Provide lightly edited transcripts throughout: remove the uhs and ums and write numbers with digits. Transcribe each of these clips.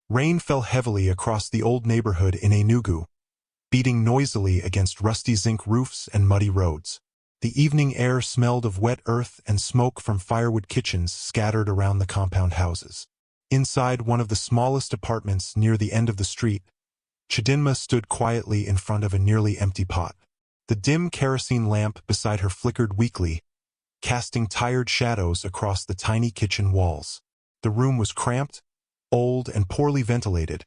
Rain fell heavily across the old neighborhood in Enugu, beating noisily against rusty zinc roofs and muddy roads. The evening air smelled of wet earth and smoke from firewood kitchens scattered around the compound houses. Inside one of the smallest apartments near the end of the street, Chidinma stood quietly in front of a nearly empty pot. The dim kerosene lamp beside her flickered weakly, casting tired shadows across the tiny kitchen walls. The room was cramped, old, and poorly ventilated,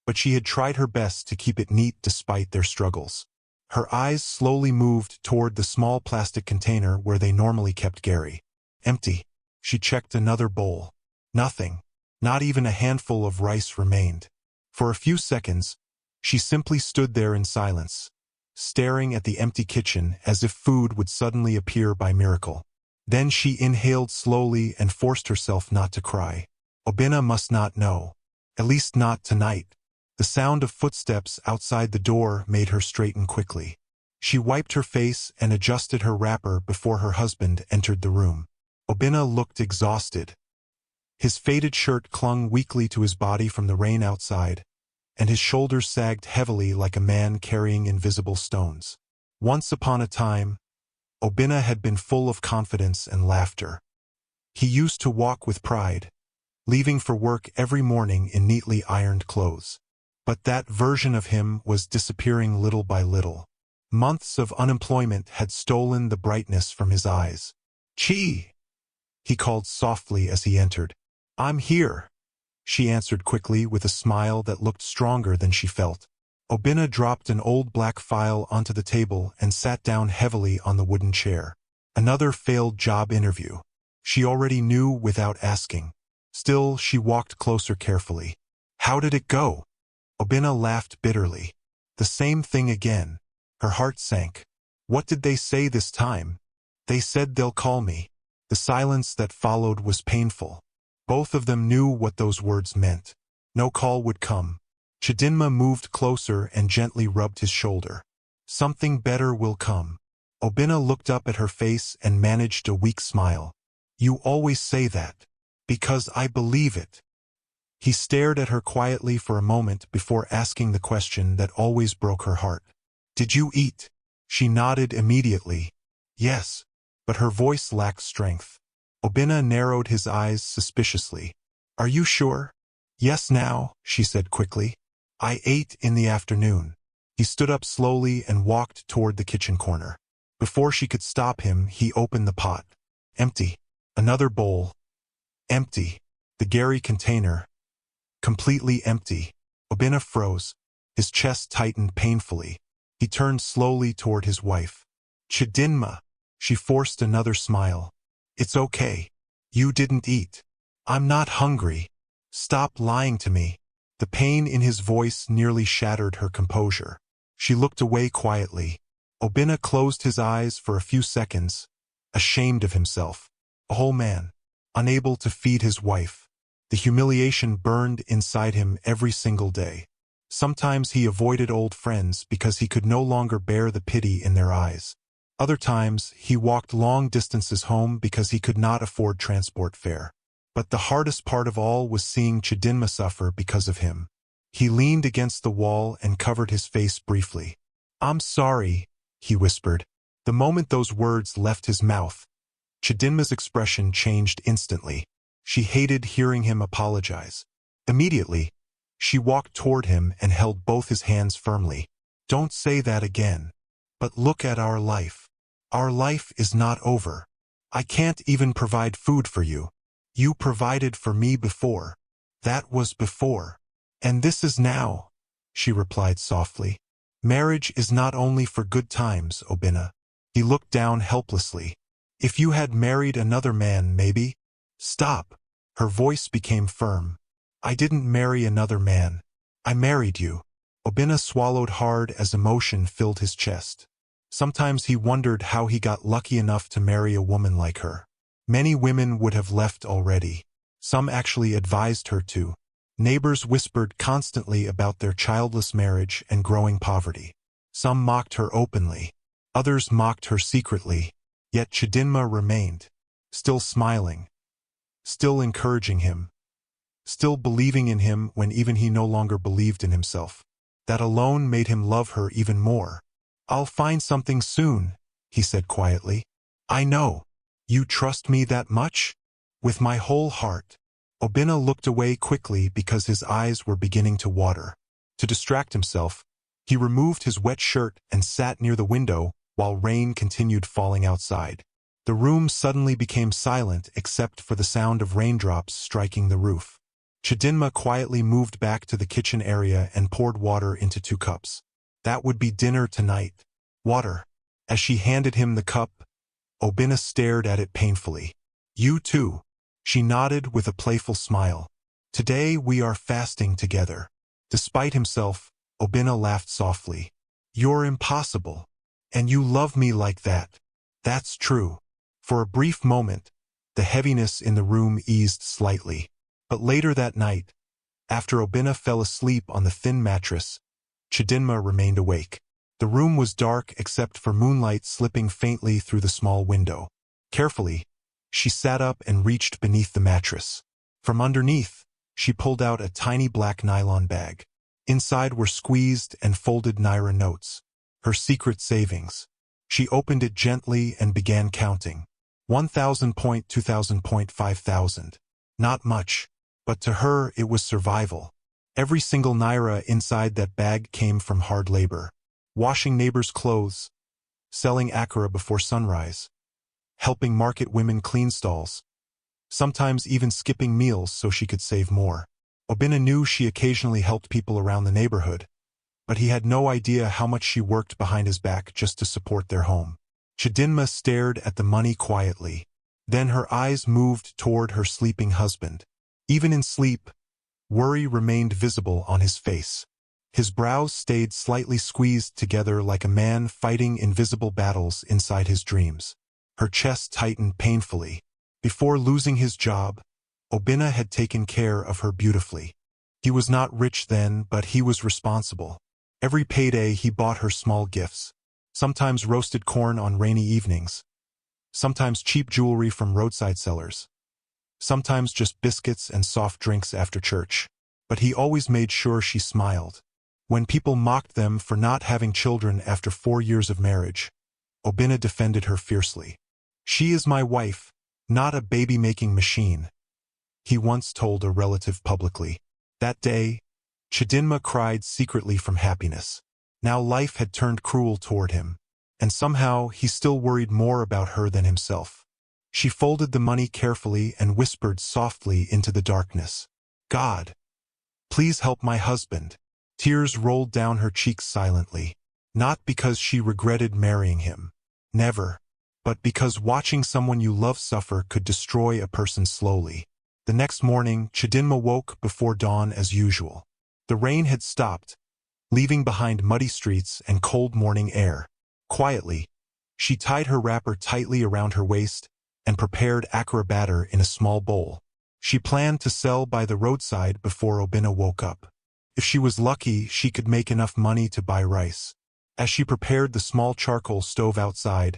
but she had tried her best to keep it neat despite their struggles. Her eyes slowly moved toward the small plastic container where they normally kept Gary. Empty. She checked another bowl. Nothing. Not even a handful of rice remained. For a few seconds, she simply stood there in silence, staring at the empty kitchen as if food would suddenly appear by miracle. Then she inhaled slowly and forced herself not to cry. Oena must not know. At least not tonight. The sound of footsteps outside the door made her straighten quickly. She wiped her face and adjusted her wrapper before her husband entered the room. Oena looked exhausted. His faded shirt clung weakly to his body from the rain outside, and his shoulders sagged heavily like a man carrying invisible stones. Once upon a time, Oena had been full of confidence and laughter. He used to walk with pride, leaving for work every morning in neatly ironed clothes. But that version of him was disappearing little by little. Months of unemployment had stolen the brightness from his eyes. "Chi!" he called softly as he entered. "I'm here," she answered quickly with a smile that looked stronger than she felt. Oena dropped an old black file onto the table and sat down heavily on the wooden chair. Another failed job interview. She already knew without asking. Still, she walked closer carefully. "How did it go?" Oena laughed bitterly. "The same thing again." Her heart sank. "What did they say this time?" "They said they'll call me." The silence that followed was painful. Both of them knew what those words meant. No call would come. Chidinma moved closer and gently rubbed his shoulder. "Something better will come." Oena looked up at her face and managed a weak smile. "You always say that." "Because I believe it." He stared at her quietly for a moment before asking the question that always broke her heart. "Did you eat?" She nodded immediately. "Yes." But her voice lacked strength. Oena narrowed his eyes suspiciously. "Are you sure?" "Yes now," she said quickly. "I ate in the afternoon." He stood up slowly and walked toward the kitchen corner. Before she could stop him, he opened the pot. Empty. Another bowl. Empty. The Gary container. Completely empty. Oena froze. His chest tightened painfully. He turned slowly toward his wife. "Chidinma." She forced another smile. "It's okay. You didn't eat." "I'm not hungry." "Stop lying to me." The pain in his voice nearly shattered her composure. She looked away quietly. Oena closed his eyes for a few seconds, ashamed of himself. A whole man, unable to feed his wife. The humiliation burned inside him every single day. Sometimes he avoided old friends because he could no longer bear the pity in their eyes. Other times, he walked long distances home because he could not afford transport fare. But the hardest part of all was seeing Chidinma suffer because of him. He leaned against the wall and covered his face briefly. "I'm sorry," he whispered. The moment those words left his mouth, Chidinma's expression changed instantly. She hated hearing him apologize. Immediately, she walked toward him and held both his hands firmly. "Don't say that again. But look at our life. Our life is not over. I can't even provide food for you. You provided for me before. That was before. And this is now," she replied softly. "Marriage is not only for good times, Oena." He looked down helplessly. "If you had married another man, maybe." "Stop." Her voice became firm. "I didn't marry another man. I married you." Oena swallowed hard as emotion filled his chest. Sometimes he wondered how he got lucky enough to marry a woman like her. Many women would have left already. Some actually advised her to. Neighbors whispered constantly about their childless marriage and growing poverty. Some mocked her openly. Others mocked her secretly. Yet Chidinma remained, still smiling, still encouraging him, still believing in him when even he no longer believed in himself. That alone made him love her even more. "I'll find something soon," he said quietly. "I know. You trust me that much?" "With my whole heart." Oena looked away quickly because his eyes were beginning to water. To distract himself, he removed his wet shirt and sat near the window while rain continued falling outside. The room suddenly became silent except for the sound of raindrops striking the roof. Chidinma quietly moved back to the kitchen area and poured water into 2 cups. That would be dinner tonight. Water. As she handed him the cup, Oena stared at it painfully. "You too." She nodded with a playful smile. "Today we are fasting together." Despite himself, Oena laughed softly. "You're impossible. And you love me like that." "That's true." For a brief moment, the heaviness in the room eased slightly. But later that night, after Oena fell asleep on the thin mattress, Chidinma remained awake. The room was dark except for moonlight slipping faintly through the small window. Carefully, she sat up and reached beneath the mattress. From underneath, she pulled out a tiny black nylon bag. Inside were squeezed and folded Naira notes, her secret savings. She opened it gently and began counting. 1,000 point, 2,000 point, 5,000. Not much, but to her it was survival. Every single Naira inside that bag came from hard labor. Washing neighbors' clothes, selling akara before sunrise, helping market women clean stalls, sometimes even skipping meals so she could save more. Oena knew she occasionally helped people around the neighborhood, but he had no idea how much she worked behind his back just to support their home. Chidinma stared at the money quietly. Then her eyes moved toward her sleeping husband. Even in sleep, worry remained visible on his face. His brows stayed slightly squeezed together like a man fighting invisible battles inside his dreams. Her chest tightened painfully. Before losing his job, Oena had taken care of her beautifully. He was not rich then, but he was responsible. Every payday he bought her small gifts. Sometimes roasted corn on rainy evenings. Sometimes cheap jewelry from roadside sellers. Sometimes just biscuits and soft drinks after church. But he always made sure she smiled. When people mocked them for not having children after 4 years of marriage, Oena defended her fiercely. "She is my wife, not a baby-making machine," he once told a relative publicly. That day, Chidinma cried secretly from happiness. Now life had turned cruel toward him, and somehow he still worried more about her than himself. She folded the money carefully and whispered softly into the darkness, "God, please help my husband." Tears rolled down her cheeks silently, not because she regretted marrying him. Never. But because watching someone you love suffer could destroy a person slowly. The next morning, Chidinma woke before dawn as usual. The rain had stopped, leaving behind muddy streets and cold morning air. Quietly, she tied her wrapper tightly around her waist and prepared akara batter in a small bowl. She planned to sell by the roadside before Oena woke up. If she was lucky, she could make enough money to buy rice. As she prepared the small charcoal stove outside,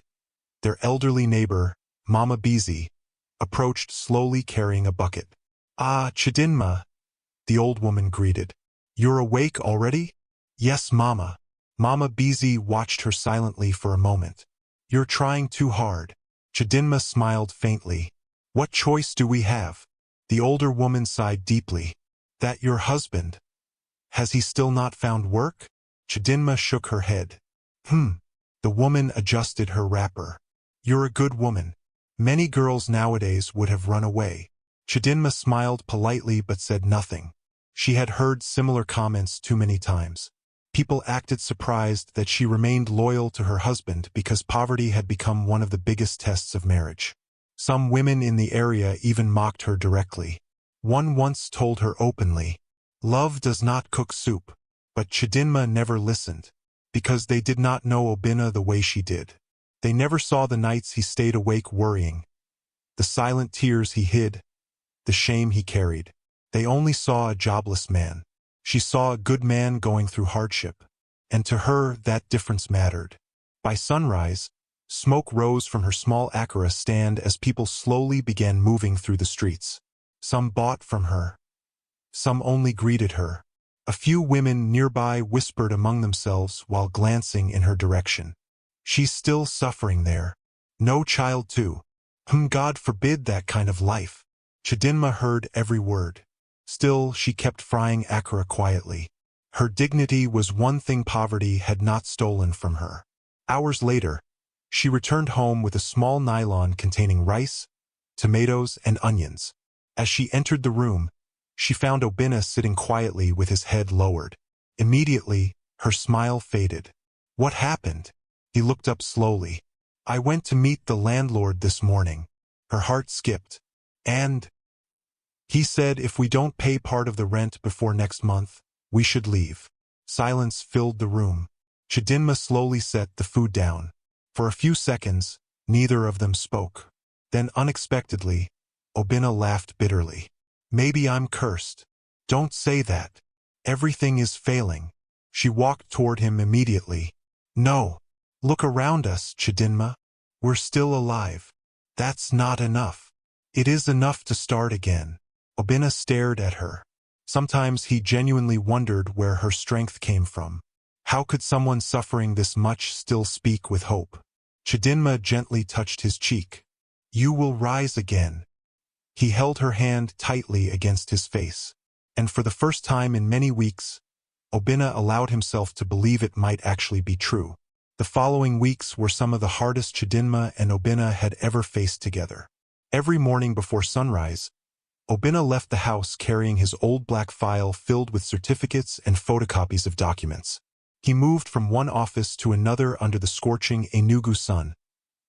their elderly neighbor, Mama Bizi, approached slowly carrying a bucket. "Ah, Chidinma," the old woman greeted. "You're awake already?" "Yes, Mama." Mama Bizi watched her silently for a moment. "You're trying too hard." Chidinma smiled faintly. "What choice do we have?" The older woman sighed deeply. "That your husband? Has he still not found work?" Chidinma shook her head. The woman adjusted her wrapper. "You're a good woman. Many girls nowadays would have run away." Chidinma smiled politely but said nothing. She had heard similar comments too many times. People acted surprised that she remained loyal to her husband because poverty had become one of the biggest tests of marriage. Some women in the area even mocked her directly. One once told her openly, "Love does not cook soup." But Chidinma never listened, because they did not know Oena the way she did. They never saw the nights he stayed awake worrying, the silent tears he hid, the shame he carried. They only saw a jobless man. She saw a good man going through hardship, and to her that difference mattered. By sunrise, smoke rose from her small akara stand as people slowly began moving through the streets. Some bought from her, Some only greeted her. A few women nearby whispered among themselves while glancing in her direction. She's still suffering there. No child too. God forbid that kind of life. Chidinma heard every word. Still, she kept frying akara quietly. Her dignity was one thing poverty had not stolen from her. Hours later, she returned home with a small nylon containing rice, tomatoes, and onions. As she entered the room, she found Oena sitting quietly with his head lowered. Immediately, her smile faded. What happened? He looked up slowly. I went to meet the landlord this morning. Her heart skipped. And he said if we don't pay part of the rent before next month, we should leave. Silence filled the room. Chidinma slowly set the food down. For a few seconds, neither of them spoke. Then unexpectedly, Oena laughed bitterly. Maybe I'm cursed. Don't say that. Everything is failing. She walked toward him immediately. No. Look around us, Chidinma. We're still alive. That's not enough. It is enough to start again. Oena stared at her. Sometimes he genuinely wondered where her strength came from. How could someone suffering this much still speak with hope? Chidinma gently touched his cheek. You will rise again. He held her hand tightly against his face. And for the first time in many weeks, Oena allowed himself to believe it might actually be true. The following weeks were some of the hardest Chidinma and Oena had ever faced together. Every morning before sunrise, Oena left the house carrying his old black file filled with certificates and photocopies of documents. He moved from one office to another under the scorching Enugu sun,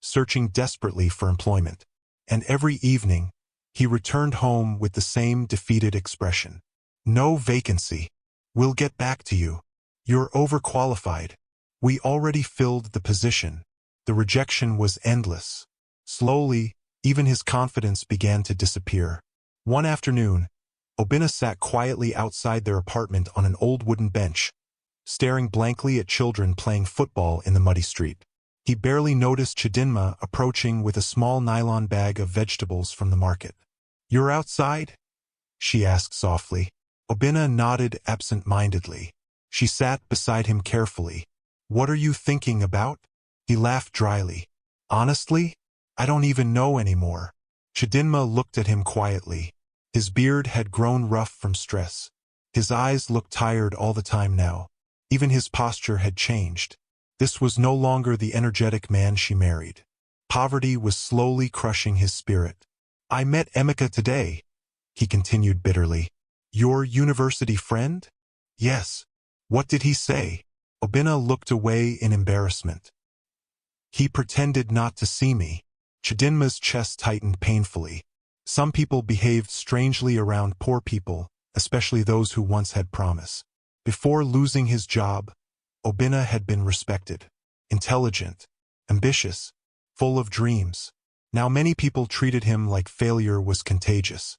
searching desperately for employment. And every evening, he returned home with the same defeated expression. No vacancy. We'll get back to you. You're overqualified. We already filled the position. The rejection was endless. Slowly, even his confidence began to disappear. One afternoon, Oena sat quietly outside their apartment on an old wooden bench, staring blankly at children playing football in the muddy street. He barely noticed Chidinma approaching with a small nylon bag of vegetables from the market. You're outside? She asked softly. Oena nodded absent-mindedly. She sat beside him carefully. What are you thinking about? He laughed dryly. Honestly, I don't even know anymore. Chidinma looked at him quietly. His beard had grown rough from stress. His eyes looked tired all the time now. Even his posture had changed. This was no longer the energetic man she married. Poverty was slowly crushing his spirit. I met Emeka today, he continued bitterly. Your university friend? Yes. What did he say? Oena looked away in embarrassment. He pretended not to see me. Chidinma's chest tightened painfully. Some people behaved strangely around poor people, especially those who once had promise. Before losing his job, Oena had been respected, intelligent, ambitious, full of dreams. Now many people treated him like failure was contagious.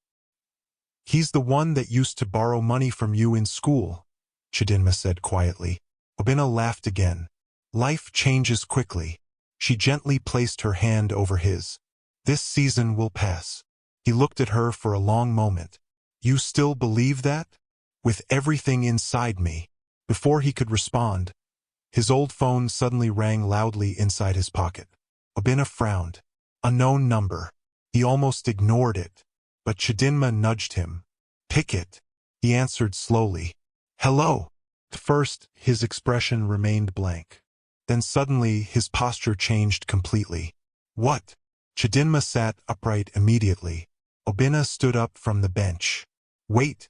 He's the one that used to borrow money from you in school, Chidinma said quietly. Oena laughed again. Life changes quickly. She gently placed her hand over his. This season will pass. He looked at her for a long moment. You still believe that? With everything inside me. Before he could respond, his old phone suddenly rang loudly inside his pocket. Oena frowned. Unknown number. He almost ignored it. But Chidinma nudged him. Pick it. He answered slowly. Hello. At first, his expression remained blank. Then suddenly, his posture changed completely. What? Chidinma sat upright immediately. Oena stood up from the bench. Wait.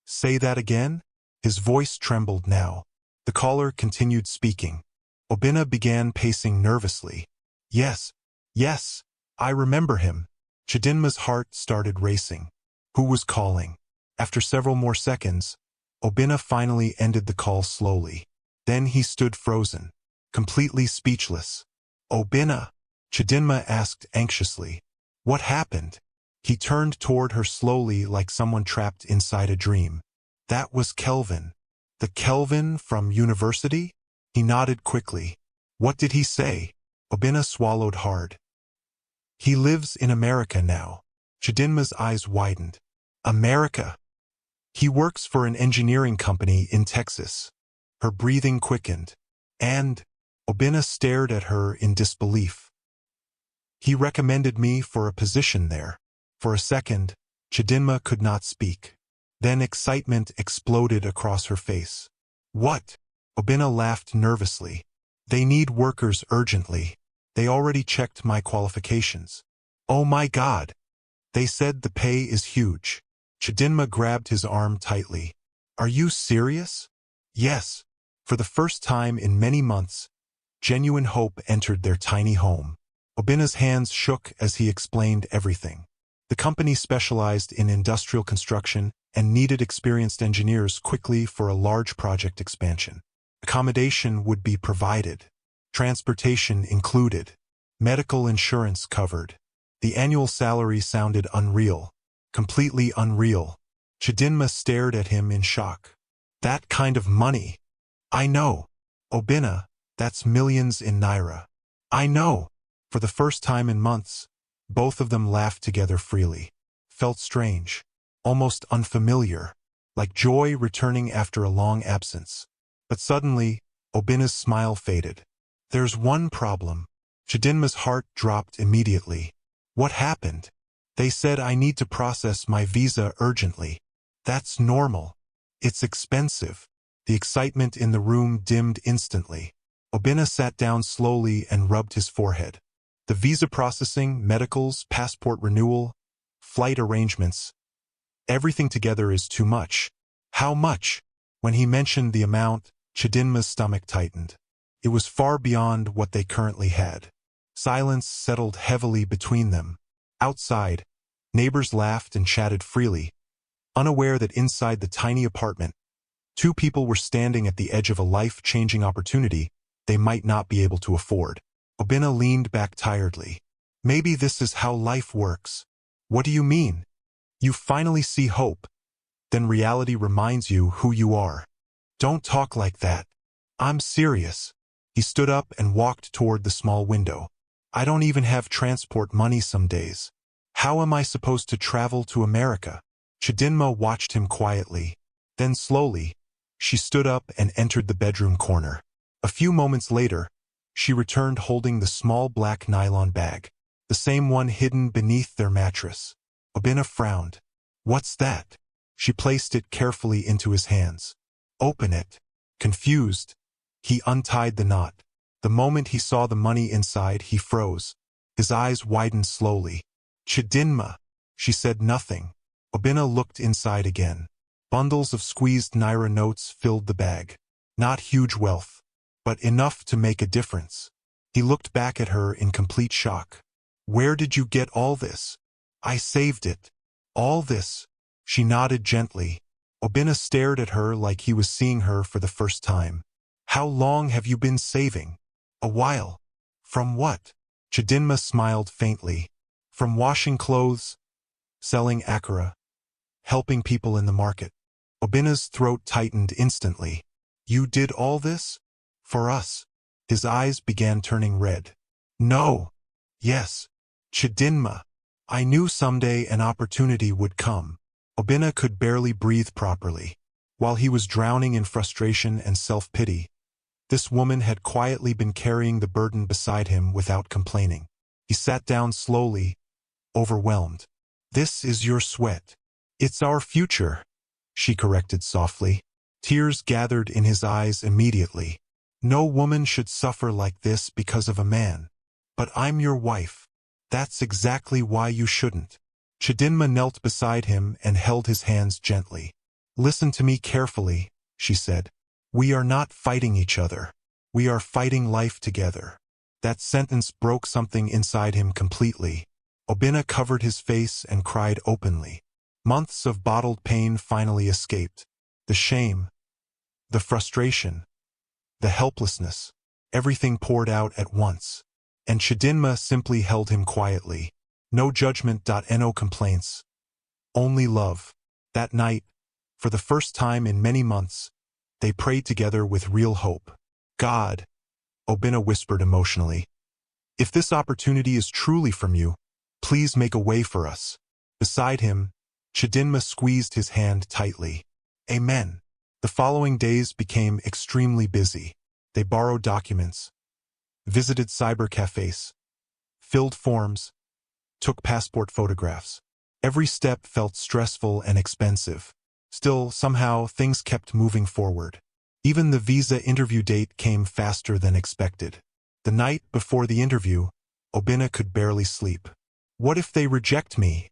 Say that again? His voice trembled now. The caller continued speaking. Oena began pacing nervously. Yes. Yes. I remember him. Chidinma's heart started racing. Who was calling? After several more seconds, Oena finally ended the call slowly. Then he stood frozen, completely speechless. Oena, Chidinma asked anxiously. What happened? He turned toward her slowly like someone trapped inside a dream. That was Kelvin. The Kelvin from university? He nodded quickly. What did he say? Oena swallowed hard. He lives in America now. Chidinma's eyes widened. America? He works for an engineering company in Texas. Her breathing quickened, and Oena stared at her in disbelief. He recommended me for a position there. For a second, Chidinma could not speak. Then excitement exploded across her face. What? Oena laughed nervously. They need workers urgently. They already checked my qualifications. Oh my God! They said the pay is huge. Chidinma grabbed his arm tightly. Are you serious? Yes. For the first time in many months, genuine hope entered their tiny home. Oena's hands shook as he explained everything. The company specialized in industrial construction and needed experienced engineers quickly for a large project expansion. Accommodation would be provided. Transportation included. Medical insurance covered. The annual salary sounded unreal. Completely unreal. Chidinma stared at him in shock. That kind of money? I know. Oena, that's millions in naira. I know. For the first time in months, both of them laughed together freely. Felt strange. Almost unfamiliar. Like joy returning after a long absence. But suddenly, Oena's smile faded. There's one problem. Chidinma's heart dropped immediately. What happened? They said I need to process my visa urgently. That's normal. It's expensive. The excitement in the room dimmed instantly. Oena sat down slowly and rubbed his forehead. The visa processing, medicals, passport renewal, flight arrangements, everything together is too much. How much? When he mentioned the amount, Chidinma's stomach tightened. It was far beyond what they currently had. Silence settled heavily between them. Outside, neighbors laughed and chatted freely, unaware that inside the tiny apartment, two people were standing at the edge of a life-changing opportunity they might not be able to afford. Oena leaned back tiredly. Maybe this is how life works. What do you mean? You finally see hope. Then reality reminds you who you are. Don't talk like that. I'm serious. He stood up and walked toward the small window. I don't even have transport money some days. How am I supposed to travel to America? Chidinma watched him quietly. Then slowly, she stood up and entered the bedroom corner. A few moments later, she returned holding the small black nylon bag, the same one hidden beneath their mattress. Oena frowned. What's that? She placed it carefully into his hands. Open it. Confused, he untied the knot. The moment he saw the money inside, he froze. His eyes widened slowly. Chidinma. She said nothing. Oena looked inside again. Bundles of squeezed naira notes filled the bag. Not huge wealth, but enough to make a difference. He looked back at her in complete shock. Where did you get all this? I saved it. All this? She nodded gently. Oena stared at her like he was seeing her for the first time. How long have you been saving? A while. From what? Chidinma smiled faintly. From washing clothes, selling akara, helping people in the market. Oena's throat tightened instantly. You did all this? For us? His eyes began turning red. No. Yes. Chidinma. I knew someday an opportunity would come. Oena could barely breathe properly. While he was drowning in frustration and self-pity, this woman had quietly been carrying the burden beside him without complaining. He sat down slowly, overwhelmed. This is your sweat. It's our future, she corrected softly. Tears gathered in his eyes immediately. No woman should suffer like this because of a man. But I'm your wife. That's exactly why you shouldn't. Chidinma knelt beside him and held his hands gently. Listen to me carefully, she said. We are not fighting each other. We are fighting life together. That sentence broke something inside him completely. Oena covered his face and cried openly. Months of bottled pain finally escaped. The shame, the frustration, the helplessness, everything poured out at once. And Chidinma simply held him quietly. No judgment, no complaints. Only love. That night, for the first time in many months, they prayed together with real hope. God, Oena whispered emotionally, if this opportunity is truly from you, please make a way for us. Beside him, Chidinma squeezed his hand tightly. Amen. The following days became extremely busy. They borrowed documents, visited cyber cafes, filled forms, took passport photographs. Every step felt stressful and expensive. Still, somehow, things kept moving forward. Even the visa interview date came faster than expected. The night before the interview, Oena could barely sleep. What if they reject me?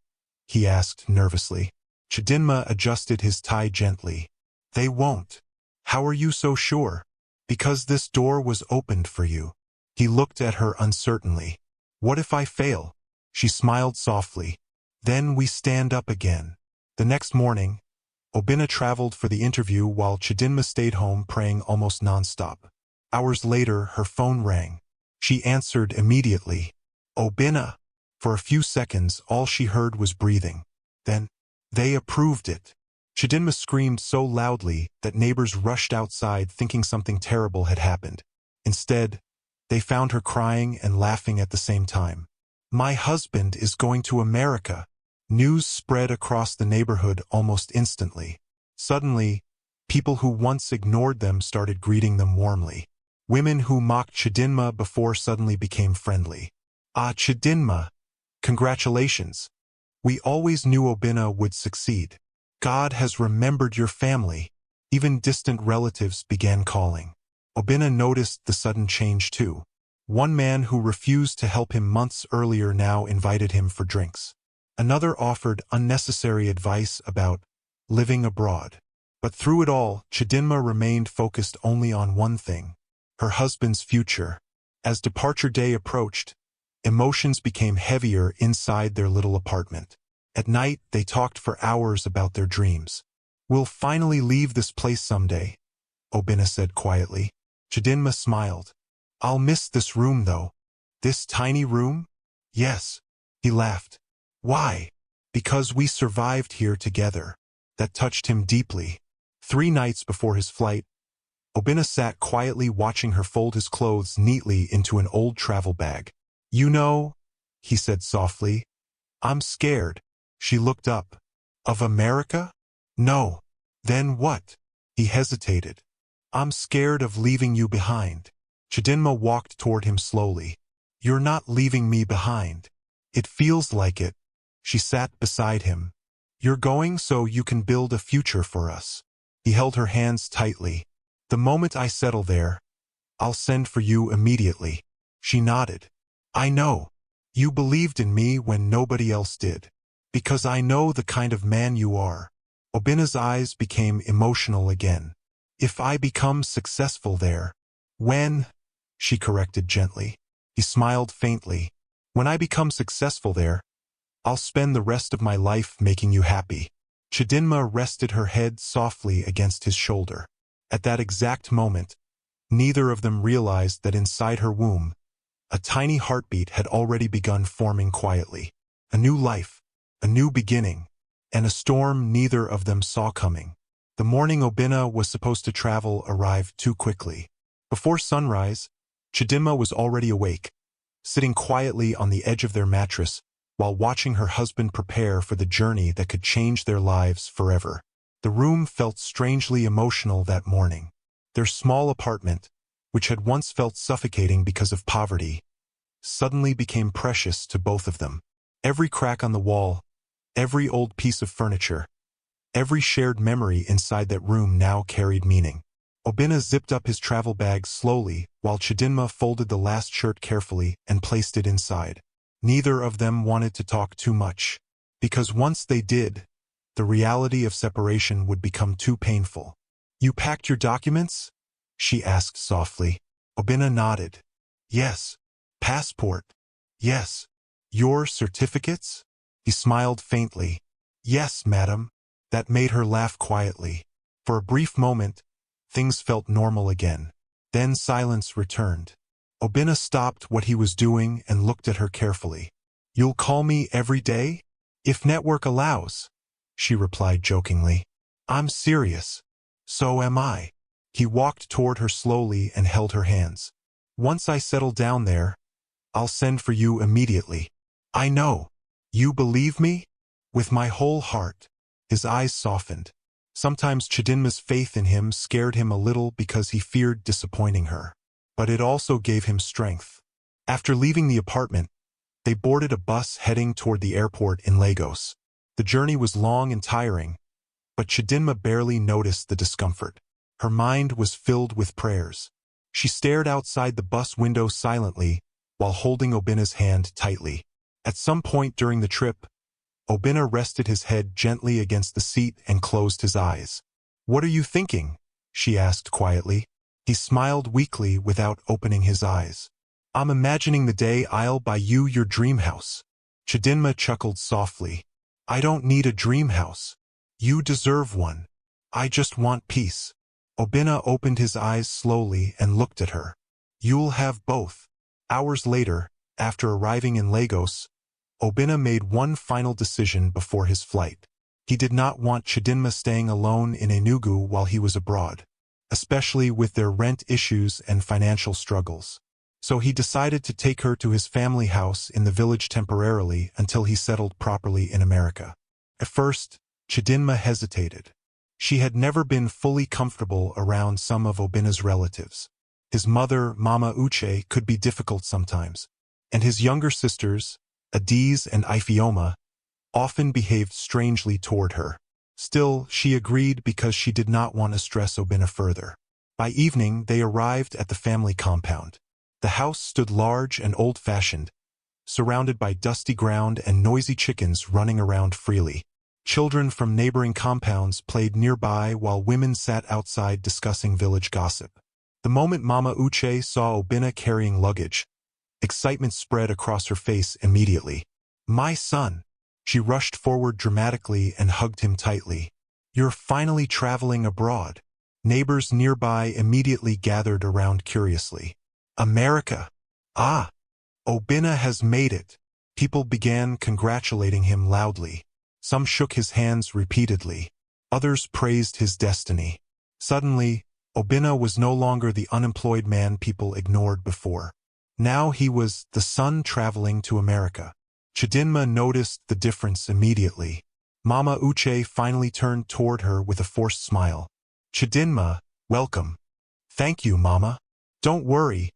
He asked nervously. Chidinma adjusted his tie gently. They won't. How are you so sure? Because this door was opened for you. He looked at her uncertainly. What if I fail? She smiled softly. Then we stand up again. The next morning, Oena traveled for the interview while Chidinma stayed home praying almost nonstop. Hours later, her phone rang. She answered immediately. Oena. For a few seconds, all she heard was breathing. Then, they approved it. Chidinma screamed so loudly that neighbors rushed outside thinking something terrible had happened. Instead, they found her crying and laughing at the same time. My husband is going to America. News spread across the neighborhood almost instantly. Suddenly, people who once ignored them started greeting them warmly. Women who mocked Chidinma before suddenly became friendly. Ah, Chidinma, congratulations. We always knew Oena would succeed. God has remembered your family. Even distant relatives began calling. Oena noticed the sudden change too. One man who refused to help him months earlier now invited him for drinks. Another offered unnecessary advice about living abroad. But through it all, Chidinma remained focused only on one thing: her husband's future. As departure day approached, emotions became heavier inside their little apartment. At night, they talked for hours about their dreams. We'll finally leave this place someday, Oena said quietly. Chidinma smiled. I'll miss this room though. This tiny room? Yes. He laughed. Why? Because we survived here together. That touched him deeply. 3 nights before his flight, Oena sat quietly watching her fold his clothes neatly into an old travel bag. You know, he said softly, I'm scared. She looked up. Of America? No. Then what? He hesitated. I'm scared of leaving you behind. Chidinma walked toward him slowly. You're not leaving me behind. It feels like it. She sat beside him. You're going so you can build a future for us. He held her hands tightly. The moment I settle there, I'll send for you immediately. She nodded. I know. You believed in me when nobody else did. Because I know the kind of man you are. Oena's eyes became emotional again. If I become successful there. When? She corrected gently. He smiled faintly. When I become successful there, I'll spend the rest of my life making you happy. Chidinma rested her head softly against his shoulder. At that exact moment, neither of them realized that inside her womb, a tiny heartbeat had already begun forming quietly. A new life, a new beginning, and a storm neither of them saw coming. The morning Oena was supposed to travel arrived too quickly. Before sunrise, Chidinma was already awake, sitting quietly on the edge of their mattress while watching her husband prepare for the journey that could change their lives forever. The room felt strangely emotional that morning. Their small apartment, which had once felt suffocating because of poverty, suddenly became precious to both of them. Every crack on the wall, every old piece of furniture, every shared memory inside that room now carried meaning. Oena zipped up his travel bag slowly while Chidinma folded the last shirt carefully and placed it inside. Neither of them wanted to talk too much, because once they did, the reality of separation would become too painful. You packed your documents? She asked softly. Oena nodded. Yes. Passport? Yes. Your certificates? He smiled faintly. Yes, madam. That made her laugh quietly. For a brief moment, things felt normal again. Then silence returned. Oena stopped what he was doing and looked at her carefully. You'll call me every day? If network allows, she replied jokingly. I'm serious. So am I. He walked toward her slowly and held her hands. Once I settle down there, I'll send for you immediately. I know. You believe me? With my whole heart. His eyes softened. Sometimes Chidinma's faith in him scared him a little because he feared disappointing her. But it also gave him strength. After leaving the apartment, they boarded a bus heading toward the airport in Lagos. The journey was long and tiring, but Chidinma barely noticed the discomfort. Her mind was filled with prayers. She stared outside the bus window silently while holding Obena's hand tightly. At some point during the trip, Oena rested his head gently against the seat and closed his eyes. "What are you thinking?" she asked quietly. He smiled weakly without opening his eyes. "I'm imagining the day I'll buy you your dream house." Chidinma chuckled softly. "I don't need a dream house. You deserve one. I just want peace." Oena opened his eyes slowly and looked at her. "You'll have both." Hours later, after arriving in Lagos, Oena made one final decision before his flight. He did not want Chidinma staying alone in Enugu while he was abroad, especially with their rent issues and financial struggles. So he decided to take her to his family house in the village temporarily until he settled properly in America. At first, Chidinma hesitated. She had never been fully comfortable around some of Obena's relatives. His mother, Mama Uche, could be difficult sometimes, and his younger sisters, Adiz and Ifeoma, often behaved strangely toward her. Still, she agreed because she did not want to stress Oena further. By evening, they arrived at the family compound. The house stood large and old-fashioned, surrounded by dusty ground and noisy chickens running around freely. Children from neighboring compounds played nearby while women sat outside discussing village gossip. The moment Mama Uche saw Oena carrying luggage, excitement spread across her face immediately. "My son!" She rushed forward dramatically and hugged him tightly. "You're finally traveling abroad." Neighbors nearby immediately gathered around curiously. "America! Ah! Oena has made it." People began congratulating him loudly. Some shook his hands repeatedly. Others praised his destiny. Suddenly, Oena was no longer the unemployed man people ignored before. Now he was the son traveling to America. Chidinma noticed the difference immediately. Mama Uche finally turned toward her with a forced smile. "Chidinma, welcome." "Thank you, Mama." "Don't worry,"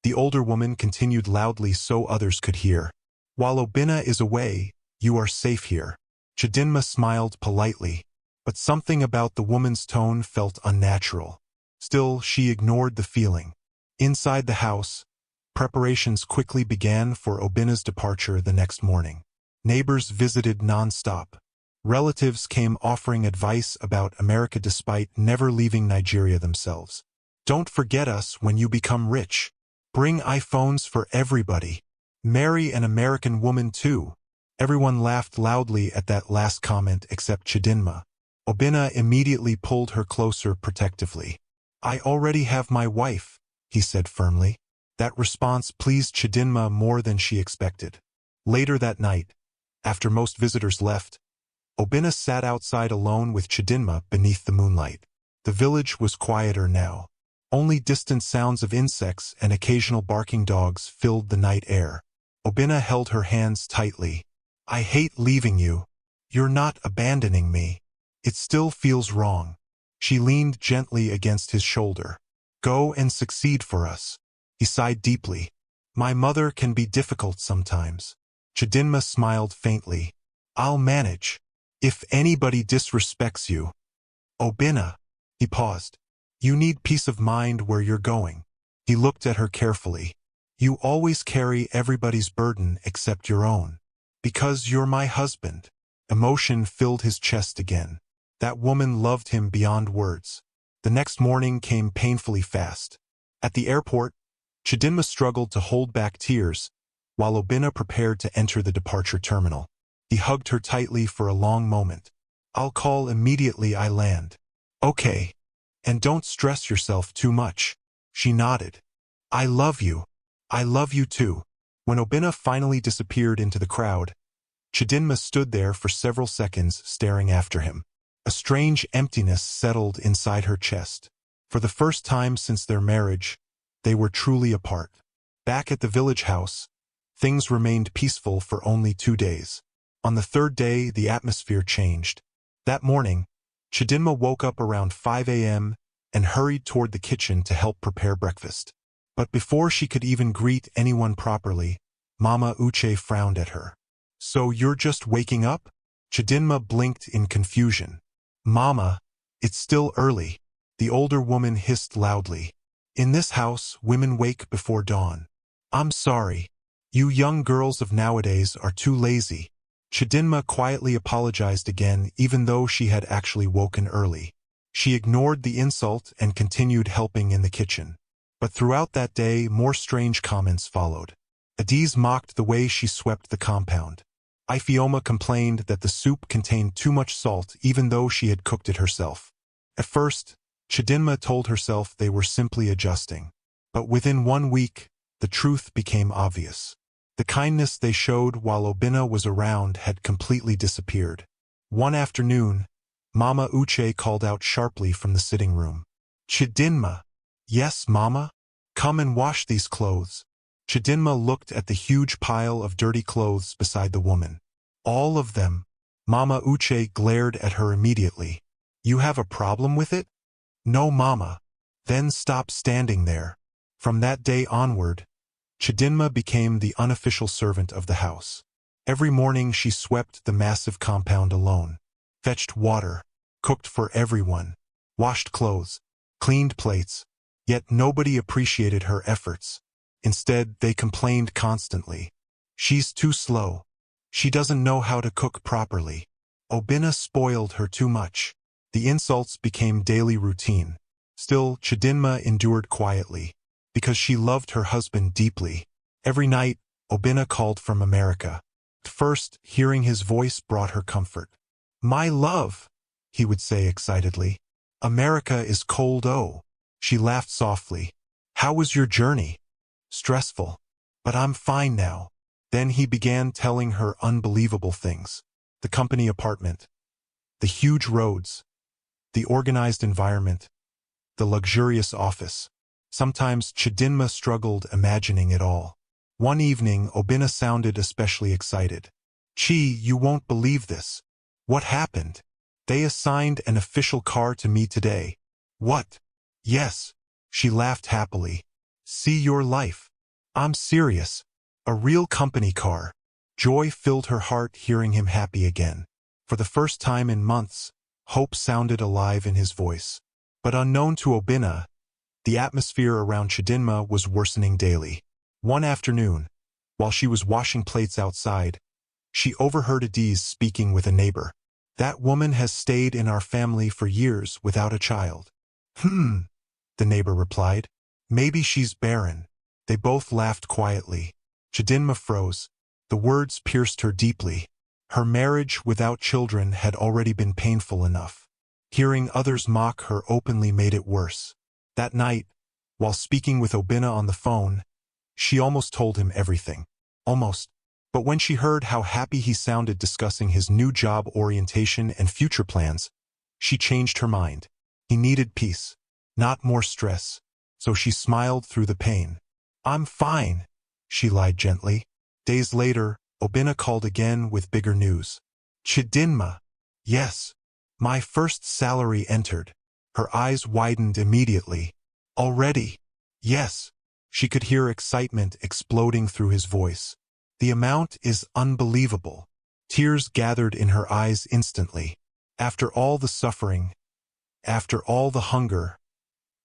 the older woman continued loudly so others could hear. "While Oena is away, you are safe here." Chidinma smiled politely, but something about the woman's tone felt unnatural. Still, she ignored the feeling. Inside the house, preparations quickly began for Obena's departure the next morning. Neighbors visited non-stop. Relatives came offering advice about America despite never leaving Nigeria themselves. "Don't forget us when you become rich. Bring iPhones for everybody. Marry an American woman too." Everyone laughed loudly at that last comment except Chidinma. Oena immediately pulled her closer protectively. "I already have my wife," he said firmly. That response pleased Chidinma more than she expected. Later that night, after most visitors left, Oena sat outside alone with Chidinma beneath the moonlight. The village was quieter now. Only distant sounds of insects and occasional barking dogs filled the night air. Oena held her hands tightly. "I hate leaving you. You're not abandoning me. It still feels wrong." She leaned gently against his shoulder. "Go and succeed for us." He sighed deeply. "My mother can be difficult sometimes." Chidinma smiled faintly. "I'll manage. If anybody disrespects you." "Oena." He paused. "You need peace of mind where you're going." He looked at her carefully. "You always carry everybody's burden except your own. Because you're my husband." Emotion filled his chest again. That woman loved him beyond words. The next morning came painfully fast. At the airport, Chidinma struggled to hold back tears, while Oena prepared to enter the departure terminal. He hugged her tightly for a long moment. "I'll call immediately I land." "Okay. And don't stress yourself too much." She nodded. "I love you. I love you too." When Oena finally disappeared into the crowd, Chidinma stood there for several seconds staring after him. A strange emptiness settled inside her chest. For the first time since their marriage, they were truly apart. Back at the village house, things remained peaceful for only 2 days. On the third day, the atmosphere changed. That morning, Chidinma woke up around 5 a.m. and hurried toward the kitchen to help prepare breakfast. But before she could even greet anyone properly, Mama Uche frowned at her. "So you're just waking up?" Chidinma blinked in confusion. "Mama, it's still early," the older woman hissed loudly. "In this house, women wake before dawn." "I'm sorry. You young girls of nowadays are too lazy." Chidinma quietly apologized again, even though she had actually woken early. She ignored the insult and continued helping in the kitchen. But throughout that day, more strange comments followed. Adiz mocked the way she swept the compound. Ifeoma complained that the soup contained too much salt even though she had cooked it herself. At first, Chidinma told herself they were simply adjusting. But within 1 week, the truth became obvious. The kindness they showed while Oena was around had completely disappeared. One afternoon, Mama Uche called out sharply from the sitting room. "Chidinma." "Yes, Mama? Come and wash these clothes." Chidinma looked at the huge pile of dirty clothes beside the woman. "All of them?" Mama Uche glared at her immediately. "You have a problem with it?" "No, Mama." "Then stop standing there." From that day onward, Chidinma became the unofficial servant of the house. Every morning she swept the massive compound alone, fetched water, cooked for everyone, washed clothes, cleaned plates, yet nobody appreciated her efforts. Instead, they complained constantly. "She's too slow. She doesn't know how to cook properly. Oena spoiled her too much." The insults became daily routine. Still, Chidinma endured quietly, because she loved her husband deeply. Every night, Oena called from America. At first, hearing his voice brought her comfort. "My love," he would say excitedly. "America is cold, oh." She laughed softly. "How was your journey?" "Stressful. But I'm fine now." Then he began telling her unbelievable things. The company apartment, the huge roads, the organized environment, the luxurious office. Sometimes Chidinma struggled imagining it all. One evening, Oena sounded especially excited. "Chi, you won't believe this." "What happened?" "They assigned an official car to me today." "What?" "Yes." She laughed happily. "See your life." "I'm serious. A real company car." Joy filled her heart hearing him happy again. For the first time in months, hope sounded alive in his voice. But unknown to Oena, the atmosphere around Chidinma was worsening daily. One afternoon, while she was washing plates outside, she overheard Adiz speaking with a neighbor. "That woman has stayed in our family for years without a child." The neighbor replied. "Maybe she's barren." They both laughed quietly. Chidinma froze. The words pierced her deeply. Her marriage without children had already been painful enough. Hearing others mock her openly made it worse. That night, while speaking with Oena on the phone, she almost told him everything. Almost. But when she heard how happy he sounded discussing his new job orientation and future plans, she changed her mind. He needed peace, not more stress, so she smiled through the pain. "I'm fine," she lied gently. Days later, Oena called again with bigger news. "Chidinma." "Yes. My first salary entered." Her eyes widened immediately. "Already?" "Yes." She could hear excitement exploding through his voice. "The amount is unbelievable." Tears gathered in her eyes instantly. After all the suffering, after all the hunger,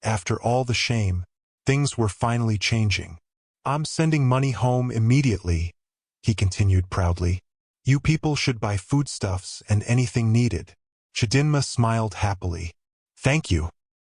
after all the shame, things were finally changing. "I'm sending money home immediately," he continued proudly. "You people should buy foodstuffs and anything needed." Chidinma smiled happily. "Thank you."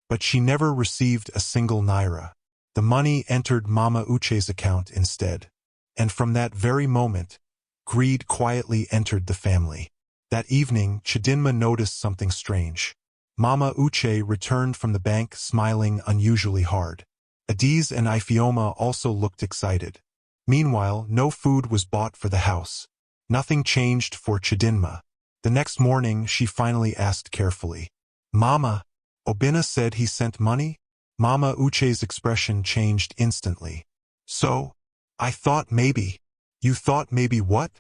But she never received a single naira. The money entered Mama Uche's account instead. And from that very moment, greed quietly entered the family. That evening, Chidinma noticed something strange. Mama Uche returned from the bank smiling unusually hard. Adiz and Ifeoma also looked excited. Meanwhile, no food was bought for the house. Nothing changed for Chidinma. The next morning, she finally asked carefully, "Mama, Oena said he sent money?" Mama Uche's expression changed instantly. "So? I thought maybe." "You thought maybe what?"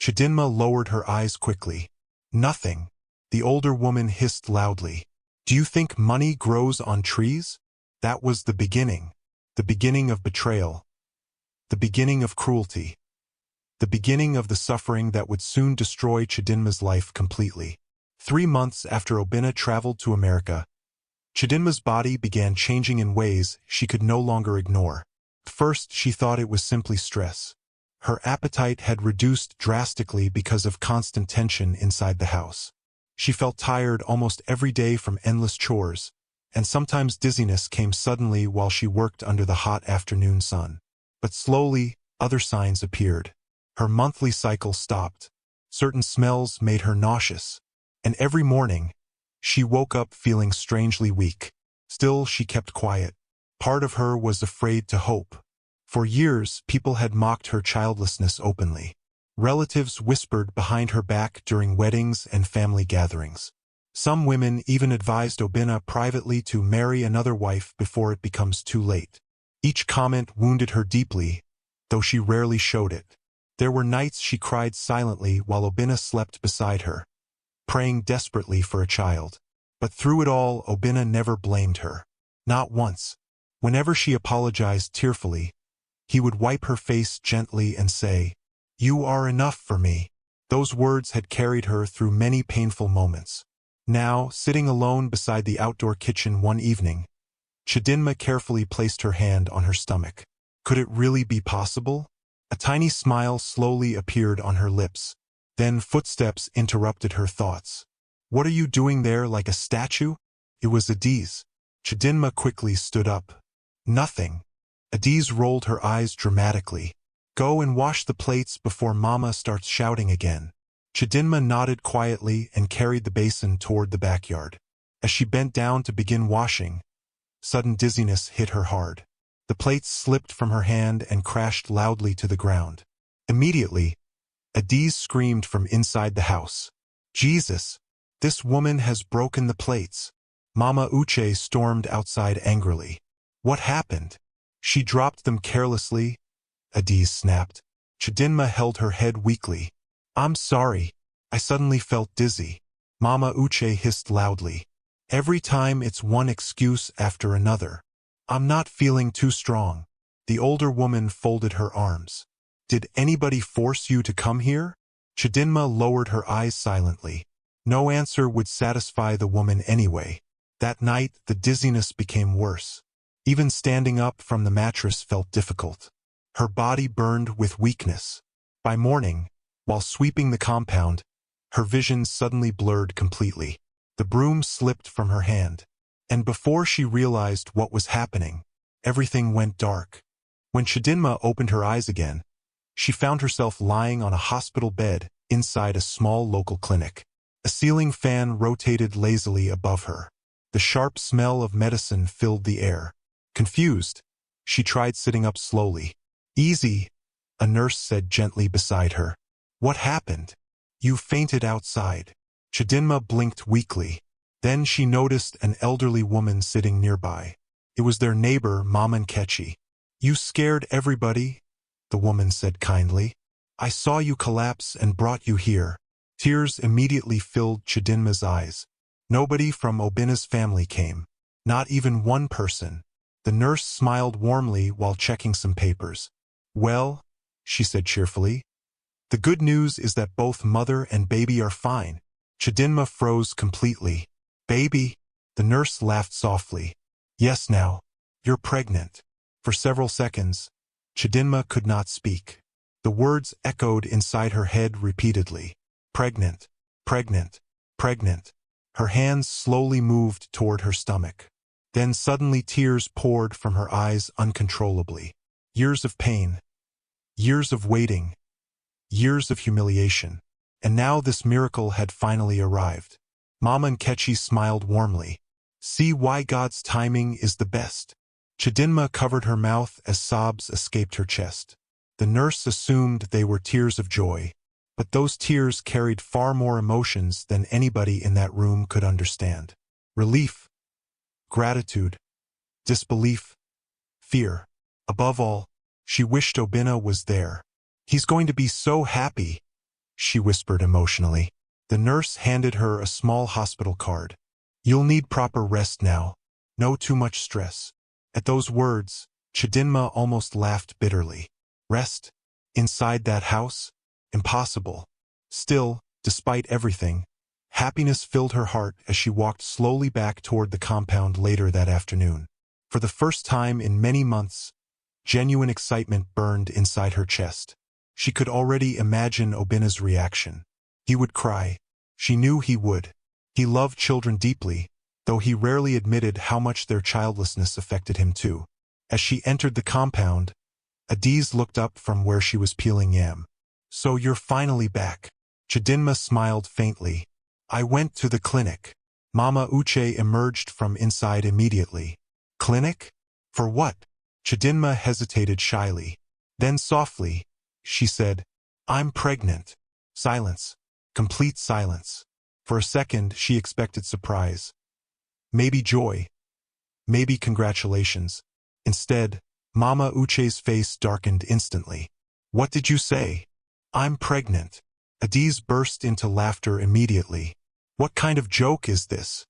Chidinma lowered her eyes quickly. "Nothing. The older woman hissed loudly. Do you think money grows on trees? That was the beginning. The beginning of betrayal. The beginning of cruelty. The beginning of the suffering that would soon destroy Chidinma's life completely. 3 months after Oena traveled to America, Chidinma's body began changing in ways she could no longer ignore. At first, she thought it was simply stress. Her appetite had reduced drastically because of constant tension inside the house. She felt tired almost every day from endless chores, and sometimes dizziness came suddenly while she worked under the hot afternoon sun. But slowly, other signs appeared. Her monthly cycle stopped. Certain smells made her nauseous, and every morning, she woke up feeling strangely weak. Still, she kept quiet. Part of her was afraid to hope. For years, people had mocked her childlessness openly. Relatives whispered behind her back during weddings and family gatherings. Some women even advised Oena privately to marry another wife before it becomes too late. Each comment wounded her deeply, though she rarely showed it. There were nights she cried silently while Oena slept beside her, praying desperately for a child. But through it all, Oena never blamed her. Not once. Whenever she apologized tearfully, he would wipe her face gently and say, "You are enough for me." Those words had carried her through many painful moments. Now, sitting alone beside the outdoor kitchen one evening, Chidinma carefully placed her hand on her stomach. Could it really be possible? A tiny smile slowly appeared on her lips. Then footsteps interrupted her thoughts. "What are you doing there like a statue?" It was Adiz. Chidinma quickly stood up. "Nothing." Adiz rolled her eyes dramatically. "Go and wash the plates before Mama starts shouting again." Chidinma nodded quietly and carried the basin toward the backyard. As she bent down to begin washing, sudden dizziness hit her hard. The plates slipped from her hand and crashed loudly to the ground. Immediately, Adiz screamed from inside the house. "Jesus! This woman has broken the plates." Mama Uche stormed outside angrily. "What happened?" "She dropped them carelessly," Adiz snapped. Chidinma held her head weakly. "I'm sorry. I suddenly felt dizzy." Mama Uche hissed loudly. "Every time it's one excuse after another. I'm not feeling too strong." The older woman folded her arms. "Did anybody force you to come here?" Chidinma lowered her eyes silently. No answer would satisfy the woman anyway. That night, the dizziness became worse. Even standing up from the mattress felt difficult. Her body burned with weakness. By morning, while sweeping the compound, her vision suddenly blurred completely. The broom slipped from her hand, and before she realized what was happening, everything went dark. When Chidinma opened her eyes again, she found herself lying on a hospital bed inside a small local clinic. A ceiling fan rotated lazily above her. The sharp smell of medicine filled the air. Confused, she tried sitting up slowly. "Easy," a nurse said gently beside her. "What happened?" "You fainted outside." Chidinma blinked weakly. Then she noticed an elderly woman sitting nearby. It was their neighbor, Mama Nkechi. "You scared everybody," the woman said kindly. "I saw you collapse and brought you here." Tears immediately filled Chidinma's eyes. Nobody from Obena's family came. Not even one person. The nurse smiled warmly while checking some papers. "Well," she said cheerfully, "the good news is that both mother and baby are fine." Chidinma froze completely. "Baby?" The nurse laughed softly. "Yes, now. You're pregnant." For several seconds, Chidinma could not speak. The words echoed inside her head repeatedly. Pregnant, pregnant, pregnant. Her hands slowly moved toward her stomach. Then suddenly tears poured from her eyes uncontrollably. Years of pain, years of waiting, years of humiliation. And now this miracle had finally arrived. Mama Nkechi smiled warmly. "See why God's timing is the best." Chidinma covered her mouth as sobs escaped her chest. The nurse assumed they were tears of joy, but those tears carried far more emotions than anybody in that room could understand. Relief, gratitude, disbelief, fear. Above all, she wished Oena was there. "He's going to be so happy," she whispered emotionally. The nurse handed her a small hospital card. You'll need proper rest now. No too much stress. At those words, Chidinma almost laughed bitterly. Rest? Inside that house? Impossible. Still, despite everything, happiness filled her heart as she walked slowly back toward the compound later that afternoon. For the first time in many months, genuine excitement burned inside her chest. She could already imagine Oena's reaction. He would cry. She knew he would. He loved children deeply, though he rarely admitted how much their childlessness affected him too. As she entered the compound, Adiz looked up from where she was peeling yam. So you're finally back. Chidinma smiled faintly. I went to the clinic. Mama Uche emerged from inside immediately. Clinic? For what? Chidinma hesitated shyly. Then softly, she said, I'm pregnant. Silence. Complete silence. For a second, she expected surprise. Maybe joy. Maybe congratulations. Instead, Mama Uche's face darkened instantly. What did you say? I'm pregnant. Adiz burst into laughter immediately. What kind of joke is this?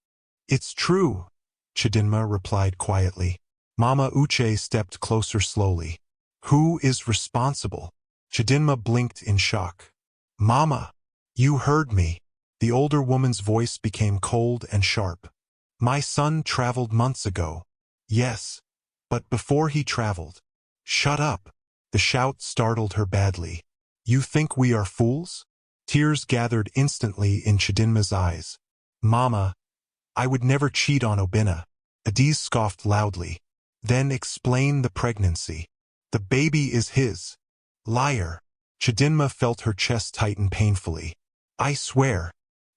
It's true, Chidinma replied quietly. Mama Uche stepped closer slowly. Who is responsible? Chidinma blinked in shock. Mama, you heard me. The older woman's voice became cold and sharp. My son traveled months ago. Yes, but before he traveled. Shut up. The shout startled her badly. You think we are fools? Tears gathered instantly in Chidinma's eyes. Mama, I would never cheat on Oena. Adiz scoffed loudly. Then explain the pregnancy. The baby is his. Liar. Chidinma felt her chest tighten painfully. I swear.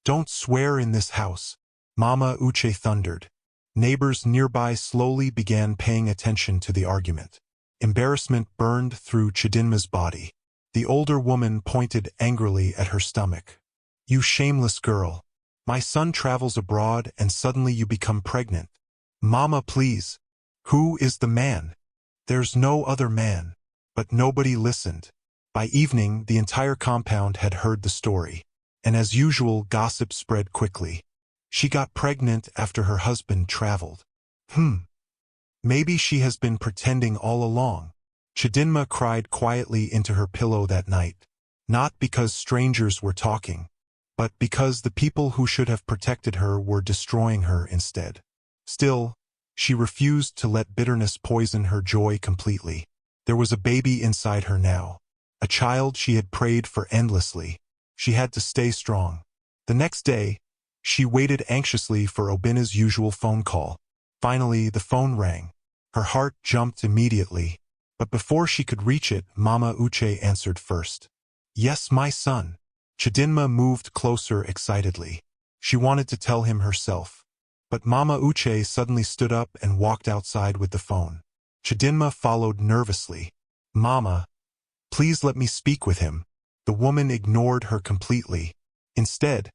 Don't swear in this house. Mama Uche thundered. Neighbors nearby slowly began paying attention to the argument. Embarrassment burned through Chidinma's body. The older woman pointed angrily at her stomach. You shameless girl. My son travels abroad and suddenly you become pregnant. Mama, please. Who is the man? There's no other man. But nobody listened. By evening, the entire compound had heard the story. And as usual, gossip spread quickly. She got pregnant after her husband traveled. Maybe she has been pretending all along. Chidinma cried quietly into her pillow that night. Not because strangers were talking, but because the people who should have protected her were destroying her instead. Still, she refused to let bitterness poison her joy completely. There was a baby inside her now. A child she had prayed for endlessly. She had to stay strong. The next day, she waited anxiously for Oena's usual phone call. Finally, the phone rang. Her heart jumped immediately. But before she could reach it, Mama Uche answered first. Yes, my son. Chidinma moved closer excitedly. She wanted to tell him herself. But Mama Uche suddenly stood up and walked outside with the phone. Chidinma followed nervously. Mama, please let me speak with him. The woman ignored her completely. Instead,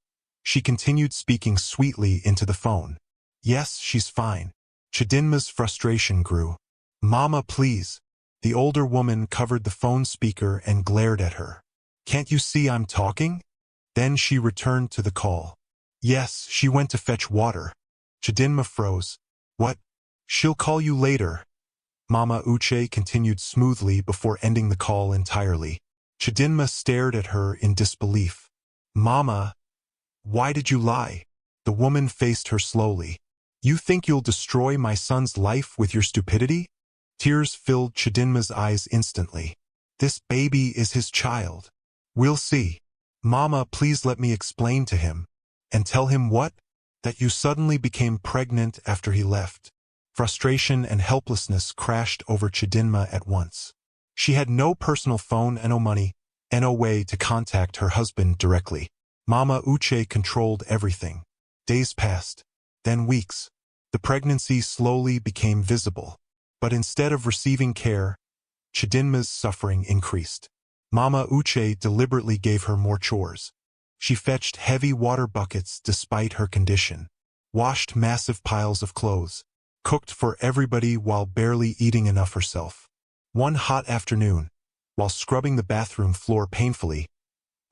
she continued speaking sweetly into the phone. Yes, she's fine. Chidinma's frustration grew. Mama, please. The older woman covered the phone speaker and glared at her. Can't you see I'm talking? Then she returned to the call. Yes, she went to fetch water. Chidinma froze. What? She'll call you later. Mama Uche continued smoothly before ending the call entirely. Chidinma stared at her in disbelief. Mama, why did you lie? The woman faced her slowly. You think you'll destroy my son's life with your stupidity? Tears filled Chidinma's eyes instantly. This baby is his child. We'll see. Mama, please let me explain to him. And tell him what? That you suddenly became pregnant after he left. Frustration and helplessness crashed over Chidinma at once. She had no personal phone and no money, and no way to contact her husband directly. Mama Uche controlled everything. Days passed, then weeks. The pregnancy slowly became visible. But instead of receiving care, Chidinma's suffering increased. Mama Uche deliberately gave her more chores. She fetched heavy water buckets despite her condition, washed massive piles of clothes, cooked for everybody while barely eating enough herself. One hot afternoon, while scrubbing the bathroom floor painfully,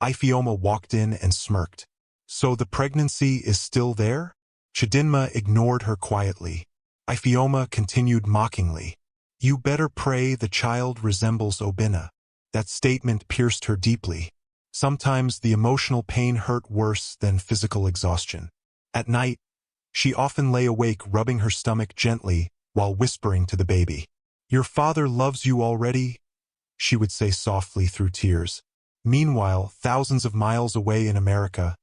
Ifeoma walked in and smirked. So the pregnancy is still there? Chidinma ignored her quietly. Ifeoma continued mockingly. You better pray the child resembles Oena. That statement pierced her deeply. Sometimes the emotional pain hurt worse than physical exhaustion. At night, she often lay awake rubbing her stomach gently while whispering to the baby. Your father loves you already, she would say softly through tears. Meanwhile, thousands of miles away in America,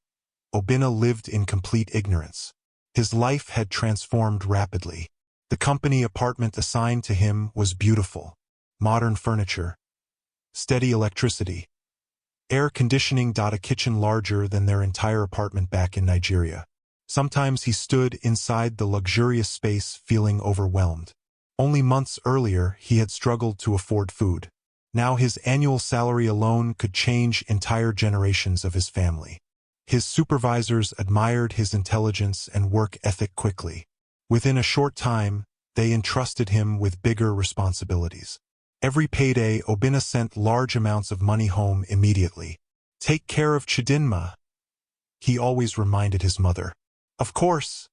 Oena lived in complete ignorance. His life had transformed rapidly. The company apartment assigned to him was beautiful. Modern furniture, steady electricity, air conditioning. A kitchen larger than their entire apartment back in Nigeria. Sometimes he stood inside the luxurious space feeling overwhelmed. Only months earlier he had struggled to afford food. Now his annual salary alone could change entire generations of his family. His supervisors admired his intelligence and work ethic quickly. Within a short time, they entrusted him with bigger responsibilities. Every payday, Oena sent large amounts of money home immediately. Take care of Chidinma, he always reminded his mother. Of course,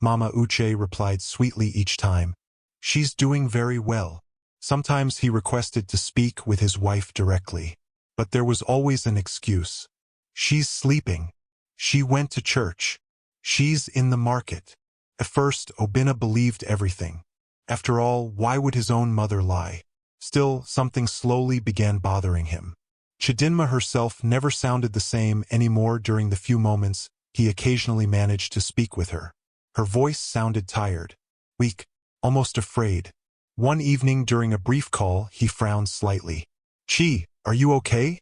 Mama Uche replied sweetly each time. She's doing very well. Sometimes he requested to speak with his wife directly. But there was always an excuse. She's sleeping. She went to church. She's in the market. At first, Oena believed everything. After all, why would his own mother lie? Still, something slowly began bothering him. Chidinma herself never sounded the same anymore during the few moments he occasionally managed to speak with her. Her voice sounded tired, weak, almost afraid. One evening during a brief call, he frowned slightly. Chi, are you okay?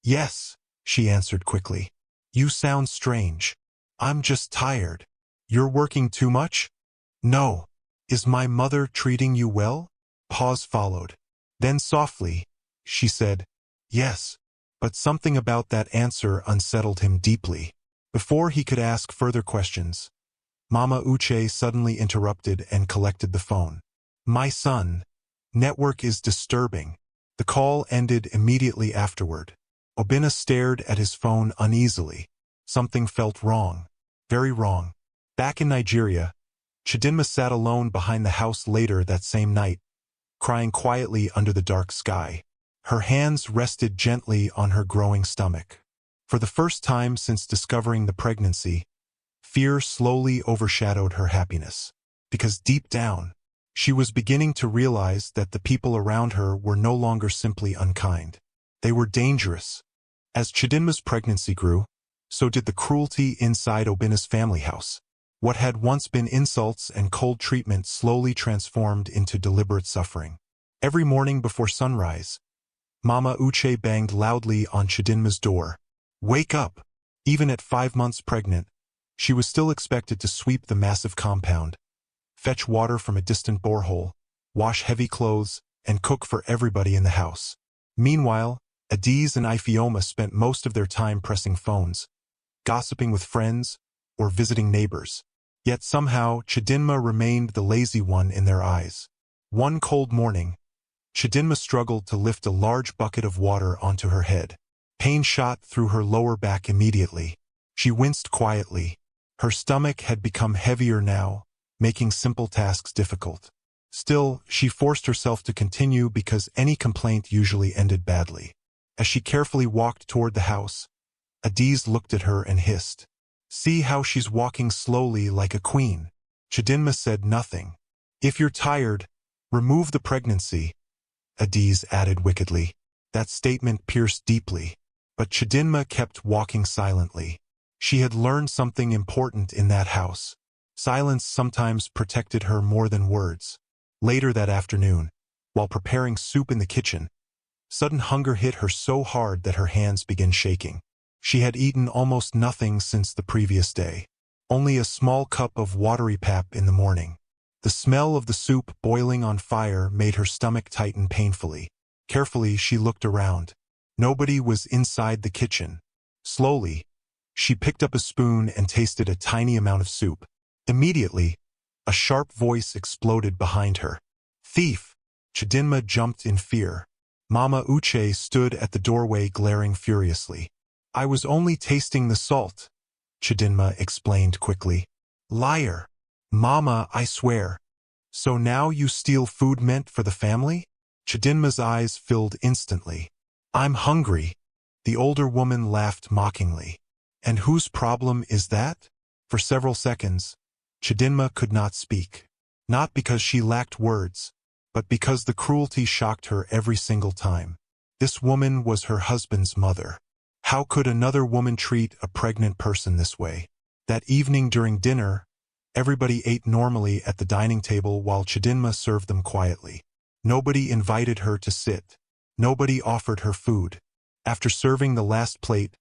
Yes, she answered quickly. You sound strange. I'm just tired. You're working too much? No. Is my mother treating you well? Pause followed. Then softly, she said, yes. But something about that answer unsettled him deeply. Before he could ask further questions, Mama Uche suddenly interrupted and collected the phone. My son, network is disturbing. The call ended immediately afterward. Oena stared at his phone uneasily. Something felt wrong. Very wrong. Back in Nigeria, Chidinma sat alone behind the house later that same night, crying quietly under the dark sky. Her hands rested gently on her growing stomach. For the first time since discovering the pregnancy, fear slowly overshadowed her happiness. Because deep down, she was beginning to realize that the people around her were no longer simply unkind. They were dangerous. As Chidinma's pregnancy grew, so did the cruelty inside Obena's family house. What had once been insults and cold treatment slowly transformed into deliberate suffering. Every morning before sunrise, Mama Uche banged loudly on Chidinma's door. Wake up! Even at 5 months pregnant, she was still expected to sweep the massive compound, fetch water from a distant borehole, wash heavy clothes, and cook for everybody in the house. Meanwhile, Adiz and Ifeoma spent most of their time pressing phones, gossiping with friends, or visiting neighbors. Yet somehow, Chidinma remained the lazy one in their eyes. One cold morning, Chidinma struggled to lift a large bucket of water onto her head. Pain shot through her lower back immediately. She winced quietly. Her stomach had become heavier now, making simple tasks difficult. Still, she forced herself to continue because any complaint usually ended badly. As she carefully walked toward the house, Adiz looked at her and hissed. See how she's walking slowly like a queen. Chidinma said nothing. If you're tired, remove the pregnancy, Adiz added wickedly. That statement pierced deeply. But Chidinma kept walking silently. She had learned something important in that house. Silence sometimes protected her more than words. Later that afternoon, while preparing soup in the kitchen, sudden hunger hit her so hard that her hands began shaking. She had eaten almost nothing since the previous day. Only a small cup of watery pap in the morning. The smell of the soup boiling on fire made her stomach tighten painfully. Carefully, she looked around. Nobody was inside the kitchen. Slowly, she picked up a spoon and tasted a tiny amount of soup. Immediately, a sharp voice exploded behind her. Thief! Chidinma jumped in fear. Mama Uche stood at the doorway glaring furiously. I was only tasting the salt, Chidinma explained quickly. Liar. Mama, I swear. So now you steal food meant for the family? Chidinma's eyes filled instantly. I'm hungry. The older woman laughed mockingly. And whose problem is that? For several seconds, Chidinma could not speak. Not because she lacked words, but because the cruelty shocked her every single time. This woman was her husband's mother. How could another woman treat a pregnant person this way? That evening during dinner, everybody ate normally at the dining table while Chidinma served them quietly. Nobody invited her to sit. Nobody offered her food. After serving the last plate,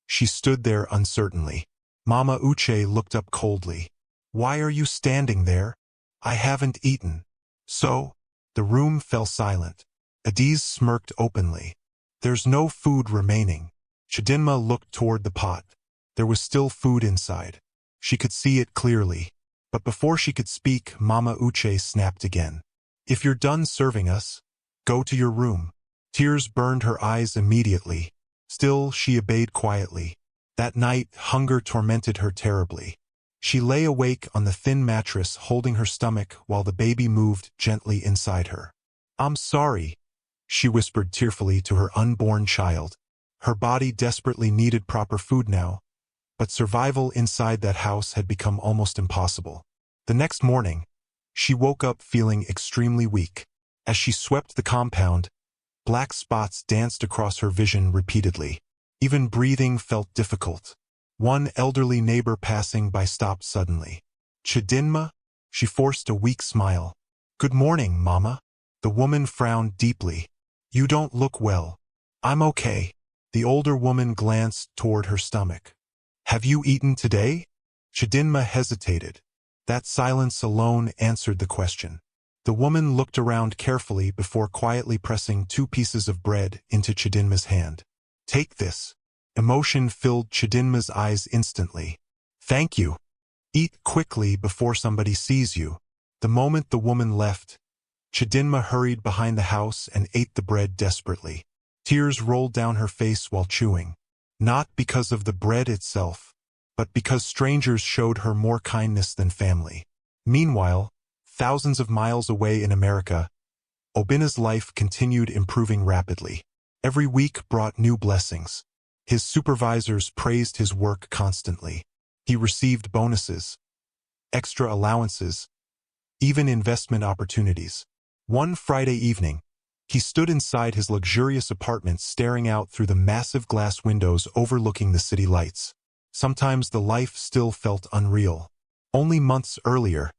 she stood there uncertainly. Mama Uche looked up coldly. Why are you standing there? I haven't eaten. So? The room fell silent. Adiz smirked openly. There's no food remaining. Chidinma looked toward the pot. There was still food inside. She could see it clearly. But before she could speak, Mama Uche snapped again. If you're done serving us, go to your room. Tears burned her eyes immediately. Still, she obeyed quietly. That night, hunger tormented her terribly. She lay awake on the thin mattress holding her stomach while the baby moved gently inside her. I'm sorry, she whispered tearfully to her unborn child. Her body desperately needed proper food now, but survival inside that house had become almost impossible. The next morning, she woke up feeling extremely weak. As she swept the compound, black spots danced across her vision repeatedly. Even breathing felt difficult. One elderly neighbor passing by stopped suddenly. Chidinma? She forced a weak smile. Good morning, Mama. The woman frowned deeply. You don't look well. I'm okay. The older woman glanced toward her stomach. Have you eaten today? Chidinma hesitated. That silence alone answered the question. The woman looked around carefully before quietly pressing 2 pieces of bread into Chidinma's hand. Take this. Emotion filled Chidinma's eyes instantly. Thank you. Eat quickly before somebody sees you. The moment the woman left, Chidinma hurried behind the house and ate the bread desperately. Tears rolled down her face while chewing. Not because of the bread itself, but because strangers showed her more kindness than family. Meanwhile, thousands of miles away in America, Oena's life continued improving rapidly. Every week brought new blessings. His supervisors praised his work constantly. He received bonuses, extra allowances, even investment opportunities. One Friday evening, he stood inside his luxurious apartment staring out through the massive glass windows overlooking the city lights. Sometimes the life still felt unreal. Only months earlier,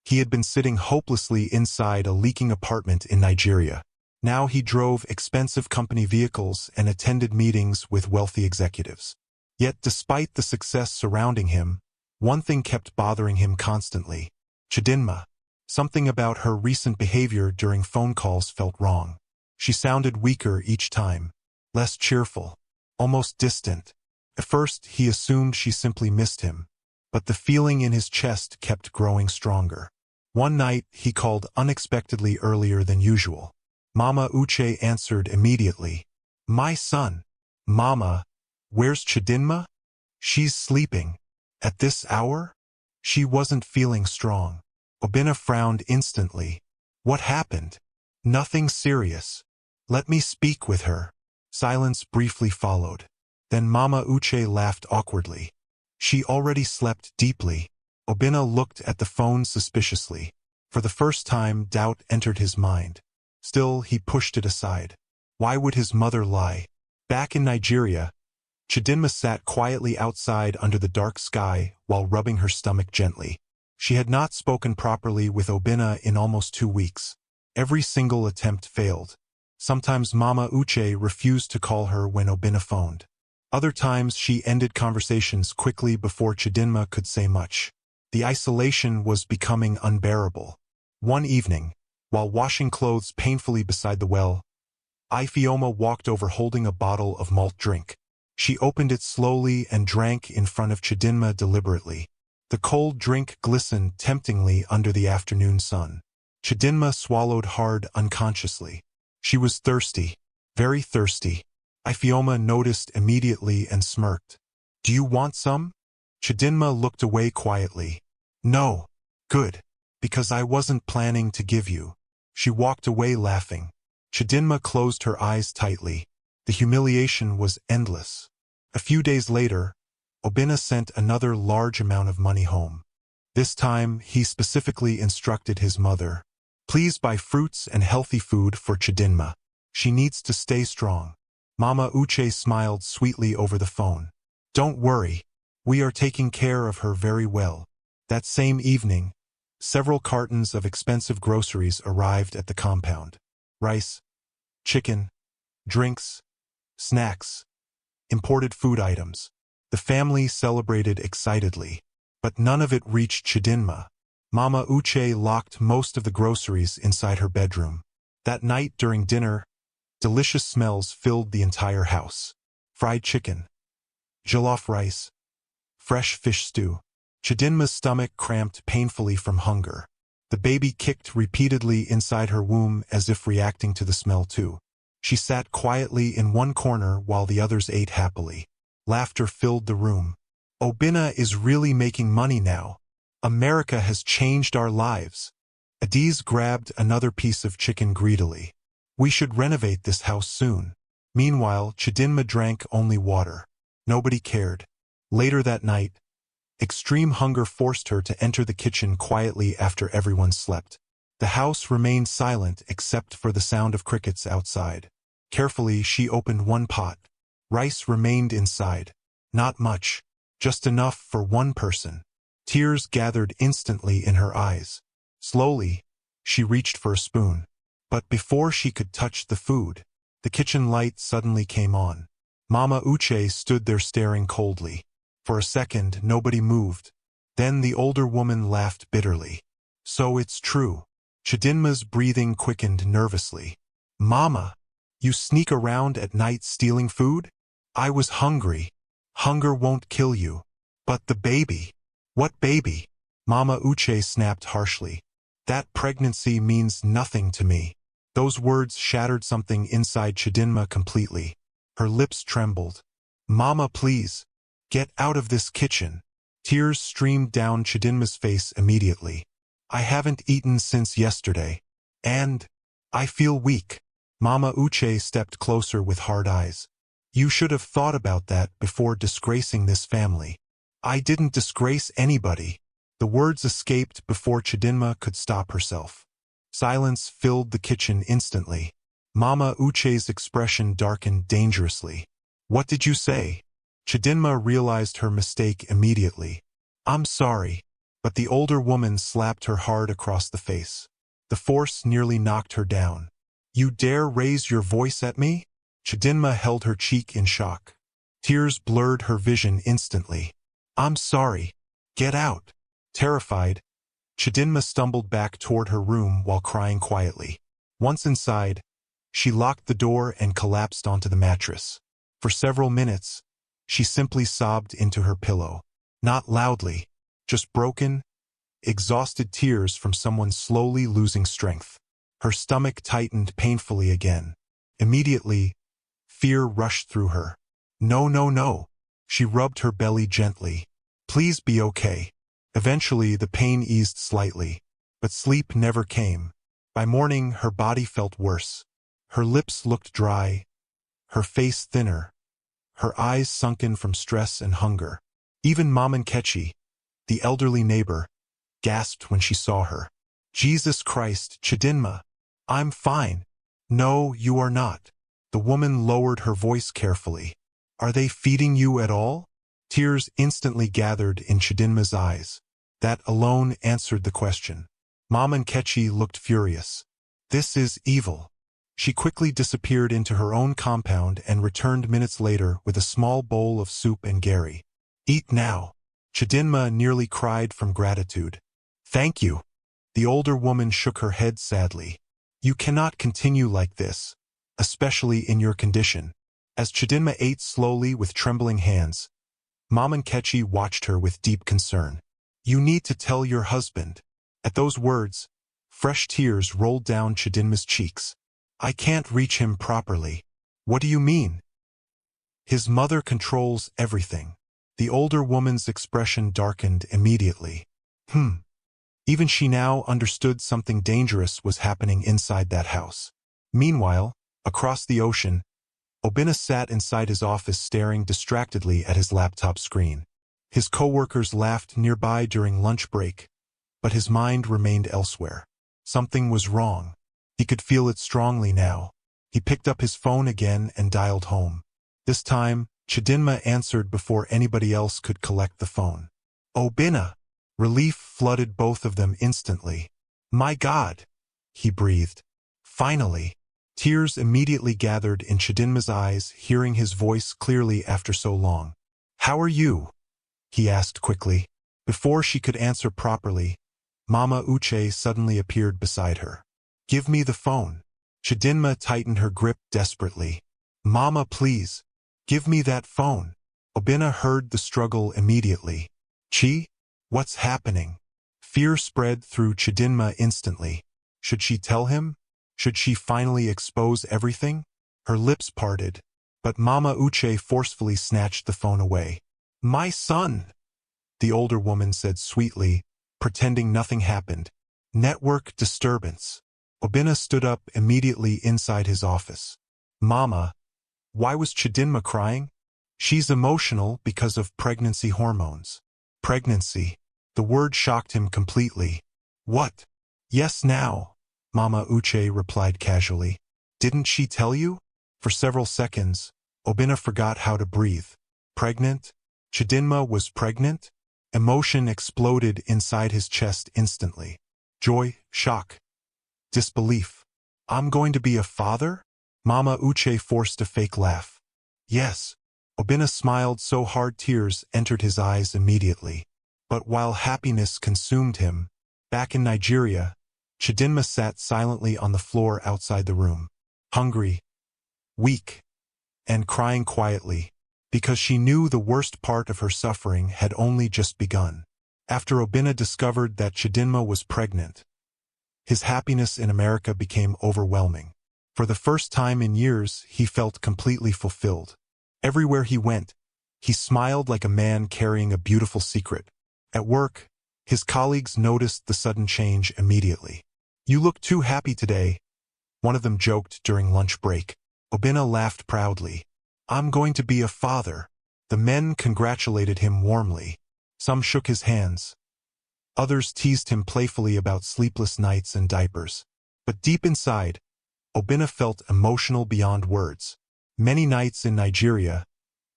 he had been sitting hopelessly inside a leaking apartment in Nigeria. Now he drove expensive company vehicles and attended meetings with wealthy executives. Yet despite the success surrounding him, one thing kept bothering him constantly. Chidinma. Something about her recent behavior during phone calls felt wrong. She sounded weaker each time, less cheerful, almost distant. At first, he assumed she simply missed him, but the feeling in his chest kept growing stronger. One night, he called unexpectedly earlier than usual. Mama Uche answered immediately. My son. Mama, where's Chidinma? She's sleeping. At this hour? She wasn't feeling strong. Oena frowned instantly. What happened? Nothing serious. Let me speak with her. Silence briefly followed. Then Mama Uche laughed awkwardly. She already slept deeply. Oena looked at the phone suspiciously. For the first time, doubt entered his mind. Still, he pushed it aside. Why would his mother lie? Back in Nigeria, Chidinma sat quietly outside under the dark sky while rubbing her stomach gently. She had not spoken properly with Oena in almost 2 weeks. Every single attempt failed. Sometimes Mama Uche refused to call her when Oena phoned. Other times she ended conversations quickly before Chidinma could say much. The isolation was becoming unbearable. One evening, while washing clothes painfully beside the well, Ifeoma walked over holding a bottle of malt drink. She opened it slowly and drank in front of Chidinma deliberately. The cold drink glistened temptingly under the afternoon sun. Chidinma swallowed hard unconsciously. She was thirsty, very thirsty. Ifeoma noticed immediately and smirked. Do you want some? Chidinma looked away quietly. No. Good. Because I wasn't planning to give you. She walked away laughing. Chidinma closed her eyes tightly. The humiliation was endless. A few days later, Oena sent another large amount of money home. This time, he specifically instructed his mother. Please buy fruits and healthy food for Chidinma. She needs to stay strong. Mama Uche smiled sweetly over the phone. Don't worry. We are taking care of her very well. That same evening, several cartons of expensive groceries arrived at the compound. Rice, chicken, drinks, snacks, imported food items. The family celebrated excitedly, but none of it reached Chidinma. Mama Uche locked most of the groceries inside her bedroom. That night during dinner, delicious smells filled the entire house. Fried chicken, jollof rice, fresh fish stew. Chidinma's stomach cramped painfully from hunger. The baby kicked repeatedly inside her womb as if reacting to the smell too. She sat quietly in one corner while the others ate happily. Laughter filled the room. Oena is really making money now. America has changed our lives. Adiz grabbed another piece of chicken greedily. We should renovate this house soon. Meanwhile, Chidinma drank only water. Nobody cared. Later that night, extreme hunger forced her to enter the kitchen quietly after everyone slept. The house remained silent except for the sound of crickets outside. Carefully, she opened one pot. Rice remained inside. Not much. Just enough for one person. Tears gathered instantly in her eyes. Slowly, she reached for a spoon. But before she could touch the food, the kitchen light suddenly came on. Mama Uche stood there staring coldly. For a second, nobody moved. Then the older woman laughed bitterly. So it's true. Chidinma's breathing quickened nervously. Mama, you sneak around at night stealing food? I was hungry. Hunger won't kill you. But the baby. What baby? Mama Uche snapped harshly. That pregnancy means nothing to me. Those words shattered something inside Chidinma completely. Her lips trembled. Mama, please. Get out of this kitchen. Tears streamed down Chidinma's face immediately. I haven't eaten since yesterday. And I feel weak. Mama Uche stepped closer with hard eyes. You should have thought about that before disgracing this family. I didn't disgrace anybody. The words escaped before Chidinma could stop herself. Silence filled the kitchen instantly. Mama Uche's expression darkened dangerously. What did you say? Chidinma realized her mistake immediately. I'm sorry. But the older woman slapped her hard across the face. The force nearly knocked her down. You dare raise your voice at me? Chidinma held her cheek in shock. Tears blurred her vision instantly. I'm sorry. Get out. Terrified, Chidinma stumbled back toward her room while crying quietly. Once inside, she locked the door and collapsed onto the mattress. For several minutes, she simply sobbed into her pillow. Not loudly, just broken, exhausted tears from someone slowly losing strength. Her stomach tightened painfully again. Immediately, fear rushed through her. No, no, no. She rubbed her belly gently. Please be okay. Eventually, the pain eased slightly, but sleep never came. By morning, her body felt worse. Her lips looked dry, her face thinner, her eyes sunken from stress and hunger. Even Mom Nkechi, the elderly neighbor, gasped when she saw her. Jesus Christ, Chidinma, I'm fine. No, you are not. The woman lowered her voice carefully. Are they feeding you at all? Tears instantly gathered in Chidinma's eyes. That alone answered the question. Mom Nkechi looked furious. This is evil. She quickly disappeared into her own compound and returned minutes later with a small bowl of soup and gari. Eat now. Chidinma nearly cried from gratitude. Thank you. The older woman shook her head sadly. You cannot continue like this, especially in your condition. As Chidinma ate slowly with trembling hands, Mom Nkechi watched her with deep concern. You need to tell your husband. At those words, fresh tears rolled down Chidinma's cheeks. I can't reach him properly. What do you mean? His mother controls everything. The older woman's expression darkened immediately. Even she now understood something dangerous was happening inside that house. Meanwhile, across the ocean, Oena sat inside his office staring distractedly at his laptop screen. His coworkers laughed nearby during lunch break, but his mind remained elsewhere. Something was wrong. He could feel it strongly now. He picked up his phone again and dialed home. This time, Chidinma answered before anybody else could collect the phone. Oena! Relief flooded both of them instantly. My God! He breathed. Finally! Tears immediately gathered in Chidinma's eyes, hearing his voice clearly after so long. How are you? He asked quickly. Before she could answer properly, Mama Uche suddenly appeared beside her. Give me the phone. Chidinma tightened her grip desperately. Mama, please. Give me that phone. Oena heard the struggle immediately. Chi? What's happening? Fear spread through Chidinma instantly. Should she tell him? Should she finally expose everything? Her lips parted, but Mama Uche forcefully snatched the phone away. My son! The older woman said sweetly, pretending nothing happened. Network disturbance. Oena stood up immediately inside his office. Mama, why was Chidinma crying? She's emotional because of pregnancy hormones. Pregnancy. The word shocked him completely. What? Yes, now, Mama Uche replied casually. Didn't she tell you? For several seconds, Oena forgot how to breathe. Pregnant? Chidinma was pregnant? Emotion exploded inside his chest instantly. Joy, shock, disbelief. I'm going to be a father? Mama Uche forced a fake laugh. Yes. Oena smiled so hard tears entered his eyes immediately. But while happiness consumed him, back in Nigeria, Chidinma sat silently on the floor outside the room. Hungry, weak, and crying quietly, because she knew the worst part of her suffering had only just begun. After Oena discovered that Chidinma was pregnant, his happiness in America became overwhelming. For the first time in years, he felt completely fulfilled. Everywhere he went, he smiled like a man carrying a beautiful secret. At work, his colleagues noticed the sudden change immediately. You look too happy today, one of them joked during lunch break. Oena laughed proudly. I'm going to be a father. The men congratulated him warmly. Some shook his hands. Others teased him playfully about sleepless nights and diapers. But deep inside, Oena felt emotional beyond words. Many nights in Nigeria,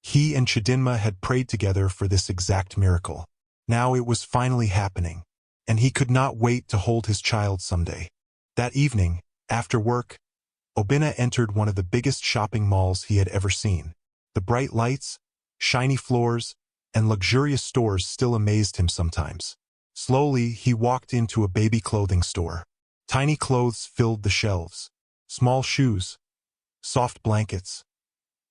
he and Chidinma had prayed together for this exact miracle. Now it was finally happening, and he could not wait to hold his child someday. That evening, after work, Oena entered one of the biggest shopping malls he had ever seen. The bright lights, shiny floors, and luxurious stores still amazed him sometimes. Slowly, he walked into a baby clothing store. Tiny clothes filled the shelves. Small shoes, soft blankets,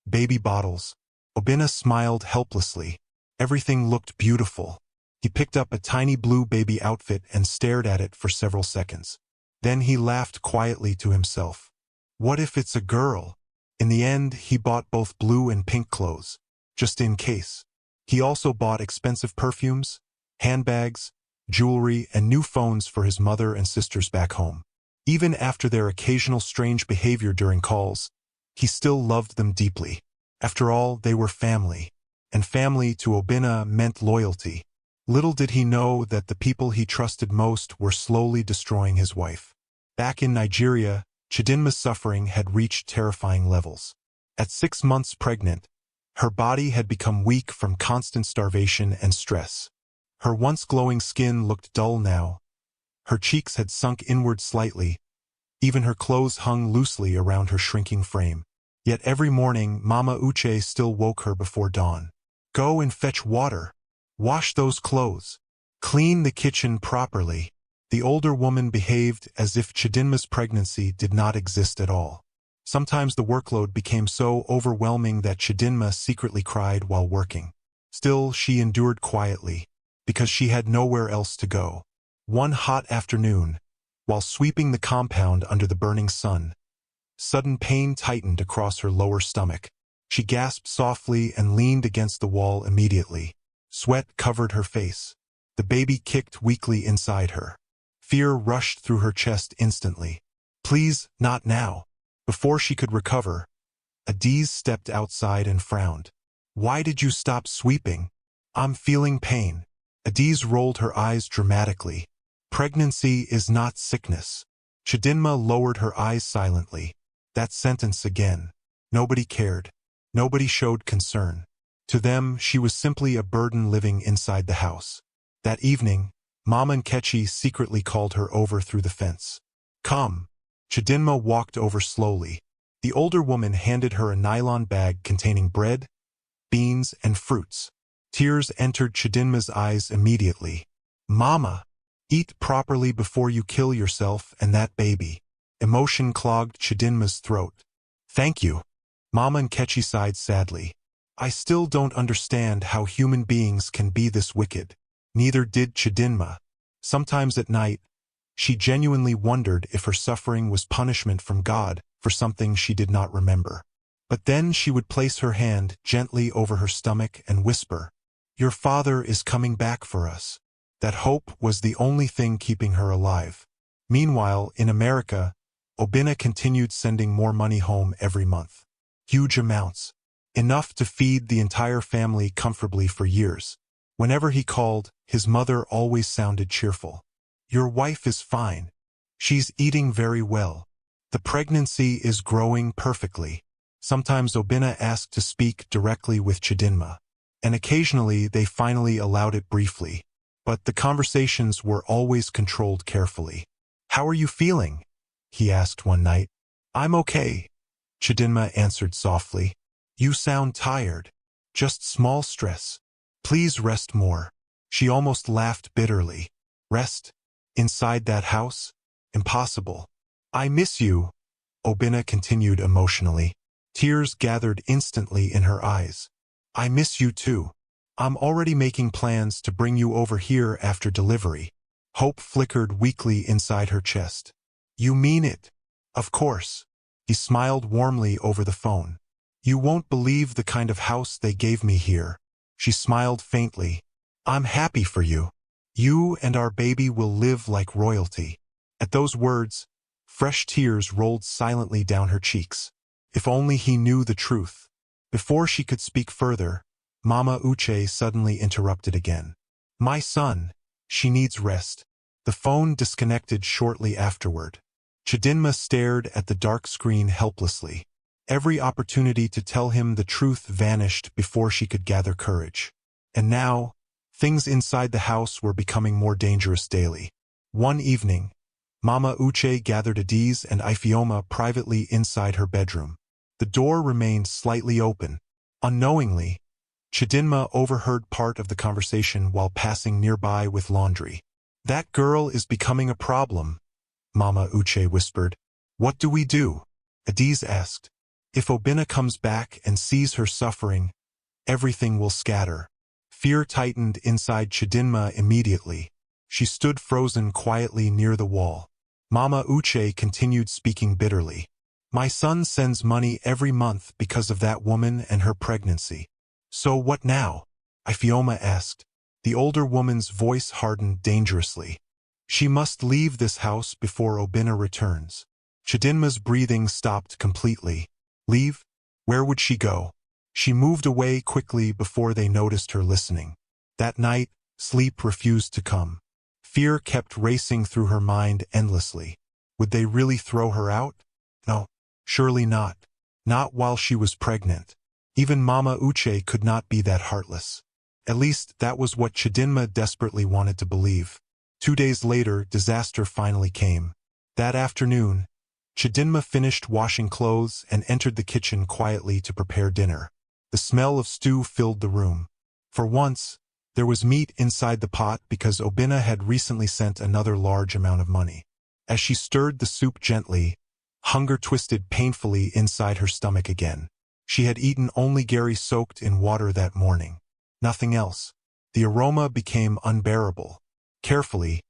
baby bottles. Oena smiled helplessly. Everything looked beautiful. He picked up a tiny blue baby outfit and stared at it for several seconds. Then he laughed quietly to himself. What if it's a girl? In the end, he bought both blue and pink clothes, just in case. He also bought expensive perfumes, handbags, jewelry, and new phones for his mother and sisters back home. Even after their occasional strange behavior during calls, he still loved them deeply. After all, they were family, and family to Oena meant loyalty. Little did he know that the people he trusted most were slowly destroying his wife. Back in Nigeria, Chidinma's suffering had reached terrifying levels. At 6 months pregnant, her body had become weak from constant starvation and stress. Her once glowing skin looked dull now. Her cheeks had sunk inward slightly. Even her clothes hung loosely around her shrinking frame. Yet every morning, Mama Uche still woke her before dawn. Go and fetch water. Wash those clothes. Clean the kitchen properly. The older woman behaved as if Chidinma's pregnancy did not exist at all. Sometimes the workload became so overwhelming that Chidinma secretly cried while working. Still, she endured quietly, because she had nowhere else to go. One hot afternoon, while sweeping the compound under the burning sun, sudden pain tightened across her lower stomach. She gasped softly and leaned against the wall immediately. Sweat covered her face. The baby kicked weakly inside her. Fear rushed through her chest instantly. Please, not now. Before she could recover, Adiz stepped outside and frowned. Why did you stop sweeping? I'm feeling pain. Adiz rolled her eyes dramatically. Pregnancy is not sickness. Chidinma lowered her eyes silently. That sentence again. Nobody cared. Nobody showed concern. To them, she was simply a burden living inside the house. That evening, Mama Nkechi secretly called her over through the fence. Come. Chidinma walked over slowly. The older woman handed her a nylon bag containing bread, beans, and fruits. Tears entered Chidinma's eyes immediately. Mama, eat properly before you kill yourself and that baby. Emotion clogged Chidinma's throat. Thank you. Mama Nkechi sighed sadly. I still don't understand how human beings can be this wicked. Neither did Chidinma. Sometimes at night, she genuinely wondered if her suffering was punishment from God for something she did not remember. But then she would place her hand gently over her stomach and whisper, Your father is coming back for us. That hope was the only thing keeping her alive. Meanwhile, in America, Oena continued sending more money home every month. Huge amounts. Enough to feed the entire family comfortably for years. Whenever he called, his mother always sounded cheerful. Your wife is fine. She's eating very well. The pregnancy is growing perfectly. Sometimes Oena asked to speak directly with Chidinma, and occasionally they finally allowed it briefly. But the conversations were always controlled carefully. How are you feeling? He asked one night. I'm okay, Chidinma answered softly. You sound tired. Just small stress. Please rest more. She almost laughed bitterly. Rest? Inside that house? Impossible. I miss you, Oena continued emotionally. Tears gathered instantly in her eyes. I miss you too. I'm already making plans to bring you over here after delivery. Hope flickered weakly inside her chest. You mean it? Of course. He smiled warmly over the phone. You won't believe the kind of house they gave me here. She smiled faintly. I'm happy for you. You and our baby will live like royalty. At those words, fresh tears rolled silently down her cheeks. If only he knew the truth. Before she could speak further, Mama Uche suddenly interrupted again. My son, she needs rest. The phone disconnected shortly afterward. Chidinma stared at the dark screen helplessly. Every opportunity to tell him the truth vanished before she could gather courage. And now, things inside the house were becoming more dangerous daily. One evening, Mama Uche gathered Adiz and Ifioma privately inside her bedroom. The door remained slightly open. Unknowingly, Chidinma overheard part of the conversation while passing nearby with laundry. That girl is becoming a problem, Mama Uche whispered. What do we do? Adiz asked. If Oena comes back and sees her suffering, everything will scatter. Fear tightened inside Chidinma immediately. She stood frozen quietly near the wall. Mama Uche continued speaking bitterly. My son sends money every month because of that woman and her pregnancy. So what now? Ifioma asked. The older woman's voice hardened dangerously. She must leave this house before Oena returns. Chidinma's breathing stopped completely. Leave? Where would she go? She moved away quickly before they noticed her listening. That night, sleep refused to come. Fear kept racing through her mind endlessly. Would they really throw her out? No, surely not. Not while she was pregnant. Even Mama Uche could not be that heartless. At least that was what Chidinma desperately wanted to believe. 2 days later, disaster finally came. That afternoon, Chidinma finished washing clothes and entered the kitchen quietly to prepare dinner. The smell of stew filled the room. For once, there was meat inside the pot because Oena had recently sent another large amount of money. As she stirred the soup gently, hunger twisted painfully inside her stomach again. She had eaten only gari soaked in water that morning. Nothing else. The aroma became unbearable. Carefully,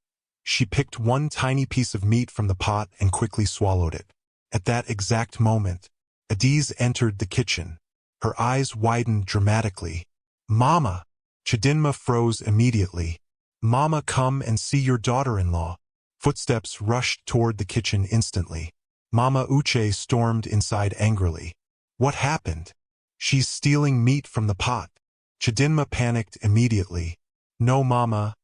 she picked one tiny piece of meat from the pot and quickly swallowed it. At that exact moment, Adiz entered the kitchen. Her eyes widened dramatically. Mama! Chidinma froze immediately. "Mama, come and see your daughter-in-law." Footsteps rushed toward the kitchen instantly. Mama Uche stormed inside angrily. "What happened?" "She's stealing meat from the pot." Chidinma panicked immediately. "No, Mama.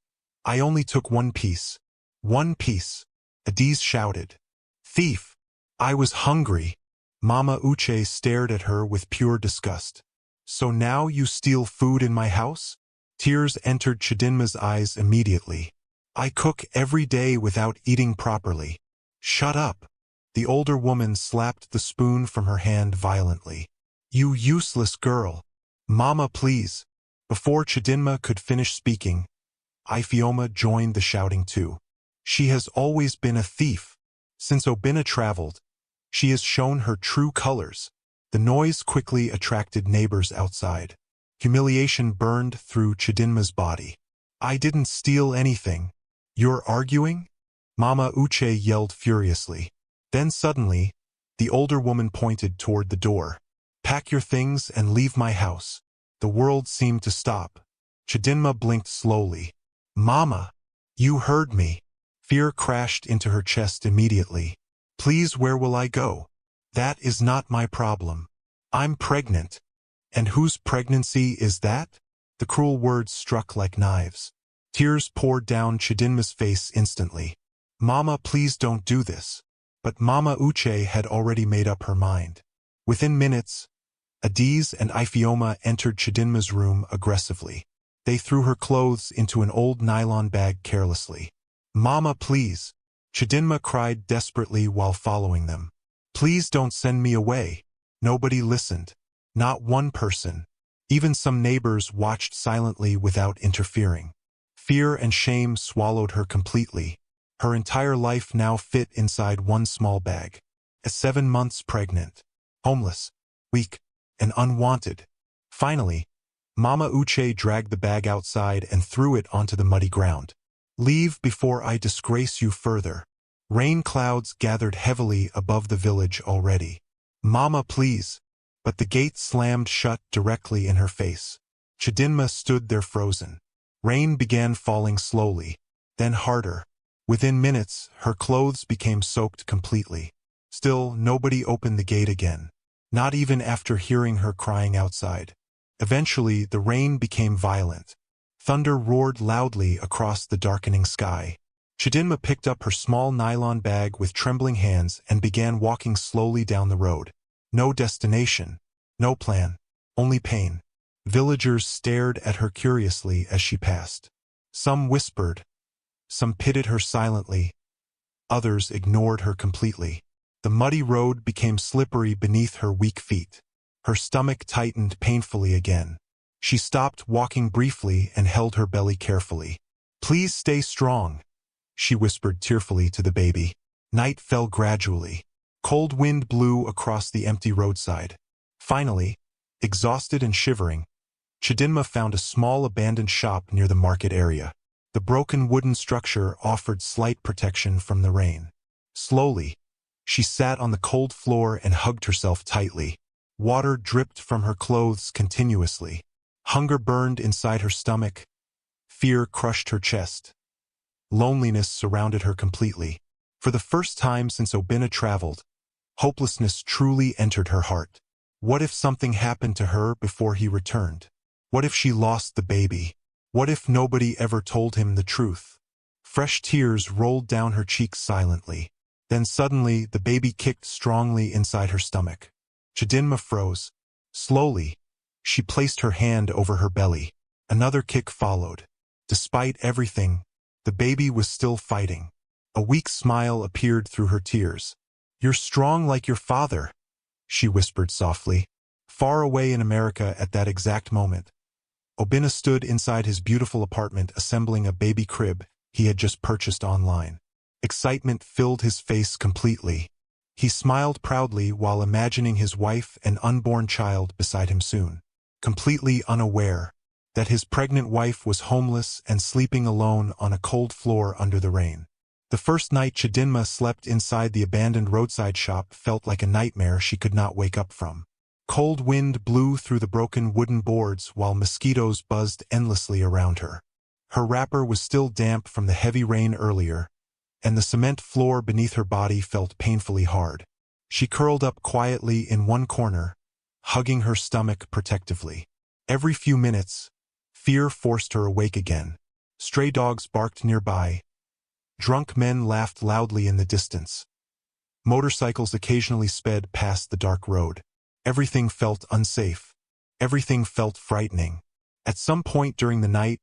I only took one piece." "One piece?" Adiz shouted. "Thief! I was hungry." Mama Uche stared at her with pure disgust. "So now you steal food in my house?" Tears entered Chidinma's eyes immediately. "I cook every day without eating properly." "Shut up." The older woman slapped the spoon from her hand violently. "You useless girl." "Mama, please." Before Chidinma could finish speaking, Ifeoma joined the shouting too. "She has always been a thief. Since Oena traveled, she has shown her true colors." The noise quickly attracted neighbors outside. Humiliation burned through Chidinma's body. "I didn't steal anything." "You're arguing?" Mama Uche yelled furiously. Then suddenly, the older woman pointed toward the door. "Pack your things and leave my house." The world seemed to stop. Chidinma blinked slowly. "Mama, you heard me." Fear crashed into her chest immediately. "Please, where will I go? That is not my problem. I'm pregnant." "And whose pregnancy is that?" The cruel words struck like knives. Tears poured down Chidinma's face instantly. "Mama, please don't do this." But Mama Uche had already made up her mind. Within minutes, Adiz and Ifeoma entered Chidinma's room aggressively. They threw her clothes into an old nylon bag carelessly. "Mama, please." Chidinma cried desperately while following them. "Please don't send me away." Nobody listened. Not one person. Even some neighbors watched silently without interfering. Fear and shame swallowed her completely. Her entire life now fit inside one small bag. At 7 months pregnant, homeless, weak, and unwanted. Finally, Mama Uche dragged the bag outside and threw it onto the muddy ground. "Leave before I disgrace you further." Rain clouds gathered heavily above the village already. "Mama, please." But the gate slammed shut directly in her face. Chidinma stood there frozen. Rain began falling slowly, then harder. Within minutes, her clothes became soaked completely. Still, nobody opened the gate again, not even after hearing her crying outside. Eventually, the rain became violent. Thunder roared loudly across the darkening sky. Chidinma picked up her small nylon bag with trembling hands and began walking slowly down the road. No destination, no plan, only pain. Villagers stared at her curiously as she passed. Some whispered, some pitied her silently, others ignored her completely. The muddy road became slippery beneath her weak feet. Her stomach tightened painfully again. She stopped walking briefly and held her belly carefully. "Please stay strong," she whispered tearfully to the baby. Night fell gradually. Cold wind blew across the empty roadside. Finally, exhausted and shivering, Chidinma found a small abandoned shop near the market area. The broken wooden structure offered slight protection from the rain. Slowly, she sat on the cold floor and hugged herself tightly. Water dripped from her clothes continuously. Hunger burned inside her stomach. Fear crushed her chest. Loneliness surrounded her completely. For the first time since Oena traveled, hopelessness truly entered her heart. What if something happened to her before he returned? What if she lost the baby? What if nobody ever told him the truth? Fresh tears rolled down her cheeks silently. Then suddenly, the baby kicked strongly inside her stomach. Chidinma froze. Slowly, she placed her hand over her belly. Another kick followed. Despite everything, the baby was still fighting. A weak smile appeared through her tears. "You're strong like your father," she whispered softly. Far away in America at that exact moment, Oena stood inside his beautiful apartment assembling a baby crib he had just purchased online. Excitement filled his face completely. He smiled proudly while imagining his wife and unborn child beside him soon, completely unaware that his pregnant wife was homeless and sleeping alone on a cold floor under the rain. The first night Chidinma slept inside the abandoned roadside shop felt like a nightmare she could not wake up from. Cold wind blew through the broken wooden boards while mosquitoes buzzed endlessly around her. Her wrapper was still damp from the heavy rain earlier, and the cement floor beneath her body felt painfully hard. She curled up quietly in one corner, hugging her stomach protectively. Every few minutes, fear forced her awake again. Stray dogs barked nearby. Drunk men laughed loudly in the distance. Motorcycles occasionally sped past the dark road. Everything felt unsafe. Everything felt frightening. At some point during the night,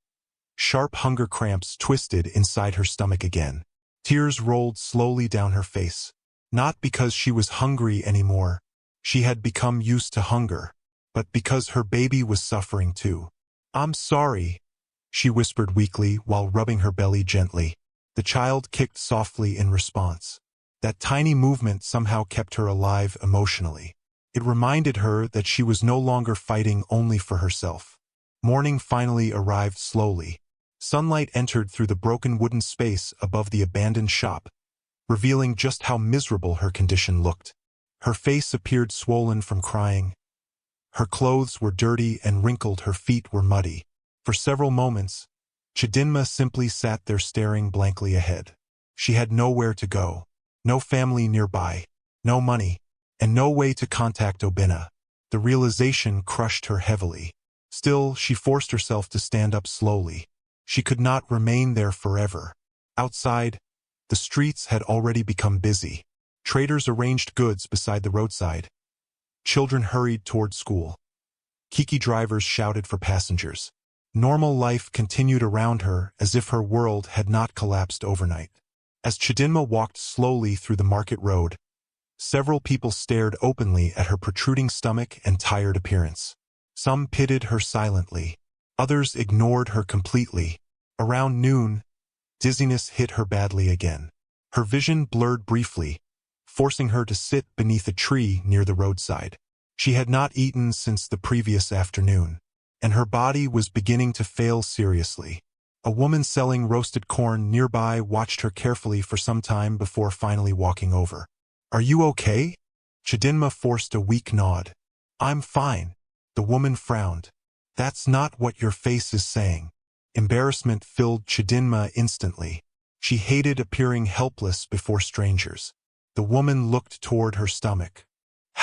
sharp hunger cramps twisted inside her stomach again. Tears rolled slowly down her face. Not because she was hungry anymore. She had become used to hunger. But because her baby was suffering too. "I'm sorry," she whispered weakly while rubbing her belly gently. The child kicked softly in response. That tiny movement somehow kept her alive emotionally. It reminded her that she was no longer fighting only for herself. Morning finally arrived slowly. Sunlight entered through the broken wooden space above the abandoned shop, revealing just how miserable her condition looked. Her face appeared swollen from crying. Her clothes were dirty and wrinkled, her feet were muddy. For several moments, Chidinma simply sat there staring blankly ahead. She had nowhere to go, no family nearby, no money, and no way to contact Oena. The realization crushed her heavily. Still, she forced herself to stand up slowly. She could not remain there forever. Outside, the streets had already become busy. Traders arranged goods beside the roadside. Children hurried toward school. Kiki drivers shouted for passengers. Normal life continued around her as if her world had not collapsed overnight. As Chidinma walked slowly through the market road, several people stared openly at her protruding stomach and tired appearance. Some pitied her silently. Others ignored her completely. Around noon, dizziness hit her badly again. Her vision blurred briefly, forcing her to sit beneath a tree near the roadside. She had not eaten since the previous afternoon, and her body was beginning to fail seriously. A woman selling roasted corn nearby watched her carefully for some time before finally walking over. "Are you okay?" Chidinma forced a weak nod. "I'm fine." The woman frowned. "That's not what your face is saying." Embarrassment filled Chidinma instantly. She hated appearing helpless before strangers. The woman looked toward her stomach.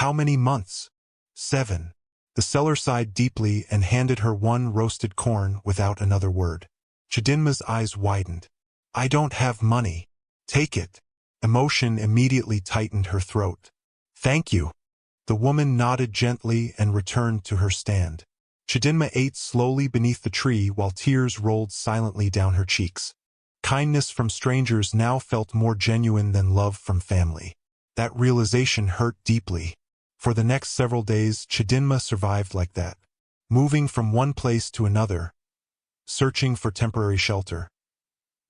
"How many months?" 7. The seller sighed deeply and handed her one roasted corn without another word. Chidinma's eyes widened. "I don't have money." "Take it." Emotion immediately tightened her throat. "Thank you." The woman nodded gently and returned to her stand. Chidinma ate slowly beneath the tree while tears rolled silently down her cheeks. Kindness from strangers now felt more genuine than love from family. That realization hurt deeply. For the next several days, Chidinma survived like that, moving from one place to another, searching for temporary shelter,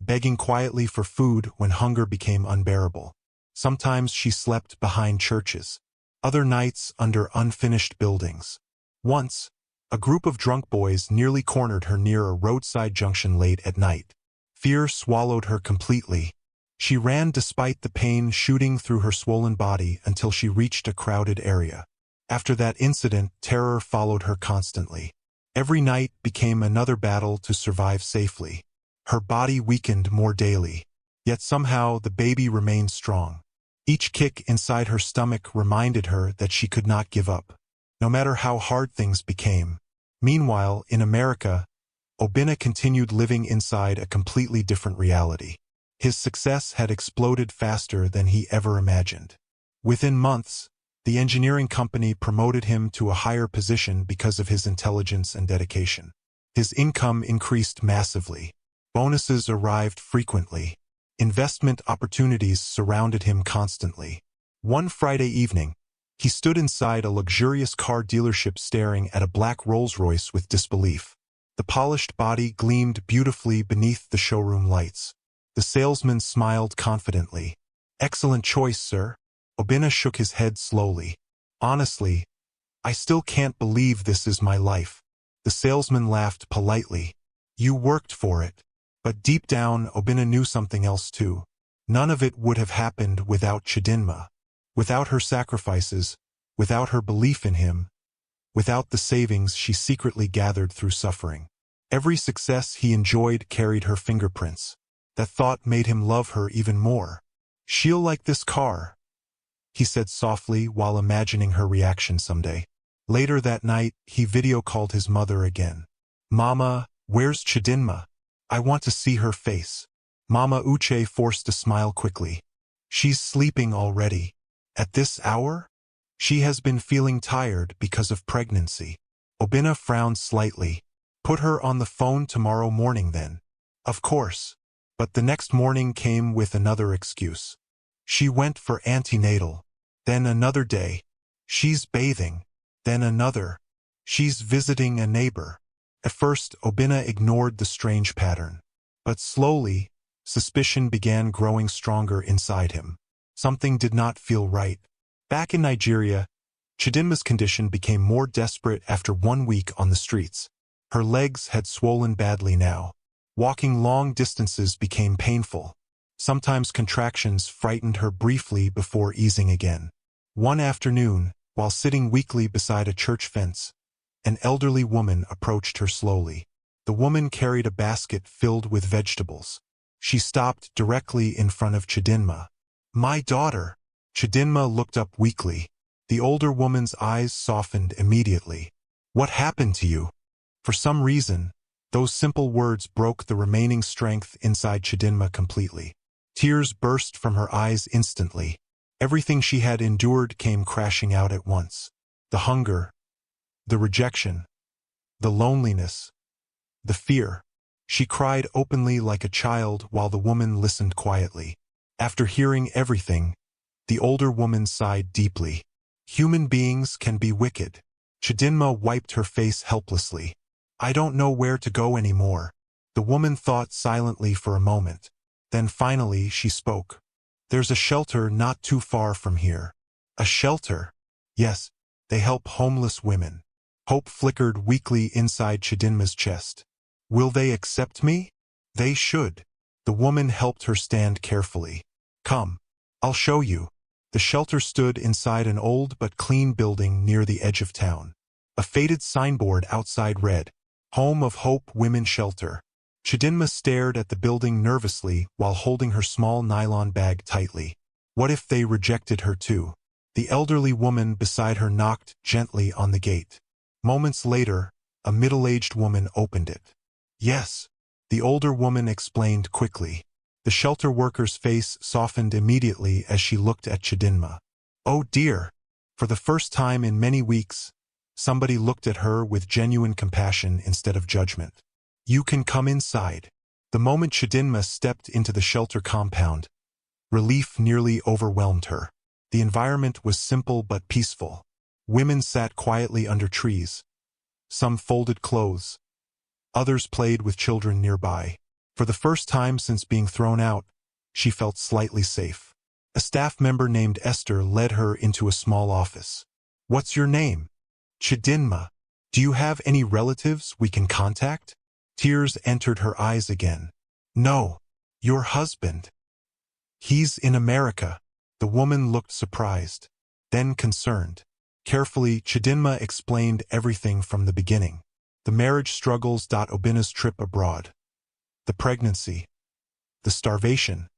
begging quietly for food when hunger became unbearable. Sometimes she slept behind churches, other nights under unfinished buildings. Once, a group of drunk boys nearly cornered her near a roadside junction late at night. Fear swallowed her completely. She ran despite the pain shooting through her swollen body until she reached a crowded area. After that incident, terror followed her constantly. Every night became another battle to survive safely. Her body weakened more daily, yet somehow the baby remained strong. Each kick inside her stomach reminded her that she could not give up, no matter how hard things became. Meanwhile, in America, Oena continued living inside a completely different reality. His success had exploded faster than he ever imagined. Within months, the engineering company promoted him to a higher position because of his intelligence and dedication. His income increased massively. Bonuses arrived frequently. Investment opportunities surrounded him constantly. One Friday evening, he stood inside a luxurious car dealership staring at a black Rolls-Royce with disbelief. The polished body gleamed beautifully beneath the showroom lights. The salesman smiled confidently. "Excellent choice, sir." Oena shook his head slowly. "Honestly, I still can't believe this is my life." The salesman laughed politely. "You worked for it." But deep down, Oena knew something else too. None of it would have happened without Chidinma. Without her sacrifices, without her belief in him, without the savings she secretly gathered through suffering. Every success he enjoyed carried her fingerprints. That thought made him love her even more. "She'll like this car," he said softly while imagining her reaction someday. Later that night, he video-called his mother again. "Mama, where's Chidinma? I want to see her face." Mama Uche forced a smile quickly. "She's sleeping already. At this hour? She has been feeling tired because of pregnancy." Oena frowned slightly. "Put her on the phone tomorrow morning then." "Of course." But the next morning came with another excuse. "She went for antenatal." Then another day. "She's bathing." Then another. "She's visiting a neighbor." At first, Oena ignored the strange pattern. But slowly, suspicion began growing stronger inside him. Something did not feel right. Back in Nigeria, Chidinma's condition became more desperate after 1 week on the streets. Her legs had swollen badly now. Walking long distances became painful. Sometimes contractions frightened her briefly before easing again. One afternoon, while sitting weakly beside a church fence, an elderly woman approached her slowly. The woman carried a basket filled with vegetables. She stopped directly in front of Chidinma. "My daughter." Chidinma looked up weakly. The older woman's eyes softened immediately. "What happened to you?" For some reason, those simple words broke the remaining strength inside Chidinma completely. Tears burst from her eyes instantly. Everything she had endured came crashing out at once. The hunger, the rejection, the loneliness, the fear. She cried openly like a child while the woman listened quietly. After hearing everything, the older woman sighed deeply. "Human beings can be wicked." Chidinma wiped her face helplessly. "I don't know where to go anymore." The woman thought silently for a moment. Then finally she spoke. "There's a shelter not too far from here." "A shelter?" "Yes, they help homeless women." Hope flickered weakly inside Chidinma's chest. "Will they accept me?" "They should." The woman helped her stand carefully. "Come, I'll show you." The shelter stood inside an old but clean building near the edge of town. A faded signboard outside read, "Home of Hope Women's Shelter." Chidinma stared at the building nervously while holding her small nylon bag tightly. What if they rejected her too? The elderly woman beside her knocked gently on the gate. Moments later, a middle-aged woman opened it. "Yes," the older woman explained quickly. The shelter worker's face softened immediately as she looked at Chidinma. "Oh dear." For the first time in many weeks, somebody looked at her with genuine compassion instead of judgment. "You can come inside." The moment Chidinma stepped into the shelter compound, relief nearly overwhelmed her. The environment was simple but peaceful. Women sat quietly under trees. Some folded clothes. Others played with children nearby. For the first time since being thrown out, she felt slightly safe. A staff member named Esther led her into a small office. "What's your name?" "Chidinma." "Do you have any relatives we can contact?" Tears entered her eyes again. "No. Your husband." "He's in America." The woman looked surprised, then concerned. Carefully, Chidinma explained everything from the beginning. The marriage struggles. Obena's trip abroad. The pregnancy. The starvation.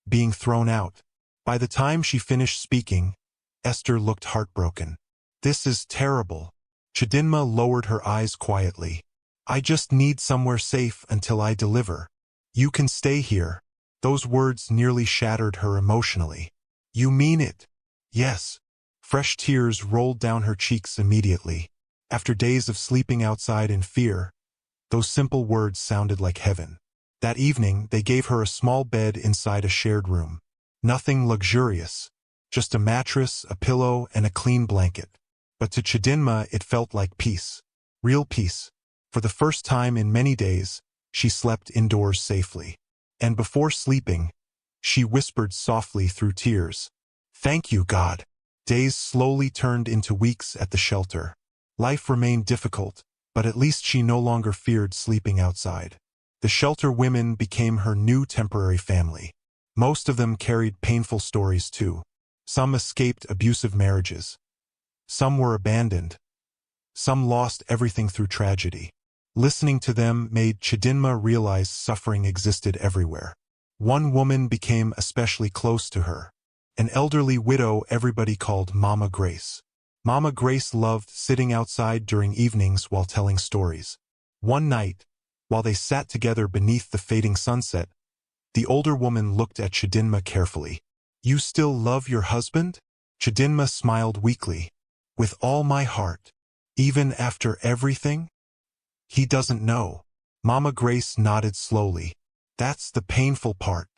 Being thrown out. By the time she finished speaking, Esther looked heartbroken. "This is terrible." Chidinma lowered her eyes quietly. "I just need somewhere safe until I deliver." "You can stay here." Those words nearly shattered her emotionally. "You mean it?" "Yes." Fresh tears rolled down her cheeks immediately. After days of sleeping outside in fear, those simple words sounded like heaven. That evening, they gave her a small bed inside a shared room. Nothing luxurious, just a mattress, a pillow, and a clean blanket. But to Chidinma, it felt like peace. Real peace. For the first time in many days, she slept indoors safely. And before sleeping, she whispered softly through tears, "Thank you, God." Days slowly turned into weeks at the shelter. Life remained difficult, but at least she no longer feared sleeping outside. The shelter women became her new temporary family. Most of them carried painful stories too. Some escaped abusive marriages. Some were abandoned. Some lost everything through tragedy. Listening to them made Chidinma realize suffering existed everywhere. One woman became especially close to her. An elderly widow everybody called Mama Grace. Mama Grace loved sitting outside during evenings while telling stories. One night, while they sat together beneath the fading sunset, the older woman looked at Chidinma carefully. "You still love your husband?" Chidinma smiled weakly. "With all my heart. Even after everything?" "He doesn't know." Mama Grace nodded slowly. "That's the painful part."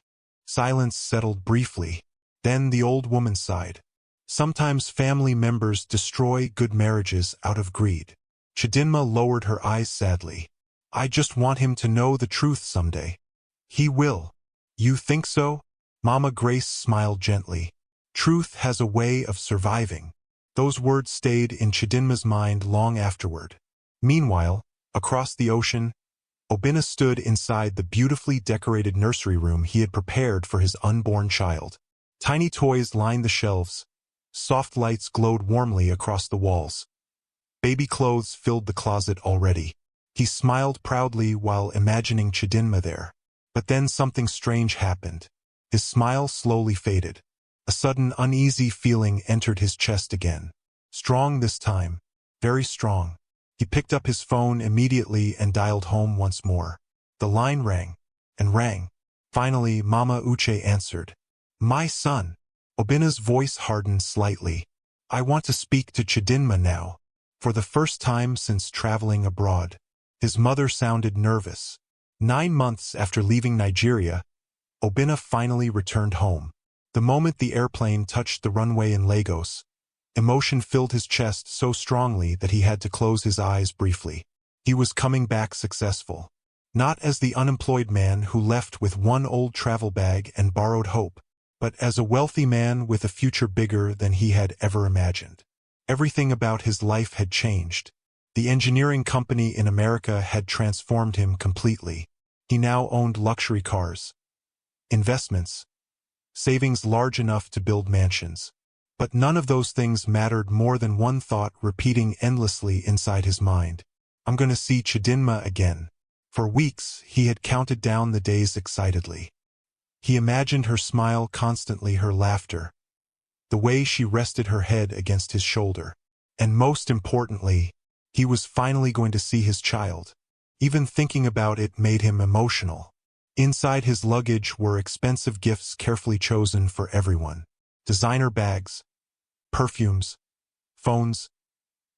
Silence settled briefly. Then the old woman sighed. "Sometimes family members destroy good marriages out of greed." Chidinma lowered her eyes sadly. "I just want him to know the truth someday." "He will." "You think so?" Mama Grace smiled gently. "Truth has a way of surviving." Those words stayed in Chidinma's mind long afterward. Meanwhile, across the ocean, Oena stood inside the beautifully decorated nursery room he had prepared for his unborn child. Tiny toys lined the shelves. Soft lights glowed warmly across the walls. Baby clothes filled the closet already. He smiled proudly while imagining Chidinma there. But then something strange happened. His smile slowly faded. A sudden uneasy feeling entered his chest again. Strong this time. Very strong. He picked up his phone immediately and dialed home once more. The line rang and rang. Finally, Mama Uche answered. "My son." Obena's voice hardened slightly. "I want to speak to Chidinma now." For the first time since traveling abroad. His mother sounded nervous. 9 months after leaving Nigeria, Oena finally returned home. The moment the airplane touched the runway in Lagos, emotion filled his chest so strongly that he had to close his eyes briefly. He was coming back successful. Not as the unemployed man who left with one old travel bag and borrowed hope, but as a wealthy man with a future bigger than he had ever imagined. Everything about his life had changed. The engineering company in America had transformed him completely. He now owned luxury cars, investments, savings large enough to build mansions. But none of those things mattered more than one thought repeating endlessly inside his mind. "I'm going to see Chidinma again." For weeks, he had counted down the days excitedly. He imagined her smile constantly, her laughter, the way she rested her head against his shoulder. And most importantly, he was finally going to see his child. Even thinking about it made him emotional. Inside his luggage were expensive gifts carefully chosen for everyone. Designer bags, perfumes, phones,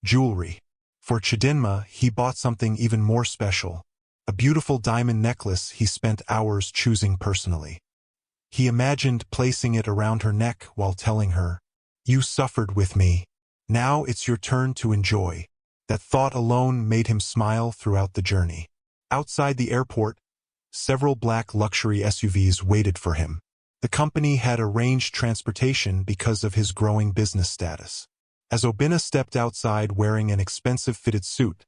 jewelry. For Chidinma, he bought something even more special. A beautiful diamond necklace he spent hours choosing personally. He imagined placing it around her neck while telling her, "You suffered with me. Now it's your turn to enjoy." That thought alone made him smile throughout the journey. Outside the airport, several black luxury SUVs waited for him. The company had arranged transportation because of his growing business status. As Oena stepped outside wearing an expensive fitted suit,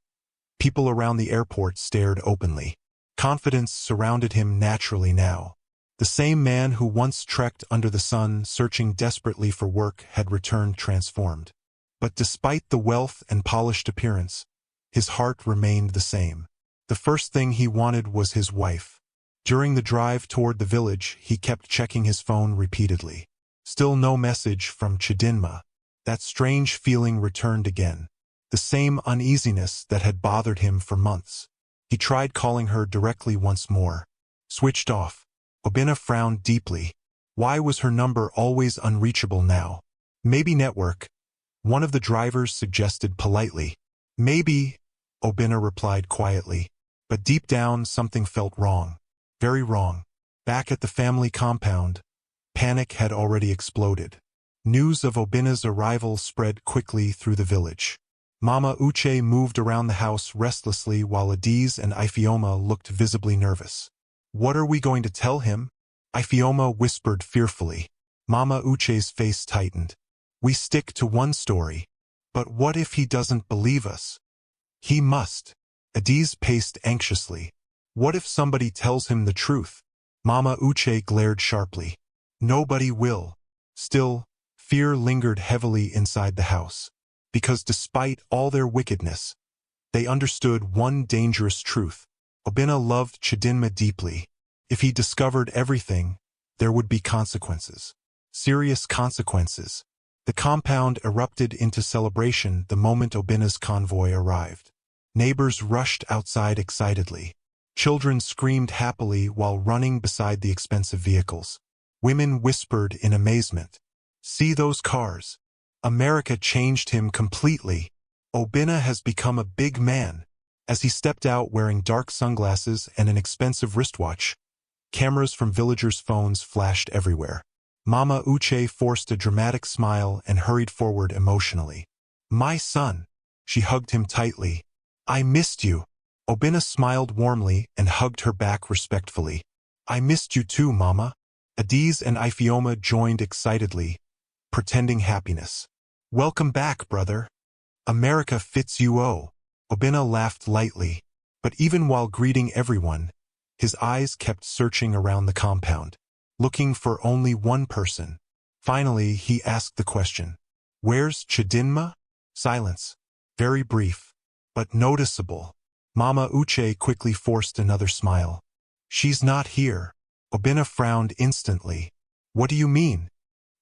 people around the airport stared openly. Confidence surrounded him naturally now. The same man who once trekked under the sun searching desperately for work had returned transformed. But despite the wealth and polished appearance, his heart remained the same. The first thing he wanted was his wife. During the drive toward the village, he kept checking his phone repeatedly. Still no message from Chidinma. That strange feeling returned again. The same uneasiness that had bothered him for months. He tried calling her directly once more. Switched off. Oena frowned deeply. Why was her number always unreachable now? "Maybe network," one of the drivers suggested politely. "Maybe," Oena replied quietly. But deep down something felt wrong. Very wrong. Back at the family compound, panic had already exploded. News of Obena's arrival spread quickly through the village. Mama Uche moved around the house restlessly while Adiz and Ifeoma looked visibly nervous. "What are we going to tell him?" Ifeoma whispered fearfully. Mama Uche's face tightened. "We stick to one story. But what if he doesn't believe us?" "He must." Adiz paced anxiously. "What if somebody tells him the truth?" Mama Uche glared sharply. "Nobody will." Still, fear lingered heavily inside the house. because despite all their wickedness, they understood one dangerous truth. Oena loved Chidinma deeply. If he discovered everything, there would be consequences. Serious consequences. The compound erupted into celebration the moment Oena's convoy arrived. Neighbors rushed outside excitedly. Children screamed happily while running beside the expensive vehicles. Women whispered in amazement, "See those cars? America changed him completely. Oena has become a big man." As he stepped out wearing dark sunglasses and an expensive wristwatch, cameras from villagers' phones flashed everywhere. Mama Uche forced a dramatic smile and hurried forward emotionally. "My son." She hugged him tightly. "I missed you." Oena smiled warmly and hugged her back respectfully. "I missed you too, Mama." Adiz and Ifioma joined excitedly, pretending happiness. "Welcome back, brother. America fits you. Oena laughed lightly, but even while greeting everyone, his eyes kept searching around the compound, looking for only one person. Finally, he asked the question, "Where's Chidinma?" Silence. Very brief, but noticeable. Mama Uche quickly forced another smile. "She's not here." Oena frowned instantly. "What do you mean?"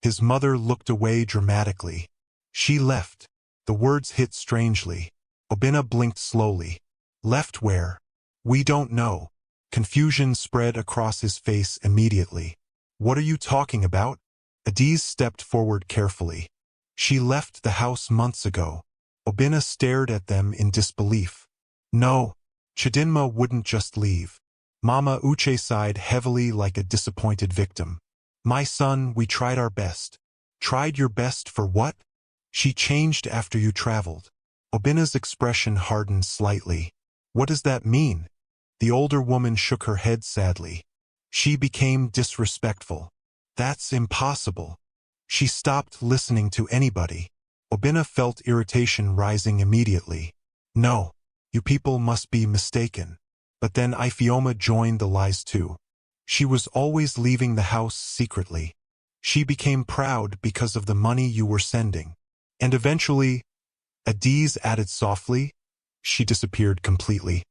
His mother looked away dramatically. "She left." The words hit strangely. Oena blinked slowly. "Left where?" "We don't know." Confusion spread across his face immediately. "What are you talking about?" Adiz stepped forward carefully. "She left the house months ago." Oena stared at them in disbelief. "No, Chidinma wouldn't just leave." Mama Uche sighed heavily like a disappointed victim. "My son, we tried our best." "Tried your best for what?" "She changed after you traveled." Oena's expression hardened slightly. "What does that mean?" The older woman shook her head sadly. "She became disrespectful." "That's impossible." "She stopped listening to anybody." Oena felt irritation rising immediately. "No, you people must be mistaken." But then Ifioma joined the lies too. "She was always leaving the house secretly. She became proud because of the money you were sending. And eventually," Adiz added softly, "she disappeared completely."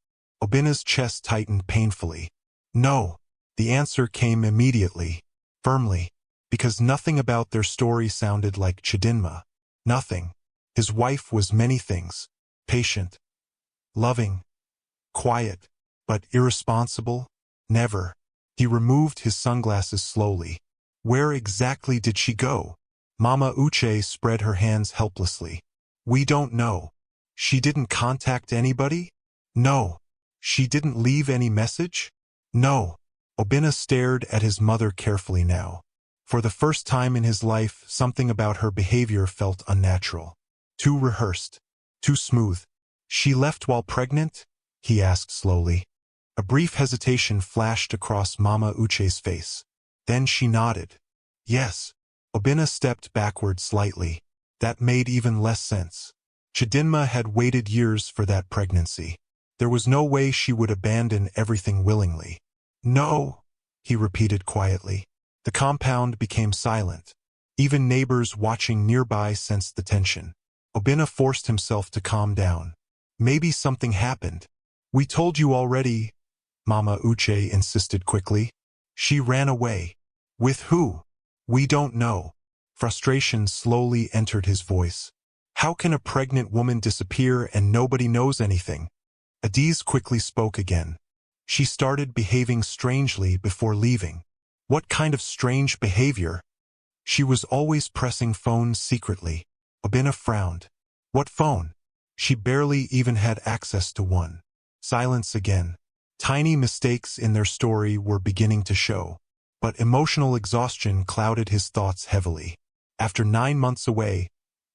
Oena's chest tightened painfully. "No." The answer came immediately, firmly, because nothing about their story sounded like Chidinma. Nothing. His wife was many things. Patient, loving, quiet, but irresponsible. Never. He removed his sunglasses slowly. "Where exactly did she go?" Mama Uche spread her hands helplessly. "We don't know." "She didn't contact anybody?" "No." "She didn't leave any message?" "No." Oena stared at his mother carefully now. For the first time in his life, something about her behavior felt unnatural. Too rehearsed. Too smooth. "She left while pregnant?" he asked slowly. A brief hesitation flashed across Mama Uche's face. Then she nodded. "Yes." Oena stepped backward slightly. That made even less sense. Chidinma had waited years for that pregnancy. There was no way she would abandon everything willingly. "No," he repeated quietly. The compound became silent. Even neighbors watching nearby sensed the tension. Oena forced himself to calm down. "Maybe something happened." "We told you already," Mama Uche insisted quickly. "She ran away." "With who?" "We don't know." Frustration slowly entered his voice. "How can a pregnant woman disappear and nobody knows anything?" Adiz quickly spoke again. "She started behaving strangely before leaving." "What kind of strange behavior?" "She was always pressing phones secretly." Oena frowned. "What phone?" "She barely even had access to one." Silence again. Tiny mistakes in their story were beginning to show. But emotional exhaustion clouded his thoughts heavily. After 9 months away,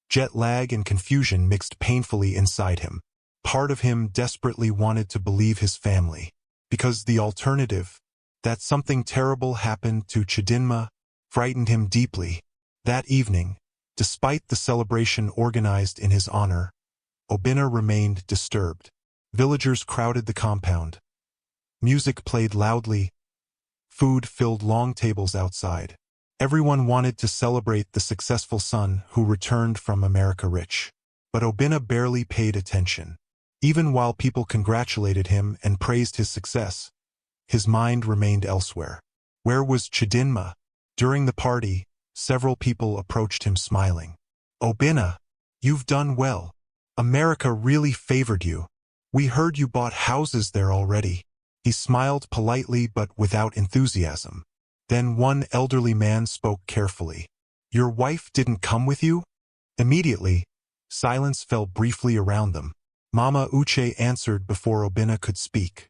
jet lag and confusion mixed painfully inside him. Part of him desperately wanted to believe his family. Because the alternative, that something terrible happened to Chidinma, frightened him deeply. That evening, despite the celebration organized in his honor, Oena remained disturbed. Villagers crowded the compound. Music played loudly. Food filled long tables outside. Everyone wanted to celebrate the successful son who returned from America rich. But Oena barely paid attention. Even while people congratulated him and praised his success, his mind remained elsewhere. Where was Chidinma? During the party, several people approached him smiling. Oena, you've done well. America really favored you. We heard you bought houses there already. He smiled politely but without enthusiasm. Then one elderly man spoke carefully. Your wife didn't come with you? Immediately, silence fell briefly around them. Mama Uche answered before Oena could speak.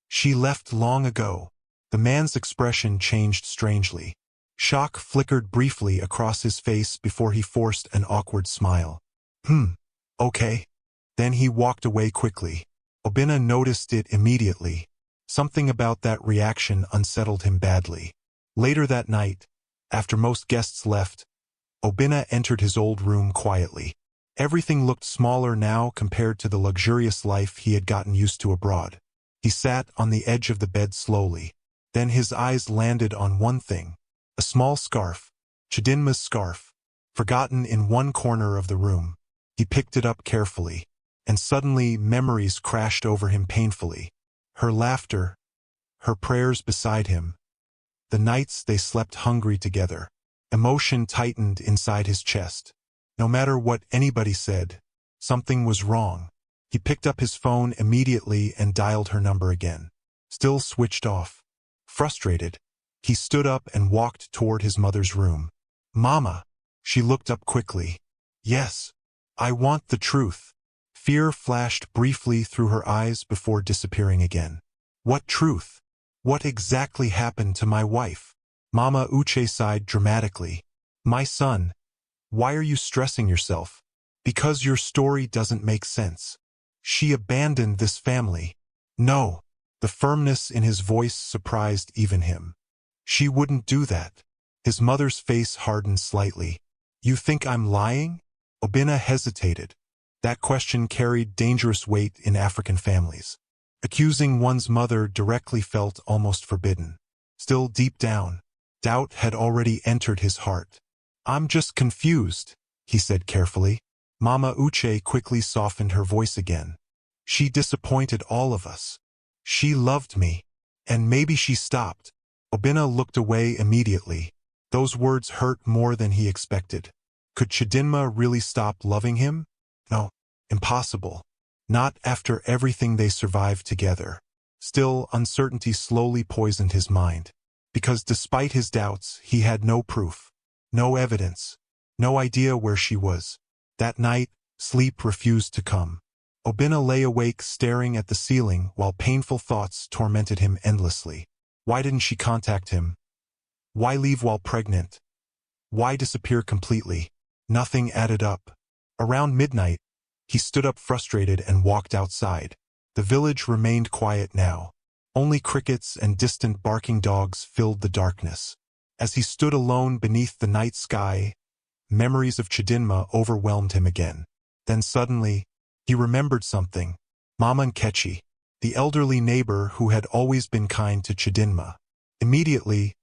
She left long ago. The man's expression changed strangely. Shock flickered briefly across his face before he forced an awkward smile. Okay. Then he walked away quickly. Oena noticed it immediately. Something about that reaction unsettled him badly. Later that night, after most guests left, Oena entered his old room quietly. Everything looked smaller now compared to the luxurious life he had gotten used to abroad. He sat on the edge of the bed slowly. Then his eyes landed on one thing. A small scarf, Chidinma's scarf, forgotten in one corner of the room. He picked it up carefully, and suddenly memories crashed over him painfully. Her laughter, her prayers beside him, the nights they slept hungry together. Emotion tightened inside his chest. No matter what anybody said, something was wrong. He picked up his phone immediately and dialed her number again. Still switched off. Frustrated, he stood up and walked toward his mother's room. Mama! She looked up quickly. Yes, I want the truth. Fear flashed briefly through her eyes before disappearing again. What truth? What exactly happened to my wife? Mama Uche sighed dramatically. My son, why are you stressing yourself? Because your story doesn't make sense. She abandoned this family. No. The firmness in his voice surprised even him. She wouldn't do that. His mother's face hardened slightly. You think I'm lying? Oena hesitated. That question carried dangerous weight in African families. Accusing one's mother directly felt almost forbidden. Still deep down, doubt had already entered his heart. I'm just confused, he said carefully. Mama Uche quickly softened her voice again. She disappointed all of us. She loved me. And maybe she stopped. Oena looked away immediately. Those words hurt more than he expected. Could Chidinma really stop loving him? No, impossible. Not after everything they survived together. Still, uncertainty slowly poisoned his mind. Because despite his doubts, he had no proof. No evidence. No idea where she was. That night, sleep refused to come. Oena lay awake staring at the ceiling while painful thoughts tormented him endlessly. Why didn't she contact him? Why leave while pregnant? Why disappear completely? Nothing added up. Around midnight, he stood up frustrated and walked outside. The village remained quiet now. Only crickets and distant barking dogs filled the darkness. As he stood alone beneath the night sky, memories of Chidinma overwhelmed him again. Then suddenly, he remembered something. Mama Nkechi, the elderly neighbor who had always been kind to Chidinma. Immediately,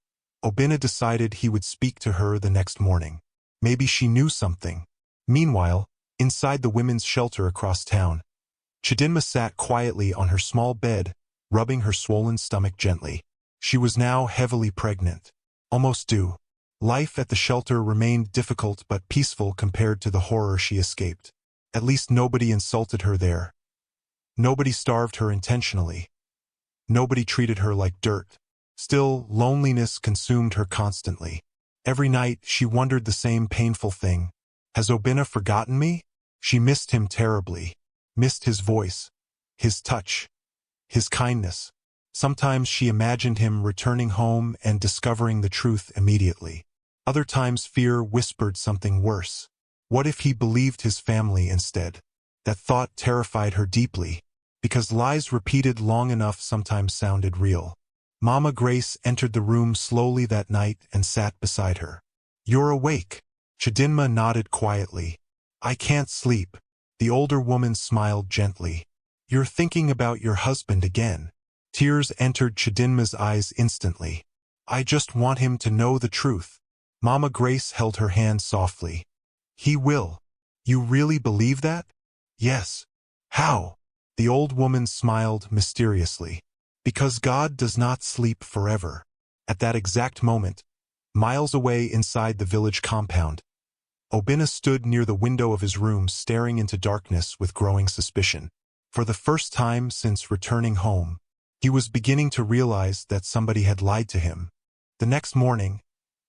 Oena decided he would speak to her the next morning. Maybe she knew something. Meanwhile, inside the women's shelter across town, Chidinma sat quietly on her small bed, rubbing her swollen stomach gently. She was now heavily pregnant. Almost due. Life at the shelter remained difficult but peaceful compared to the horror she escaped. At least nobody insulted her there. Nobody starved her intentionally. Nobody treated her like dirt. Still, loneliness consumed her constantly. Every night, she wondered the same painful thing. Has Oena forgotten me? She missed him terribly. Missed his voice, his touch, his kindness. Sometimes she imagined him returning home and discovering the truth immediately. Other times fear whispered something worse. What if he believed his family instead? That thought terrified her deeply, because lies repeated long enough sometimes sounded real. Mama Grace entered the room slowly that night and sat beside her. You're awake. Chidinma nodded quietly. I can't sleep. The older woman smiled gently. You're thinking about your husband again. Tears entered Chidinma's eyes instantly. I just want him to know the truth. Mama Grace held her hand softly. He will. You really believe that? Yes. How? The old woman smiled mysteriously. Because God does not sleep forever. At that exact moment, miles away inside the village compound, Oena stood near the window of his room staring into darkness with growing suspicion. For the first time since returning home, he was beginning to realize that somebody had lied to him. The next morning,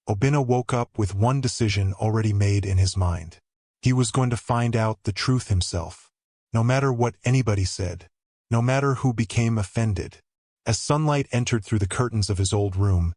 Oena woke up with one decision already made in his mind. He was going to find out the truth himself, no matter what anybody said, no matter who became offended. As sunlight entered through the curtains of his old room,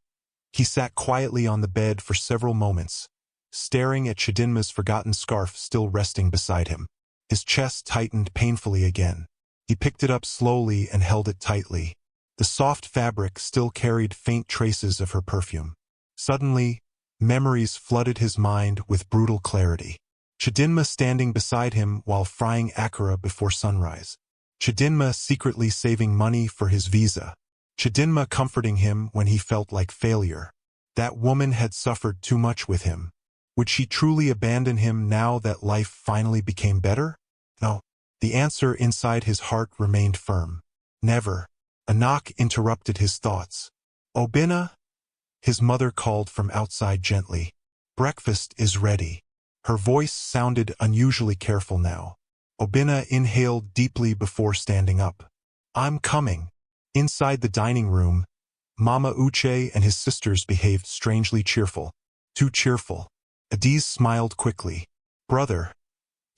he sat quietly on the bed for several moments, staring at Chidinma's forgotten scarf still resting beside him. His chest tightened painfully again. He picked it up slowly and held it tightly. The soft fabric still carried faint traces of her perfume. Suddenly, memories flooded his mind with brutal clarity. Chidinma standing beside him while frying akara before sunrise. Chidinma secretly saving money for his visa. Chidinma comforting him when he felt like failure. That woman had suffered too much with him. Would she truly abandon him now that life finally became better? No. The answer inside his heart remained firm. Never. A knock interrupted his thoughts. Oena? His mother called from outside gently. Breakfast is ready. Her voice sounded unusually careful now. Oena inhaled deeply before standing up. I'm coming. Inside the dining room, Mama Uche and his sisters behaved strangely cheerful. Too cheerful. Adiz smiled quickly. Brother,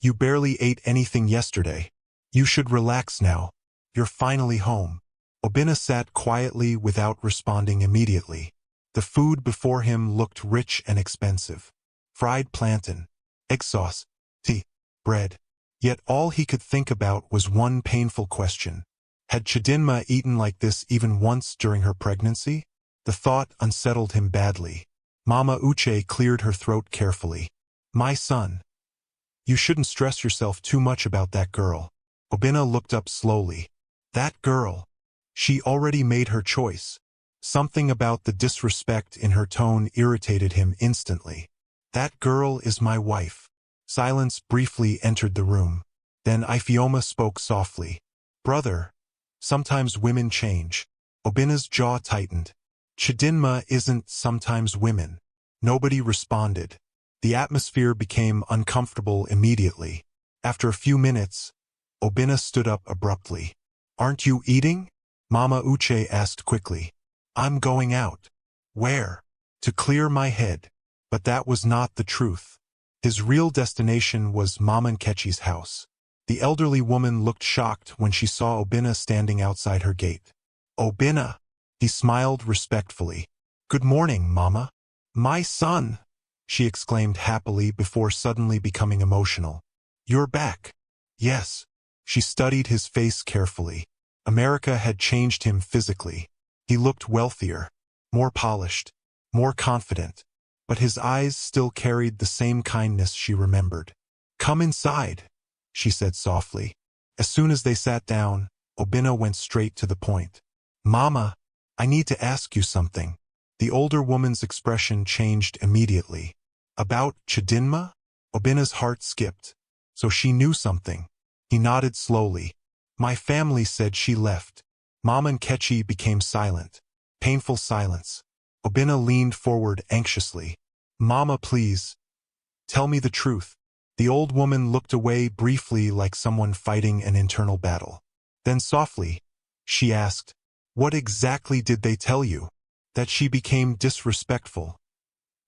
you barely ate anything yesterday. You should relax now. You're finally home. Oena sat quietly without responding immediately. The food before him looked rich and expensive. Fried plantain, egg sauce, tea, bread. Yet all he could think about was one painful question. Had Chidinma eaten like this even once during her pregnancy? The thought unsettled him badly. Mama Uche cleared her throat carefully. My son. You shouldn't stress yourself too much about that girl. Oena looked up slowly. That girl. She already made her choice. Something about the disrespect in her tone irritated him instantly. That girl is my wife. Silence briefly entered the room. Then Ifioma spoke softly. Brother. Sometimes women change. Obena's jaw tightened. Chidinma isn't sometimes women. Nobody responded. The atmosphere became uncomfortable immediately. After a few minutes, Oena stood up abruptly. Aren't you eating? Mama Uche asked quickly. I'm going out. Where? To clear my head. But that was not the truth. His real destination was Mama Nkechi's house. The elderly woman looked shocked when she saw Oena standing outside her gate. Oena! He smiled respectfully. Good morning, Mama. My son! She exclaimed happily before suddenly becoming emotional. You're back. Yes. She studied his face carefully. America had changed him physically. He looked wealthier, more polished, more confident. But his eyes still carried the same kindness she remembered. Come inside, she said softly. As soon as they sat down, Oena went straight to the point. Mama, I need to ask you something. The older woman's expression changed immediately. About Chidinma? Obena's heart skipped. So she knew something. He nodded slowly. My family said she left. Mama Nkechi became silent. Painful silence. Oena leaned forward anxiously. Mama, please. Tell me the truth. The old woman looked away briefly like someone fighting an internal battle. Then softly, she asked, what exactly did they tell you? That she became disrespectful.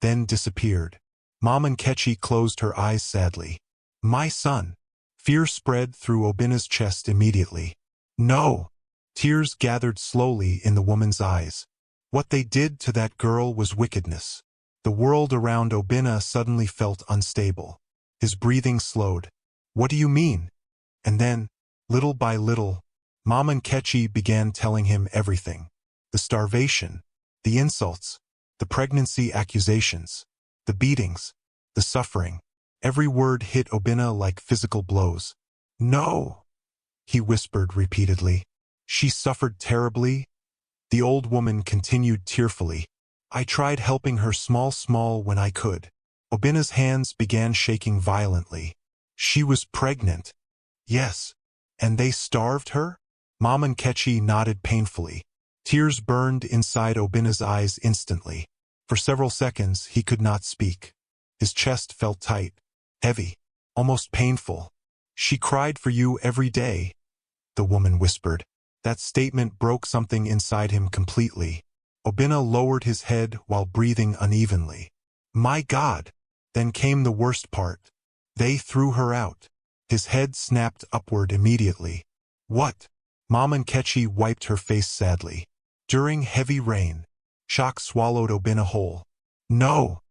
Then disappeared. Mama Nkechi closed her eyes sadly. My son. Fear spread through Obena's chest immediately. No. Tears gathered slowly in the woman's eyes. What they did to that girl was wickedness. The world around Oena suddenly felt unstable. His breathing slowed. What do you mean? And then, little by little, Mama Nkechi began telling him everything. The starvation, the insults, the pregnancy accusations, the beatings, the suffering. Every word hit Oena like physical blows. No, he whispered repeatedly. She suffered terribly. The old woman continued tearfully. I tried helping her small when I could. Obena's hands began shaking violently. She was pregnant. Yes. And they starved her? Mom Nkechi nodded painfully. Tears burned inside Obena's eyes instantly. For several seconds, he could not speak. His chest felt tight, heavy, almost painful. She cried for you every day, the woman whispered. That statement broke something inside him completely. Obena lowered his head while breathing unevenly. My God! Then came the worst part. They threw her out. His head snapped upward immediately. What? Mom Nkechi wiped her face sadly. During heavy rain, shock swallowed Obena whole. No!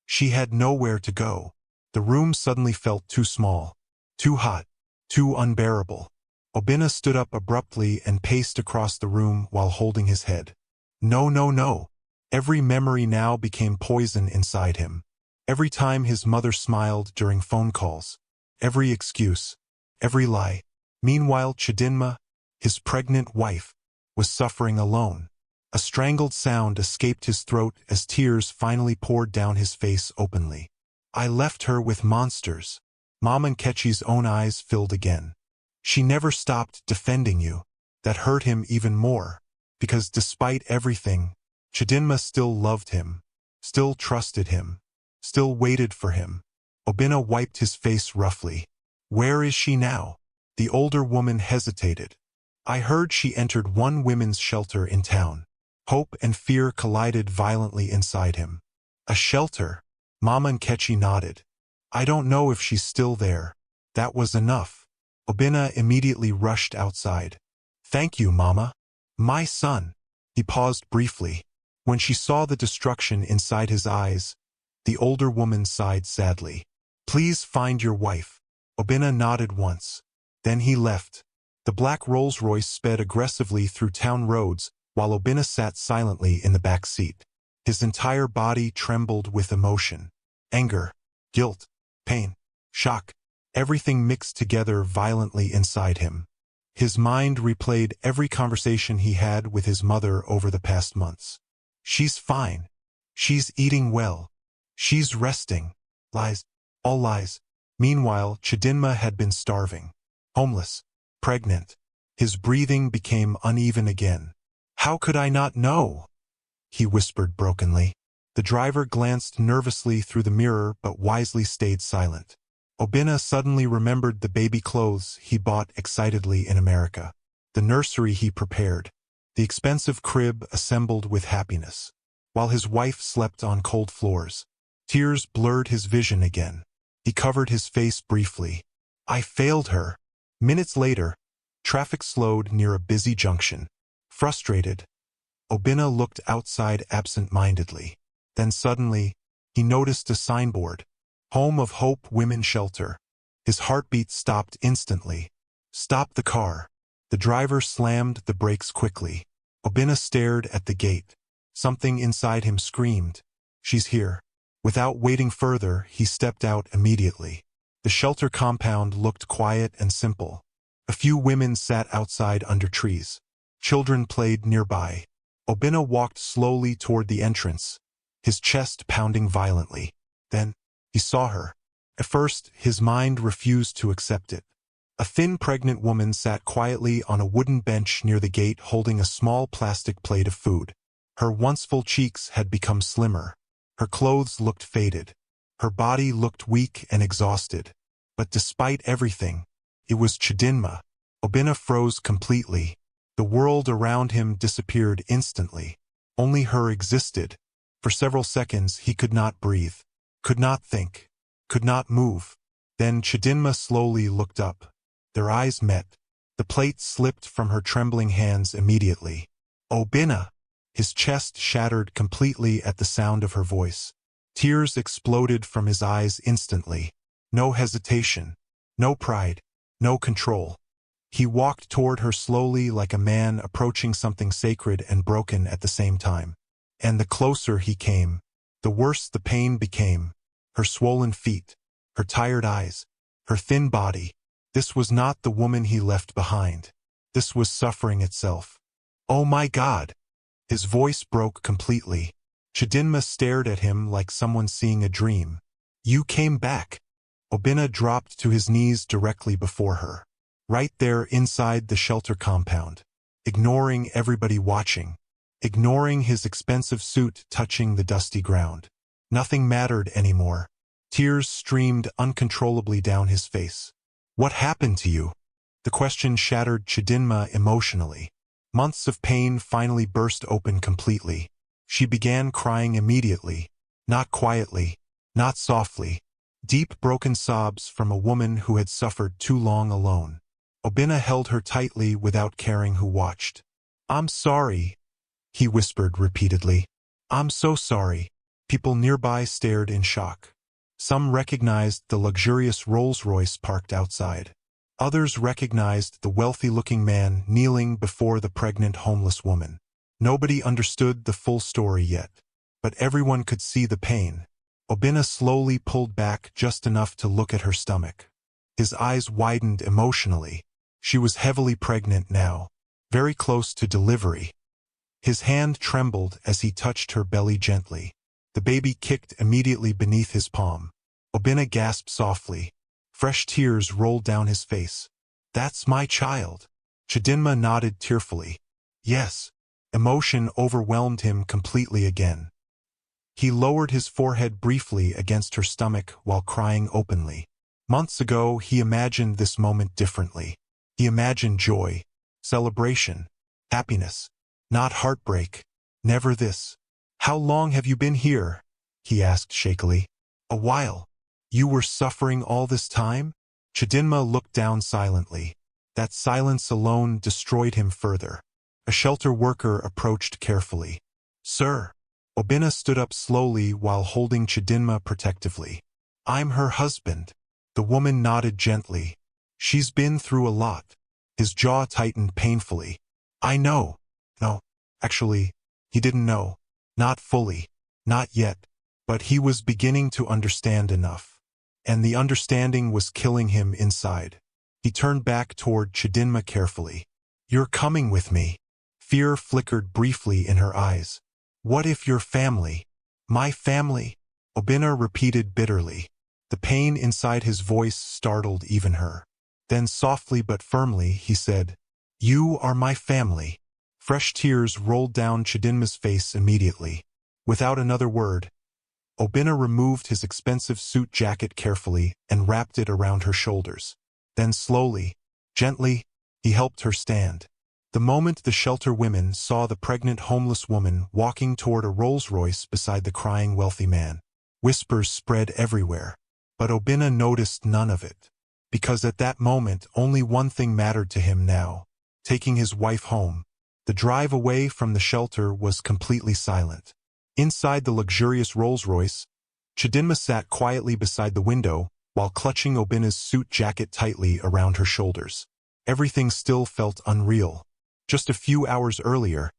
She had nowhere to go. The room suddenly felt too small, too hot, too unbearable. Obena stood up abruptly and paced across the room while holding his head. No, no, no. Every memory now became poison inside him. Every time his mother smiled during phone calls. Every excuse. Every lie. Meanwhile, Chidinma, his pregnant wife, was suffering alone. A strangled sound escaped his throat as tears finally poured down his face openly. I left her with monsters. Mom Nkechi's own eyes filled again. She never stopped defending you. That hurt him even more. Because despite everything, Chidinma still loved him, still trusted him, still waited for him. Obena wiped his face roughly. Where is she now? The older woman hesitated. I heard she entered one women's shelter in town. Hope and fear collided violently inside him. A shelter? Mama Nkechi nodded. I don't know if she's still there. That was enough. Obena immediately rushed outside. Thank you, Mama. My son. He paused briefly. When she saw the destruction inside his eyes, the older woman sighed sadly. Please find your wife. Obena nodded once. Then he left. The black Rolls-Royce sped aggressively through town roads while Obena sat silently in the back seat. His entire body trembled with emotion. Anger, guilt, pain, shock. Everything mixed together violently inside him. His mind replayed every conversation he had with his mother over the past months. She's fine. She's eating well. She's resting. Lies. All lies. Meanwhile, Chidinma had been starving. Homeless. Pregnant. His breathing became uneven again. How could I not know? He whispered brokenly. The driver glanced nervously through the mirror but wisely stayed silent. Obena suddenly remembered the baby clothes he bought excitedly in America, the nursery he prepared, the expensive crib assembled with happiness, while his wife slept on cold floors. Tears blurred his vision again. He covered his face briefly. I failed her. Minutes later, traffic slowed near a busy junction. Frustrated, Obena looked outside absent-mindedly. Then suddenly, he noticed a signboard. Home of Hope Women's Shelter. His heartbeat stopped instantly. Stop the car. The driver slammed the brakes quickly. Obena stared at the gate. Something inside him screamed, She's here. Without waiting further, he stepped out immediately. The shelter compound looked quiet and simple. A few women sat outside under trees. Children played nearby. Obena walked slowly toward the entrance, his chest pounding violently. Then, he saw her. At first, his mind refused to accept it. A thin pregnant woman sat quietly on a wooden bench near the gate holding a small plastic plate of food. Her once full cheeks had become slimmer. Her clothes looked faded. Her body looked weak and exhausted. But despite everything, it was Chidinma. Obena froze completely. The world around him disappeared instantly. Only her existed. For several seconds he could not breathe, could not think, could not move. Then Chidinma slowly looked up. Their eyes met. The plate slipped from her trembling hands immediately. Obena! His chest shattered completely at the sound of her voice. Tears exploded from his eyes instantly. No hesitation, no pride, no control. He walked toward her slowly like a man approaching something sacred and broken at the same time. And the closer he came, the worse the pain became. Her swollen feet, her tired eyes, her thin body. This was not the woman he left behind. This was suffering itself. Oh my God! His voice broke completely. Chidinma stared at him like someone seeing a dream. You came back. Oena dropped to his knees directly before her. Right there inside the shelter compound. Ignoring everybody watching. Ignoring his expensive suit touching the dusty ground. Nothing mattered anymore. Tears streamed uncontrollably down his face. What happened to you? The question shattered Chidinma emotionally. Months of pain finally burst open completely. She began crying immediately. Not quietly. Not softly. Deep broken sobs from a woman who had suffered too long alone. Oena held her tightly without caring who watched. "I'm sorry," he whispered repeatedly. "I'm so sorry." People nearby stared in shock. Some recognized the luxurious Rolls-Royce parked outside. Others recognized the wealthy-looking man kneeling before the pregnant homeless woman. Nobody understood the full story yet, but everyone could see the pain. Oena slowly pulled back just enough to look at her stomach. His eyes widened emotionally. She was heavily pregnant now, very close to delivery. His hand trembled as he touched her belly gently. The baby kicked immediately beneath his palm. Oena gasped softly. Fresh tears rolled down his face. "That's my child." Chidinma nodded tearfully. Yes. Emotion overwhelmed him completely again. He lowered his forehead briefly against her stomach while crying openly. Months ago, he imagined this moment differently. He imagined joy, celebration, happiness, not heartbreak. Never this. "How long have you been here?" he asked shakily. "A while." "You were suffering all this time?" Chidinma looked down silently. That silence alone destroyed him further. A shelter worker approached carefully. "Sir." Oena stood up slowly while holding Chidinma protectively. "I'm her husband." The woman nodded gently. "She's been through a lot." His jaw tightened painfully. "I know." No, actually, he didn't know. Not fully. Not yet. But he was beginning to understand enough. And the understanding was killing him inside. He turned back toward Chidinma carefully. "You're coming with me." Fear flickered briefly in her eyes. "What if your family?" "My family?" Oena repeated bitterly. The pain inside his voice startled even her. Then softly but firmly he said, "You are my family." Fresh tears rolled down Chidinma's face immediately. Without another word, Oena removed his expensive suit jacket carefully and wrapped it around her shoulders. Then slowly, gently, he helped her stand. The moment the shelter women saw the pregnant homeless woman walking toward a Rolls-Royce beside the crying wealthy man, whispers spread everywhere. But Oena noticed none of it. Because at that moment only one thing mattered to him now, taking his wife home. The drive away from the shelter was completely silent. Inside the luxurious Rolls-Royce, Chidinma sat quietly beside the window while clutching Obena's suit jacket tightly around her shoulders. Everything still felt unreal. Just a few hours earlier,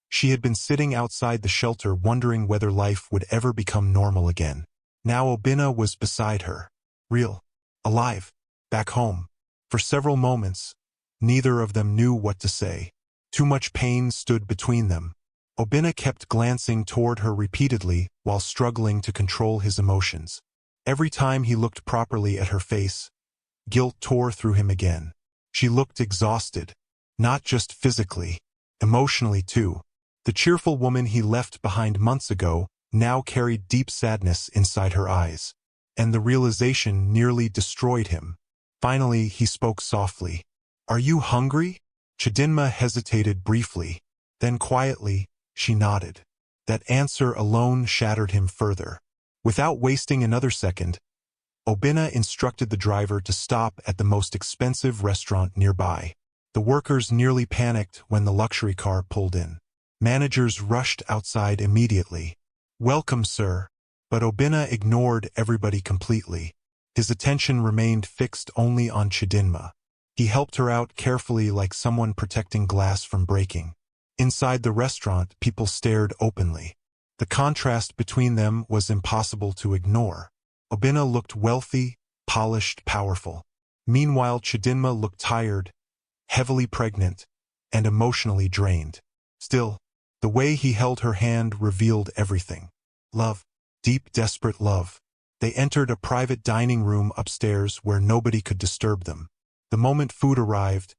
she had been sitting outside the shelter wondering whether life would ever become normal again. Now Oena was beside her. Real. Alive. Back home. For several moments, neither of them knew what to say. Too much pain stood between them. Oena kept glancing toward her repeatedly while struggling to control his emotions. Every time he looked properly at her face, guilt tore through him again. She looked exhausted. Not just physically, emotionally too. The cheerful woman he left behind months ago now carried deep sadness inside her eyes. And the realization nearly destroyed him. Finally, he spoke softly. "Are you hungry?" Chidinma hesitated briefly. Then quietly, she nodded. That answer alone shattered him further. Without wasting another second, Oena instructed the driver to stop at the most expensive restaurant nearby. The workers nearly panicked when the luxury car pulled in. Managers rushed outside immediately. "Welcome, sir." But Oena ignored everybody completely. His attention remained fixed only on Chidinma. He helped her out carefully like someone protecting glass from breaking. Inside the restaurant, people stared openly. The contrast between them was impossible to ignore. Oena looked wealthy, polished, powerful. Meanwhile, Chidinma looked tired, heavily pregnant, and emotionally drained. Still, the way he held her hand revealed everything. Love. Deep, desperate love. They entered a private dining room upstairs where nobody could disturb them. The moment food arrived,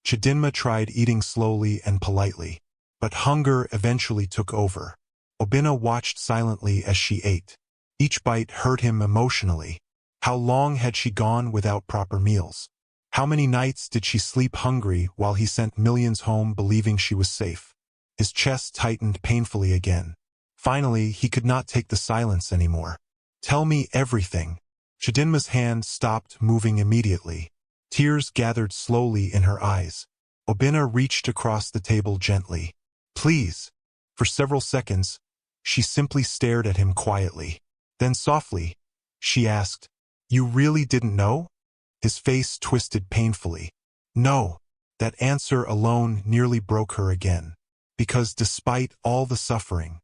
Chidinma tried eating slowly and politely, but hunger eventually took over. Oena watched silently as she ate. Each bite hurt him emotionally. How long had she gone without proper meals? How many nights did she sleep hungry while he sent millions home believing she was safe? His chest tightened painfully again. Finally, he could not take the silence anymore. "Tell me everything." Chidinma's hand stopped moving immediately. Tears gathered slowly in her eyes. Oena reached across the table gently. "Please." For several seconds, she simply stared at him quietly. Then softly, she asked, "You really didn't know?" His face twisted painfully. "No." That answer alone nearly broke her again. Because despite all the suffering,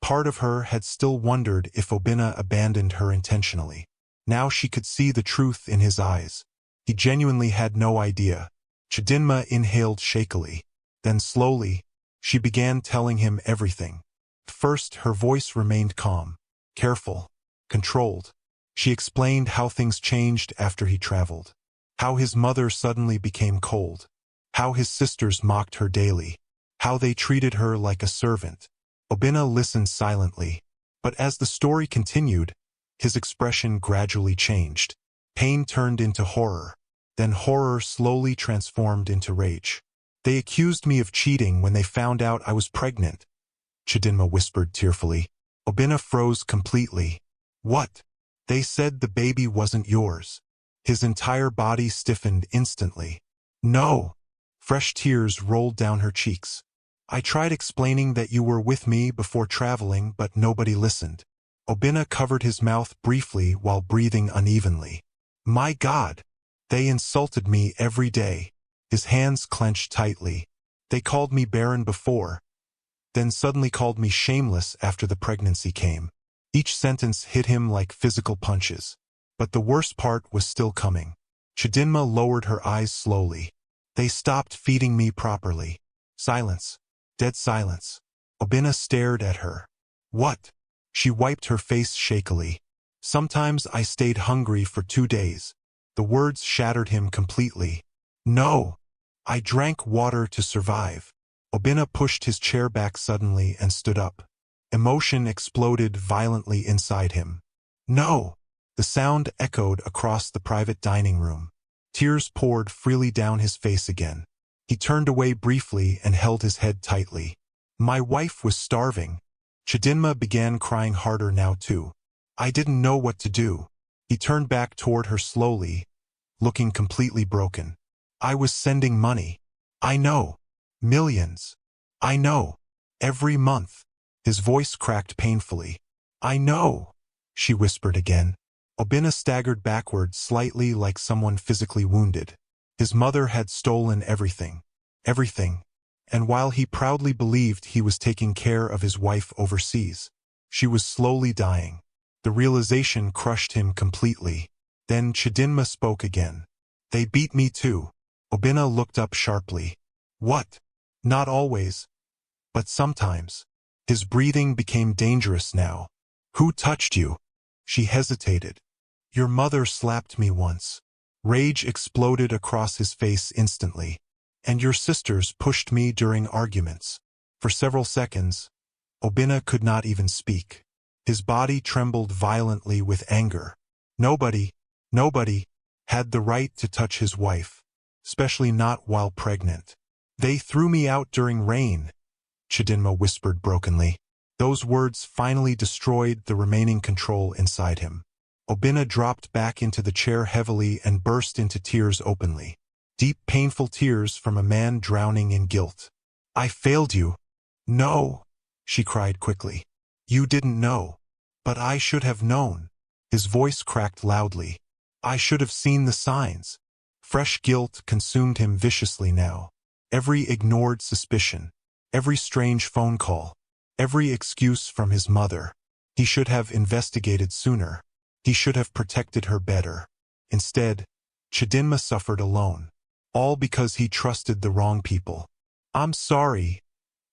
part of her had still wondered if Oena abandoned her intentionally. Now she could see the truth in his eyes. He genuinely had no idea. Chidinma inhaled shakily. Then slowly, she began telling him everything. First, her voice remained calm, careful, controlled. She explained how things changed after he traveled. How his mother suddenly became cold. How his sisters mocked her daily. How they treated her like a servant. Oena listened silently. But as the story continued, his expression gradually changed. Pain turned into horror. Then horror slowly transformed into rage. "They accused me of cheating when they found out I was pregnant," Chidinma whispered tearfully. Oena froze completely. "What?" "They said the baby wasn't yours." His entire body stiffened instantly. "No!" Fresh tears rolled down her cheeks. "I tried explaining that you were with me before traveling, but nobody listened." Oena covered his mouth briefly while breathing unevenly. "My God! They insulted me every day." His hands clenched tightly. "They called me barren before, then suddenly called me shameless after the pregnancy came." Each sentence hit him like physical punches. But the worst part was still coming. Chidinma lowered her eyes slowly. "They stopped feeding me properly." Silence. Dead silence. Oena stared at her. "What?" She wiped her face shakily. "Sometimes I stayed hungry for 2 days." The words shattered him completely. "No. I drank water to survive." Oena pushed his chair back suddenly and stood up. Emotion exploded violently inside him. "No!" The sound echoed across the private dining room. Tears poured freely down his face again. He turned away briefly and held his head tightly. "My wife was starving." Chidinma began crying harder now too. "I didn't know what to do." He turned back toward her slowly, looking completely broken. "I was sending money. I know. Millions. I know. Every month." His voice cracked painfully. "I know," she whispered again. Oena staggered backward slightly like someone physically wounded. His mother had stolen everything. Everything. And while he proudly believed he was taking care of his wife overseas, she was slowly dying. The realization crushed him completely. Then Chidinma spoke again. "They beat me too." Oena looked up sharply. "What?" "Not always, but sometimes." His breathing became dangerous now. "Who touched you?" She hesitated. "Your mother slapped me once." Rage exploded across his face instantly. "And your sisters pushed me during arguments." For several seconds, Oena could not even speak. His body trembled violently with anger. Nobody had the right to touch his wife, especially not while pregnant. "They threw me out during rain," Chidinma whispered brokenly. Those words finally destroyed the remaining control inside him. Oena dropped back into the chair heavily and burst into tears openly. Deep, painful tears from a man drowning in guilt. "I failed you." "No," she cried quickly. "You didn't know. But I should have known." His voice cracked loudly. "I should have seen the signs." Fresh guilt consumed him viciously now. Every ignored suspicion. Every strange phone call. Every excuse from his mother. He should have investigated sooner. He should have protected her better. Instead, Chidinma suffered alone. All because he trusted the wrong people. "I'm sorry,"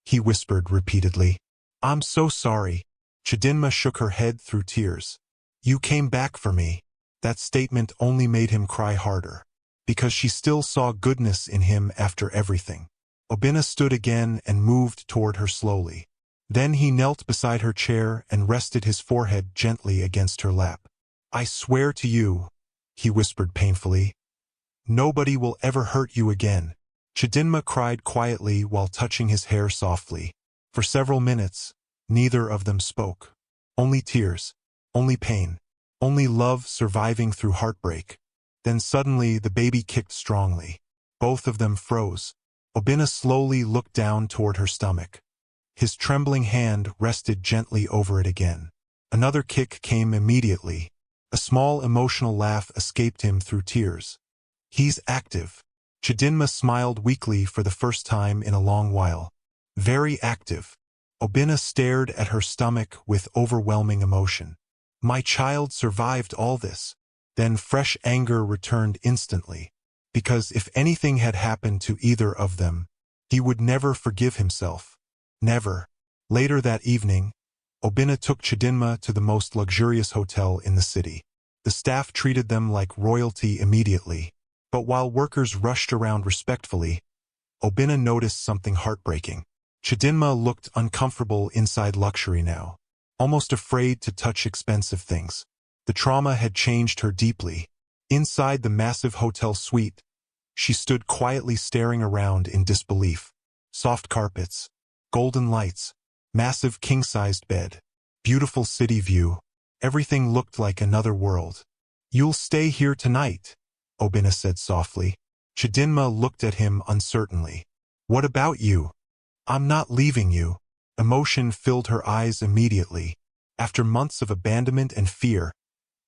he whispered repeatedly. "I'm so sorry." Chidinma shook her head through tears. You came back for me. That statement only made him cry harder, because she still saw goodness in him after everything. Oena stood again and moved toward her slowly. Then he knelt beside her chair and rested his forehead gently against her lap. I swear to you, he whispered painfully, nobody will ever hurt you again. Chidinma cried quietly while touching his hair softly. For several minutes, neither of them spoke. Only tears, only pain, only love surviving through heartbreak. Then suddenly the baby kicked strongly. Both of them froze. Oena slowly looked down toward her stomach. His trembling hand rested gently over it again. Another kick came immediately. A small emotional laugh escaped him through tears. He's active. Chidinma smiled weakly for the first time in a long while. Very active. Oena stared at her stomach with overwhelming emotion. My child survived all this. Then fresh anger returned instantly. Because if anything had happened to either of them, he would never forgive himself. Never. Later that evening, Oena took Chidinma to the most luxurious hotel in the city. The staff treated them like royalty immediately, but while workers rushed around respectfully, Oena noticed something heartbreaking. Chidinma looked uncomfortable inside luxury now, almost afraid to touch expensive things. The trauma had changed her deeply. Inside the massive hotel suite, she stood quietly staring around in disbelief. Soft carpets, golden lights, massive king-sized bed, beautiful city view. Everything looked like another world. You'll stay here tonight, Oena said softly. Chidinma looked at him uncertainly. What about you? I'm not leaving you. Emotion filled her eyes immediately. After months of abandonment and fear,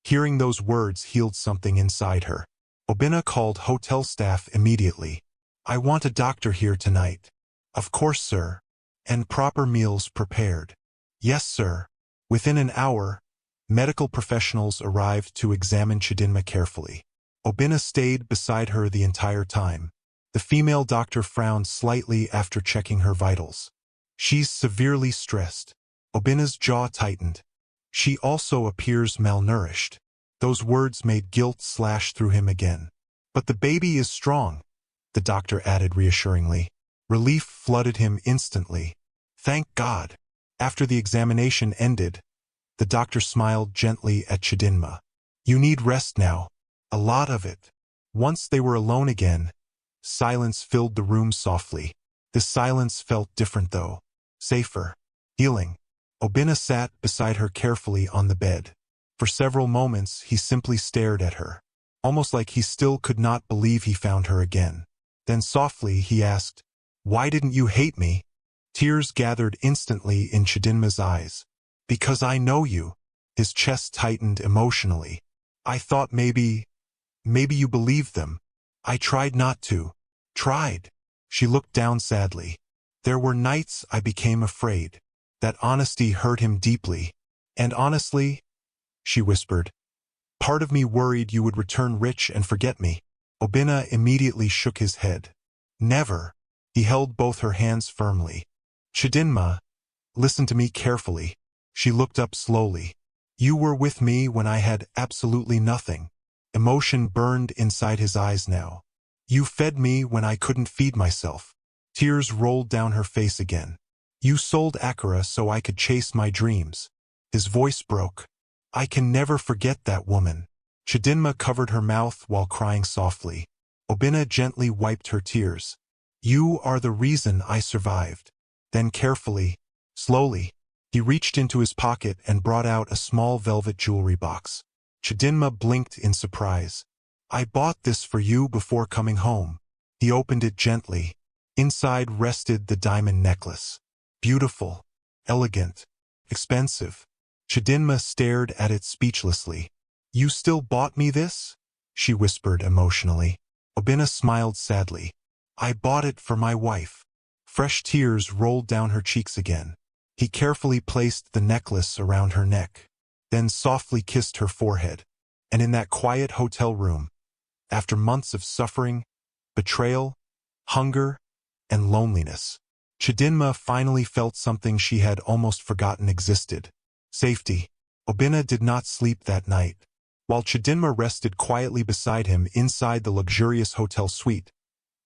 hearing those words healed something inside her. Oena called hotel staff immediately. I want a doctor here tonight. Of course, sir. And proper meals prepared. Yes, sir. Within an hour, medical professionals arrived to examine Chidinma carefully. Oena stayed beside her the entire time. The female doctor frowned slightly after checking her vitals. She's severely stressed. Obena's jaw tightened. She also appears malnourished. Those words made guilt slash through him again. But the baby is strong, the doctor added reassuringly. Relief flooded him instantly. Thank God. After the examination ended, the doctor smiled gently at Chidinma. You need rest now. A lot of it. Once they were alone again, silence filled the room softly. This silence felt different though. Safer. Healing. Oena sat beside her carefully on the bed. For several moments he simply stared at her, almost like he still could not believe he found her again. Then softly he asked, Why didn't you hate me? Tears gathered instantly in Chidinma's eyes. Because I know you. His chest tightened emotionally. I thought maybe you believed them. I tried not to. Tried. She looked down sadly. There were nights I became afraid. That honesty hurt him deeply. And honestly, she whispered, part of me worried you would return rich and forget me. Oena immediately shook his head. Never. He held both her hands firmly. Chidinma, listen to me carefully. She looked up slowly. You were with me when I had absolutely nothing. Emotion burned inside his eyes now. You fed me when I couldn't feed myself. Tears rolled down her face again. You sold Akira so I could chase my dreams. His voice broke. I can never forget that woman. Chidinma covered her mouth while crying softly. Oena gently wiped her tears. You are the reason I survived. Then carefully, slowly, he reached into his pocket and brought out a small velvet jewelry box. Chidinma blinked in surprise. I bought this for you before coming home. He opened it gently. Inside rested the diamond necklace. Beautiful, elegant, expensive. Chidinma stared at it speechlessly. You still bought me this? She whispered emotionally. Oena smiled sadly. I bought it for my wife. Fresh tears rolled down her cheeks again. He carefully placed the necklace around her neck, then softly kissed her forehead. And in that quiet hotel room, after months of suffering, betrayal, hunger, and loneliness, Chidinma finally felt something she had almost forgotten existed. Safety. Oena did not sleep that night. While Chidinma rested quietly beside him inside the luxurious hotel suite,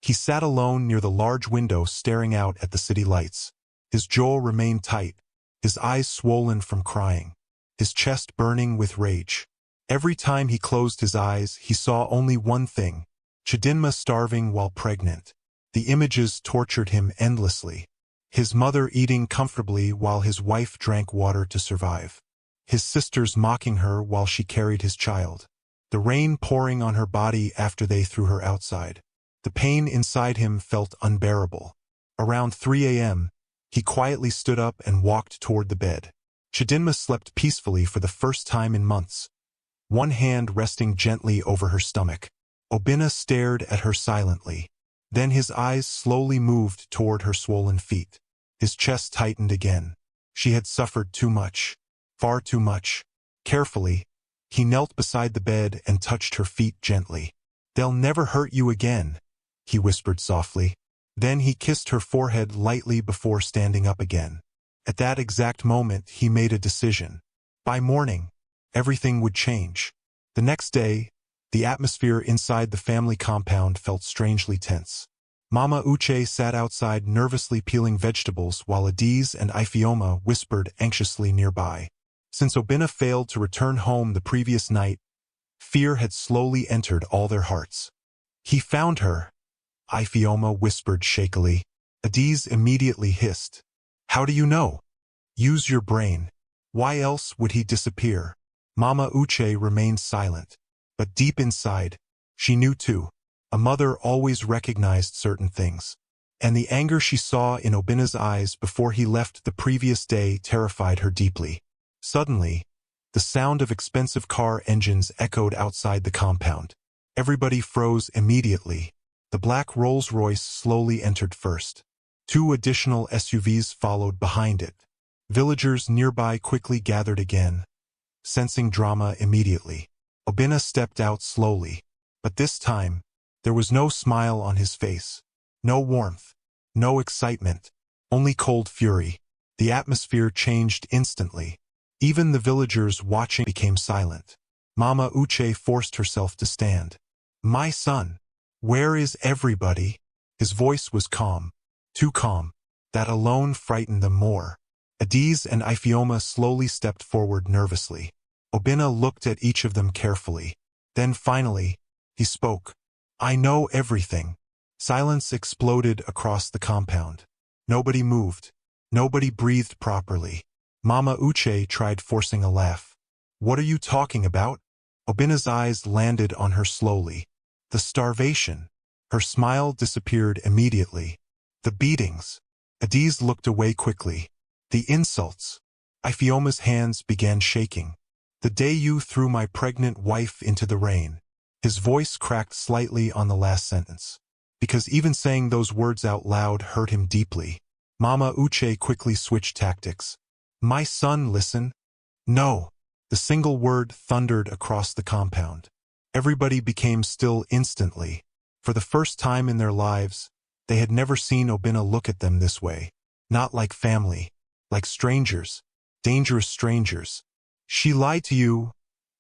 he sat alone near the large window staring out at the city lights. His jaw remained tight, his eyes swollen from crying, his chest burning with rage. Every time he closed his eyes, he saw only one thing: Chidinma starving while pregnant. The images tortured him endlessly. His mother eating comfortably while his wife drank water to survive. His sisters mocking her while she carried his child. The rain pouring on her body after they threw her outside. The pain inside him felt unbearable. Around 3 a.m., he quietly stood up and walked toward the bed. Chidinma slept peacefully for the first time in months, one hand resting gently over her stomach. Oena stared at her silently. Then his eyes slowly moved toward her swollen feet. His chest tightened again. She had suffered too much. Far too much. Carefully, he knelt beside the bed and touched her feet gently. "They'll never hurt you again," he whispered softly. Then he kissed her forehead lightly before standing up again. At that exact moment, he made a decision. By morning, everything would change. The next day, the atmosphere inside the family compound felt strangely tense. Mama Uche sat outside nervously peeling vegetables while Adiz and Ifeoma whispered anxiously nearby. Since Oena failed to return home the previous night, fear had slowly entered all their hearts. "He found her," Ifeoma whispered shakily. Adiz immediately hissed. "How do you know?" "Use your brain. Why else would he disappear?" Mama Uche remained silent, but deep inside, she knew too. A mother always recognized certain things, and the anger she saw in Obena's eyes before he left the previous day terrified her deeply. Suddenly, the sound of expensive car engines echoed outside the compound. Everybody froze immediately. The black Rolls-Royce slowly entered first. 2 additional SUVs followed behind it. Villagers nearby quickly gathered again, sensing drama immediately. Oena stepped out slowly, but this time, there was no smile on his face, no warmth, no excitement, only cold fury. The atmosphere changed instantly. Even the villagers watching became silent. Mama Uche forced herself to stand. "My son, where is everybody?" His voice was calm, too calm. That alone frightened them more. Adiz and Ifeoma slowly stepped forward nervously. Oena looked at each of them carefully. Then finally, he spoke. "I know everything." Silence exploded across the compound. Nobody moved. Nobody breathed properly. Mama Uche tried forcing a laugh. "What are you talking about?" Obena's eyes landed on her slowly. "The starvation." Her smile disappeared immediately. "The beatings." Adiz looked away quickly. "The insults." Ifeoma's hands began shaking. "The day you threw my pregnant wife into the rain." His voice cracked slightly on the last sentence, because even saying those words out loud hurt him deeply. Mama Uche quickly switched tactics. "My son, listen." "No." The single word thundered across the compound. Everybody became still instantly. For the first time in their lives, they had never seen Oena look at them this way. Not like family, like strangers, dangerous strangers. "She lied to you,"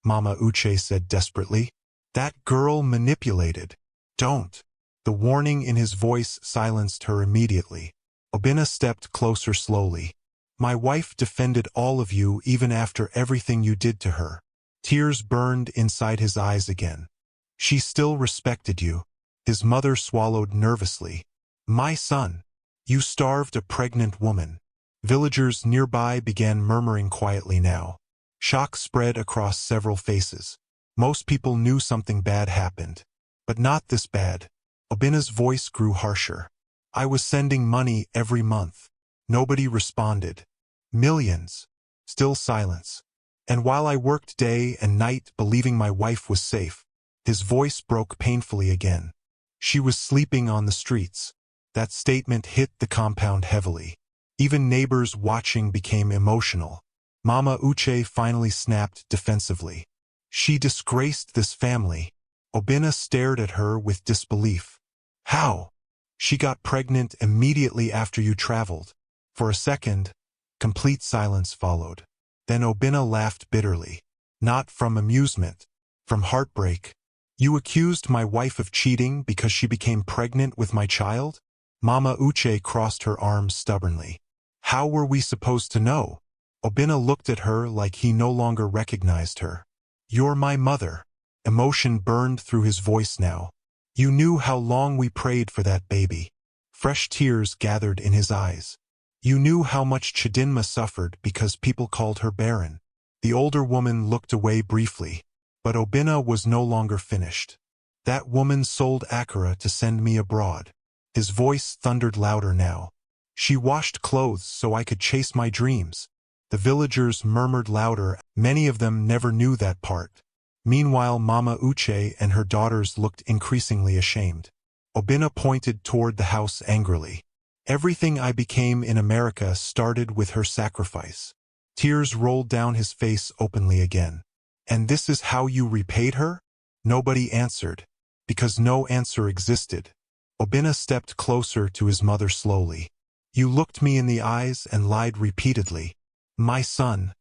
Mama Uche said desperately. "That girl manipulated." "Don't." The warning in his voice silenced her immediately. Oena stepped closer slowly. "My wife defended all of you even after everything you did to her." Tears burned inside his eyes again. "She still respected you." His mother swallowed nervously. "My son, you starved a pregnant woman." Villagers nearby began murmuring quietly now. Shock spread across several faces. Most people knew something bad happened, but not this bad. Obena's voice grew harsher. "I was sending money every month. Nobody responded. Millions. Still silence. And while I worked day and night believing my wife was safe." His voice broke painfully again. "She was sleeping on the streets." That statement hit the compound heavily. Even neighbors watching became emotional. Mama Uche finally snapped defensively. "She disgraced this family." Oena stared at her with disbelief. "How?" "She got pregnant immediately after you traveled." For a second, complete silence followed. Then Oena laughed bitterly. Not from amusement. From heartbreak. You accused my wife of cheating because she became pregnant with my child? Mama Uche crossed her arms stubbornly. How were we supposed to know? Oena looked at her like he no longer recognized her. You're my mother. Emotion burned through his voice now. You knew how long we prayed for that baby. Fresh tears gathered in his eyes. You knew how much Chidinma suffered because people called her barren. The older woman looked away briefly, but Oena was no longer finished. That woman sold Akira to send me abroad. His voice thundered louder now. She washed clothes so I could chase my dreams. The villagers murmured louder, many of them never knew that part. Meanwhile, Mama Uche and her daughters looked increasingly ashamed. Oena pointed toward the house angrily. Everything I became in America started with her sacrifice. Tears rolled down his face openly again. And this is how you repaid her? Nobody answered, because no answer existed. Oena stepped closer to his mother slowly. You looked me in the eyes and lied repeatedly. My son,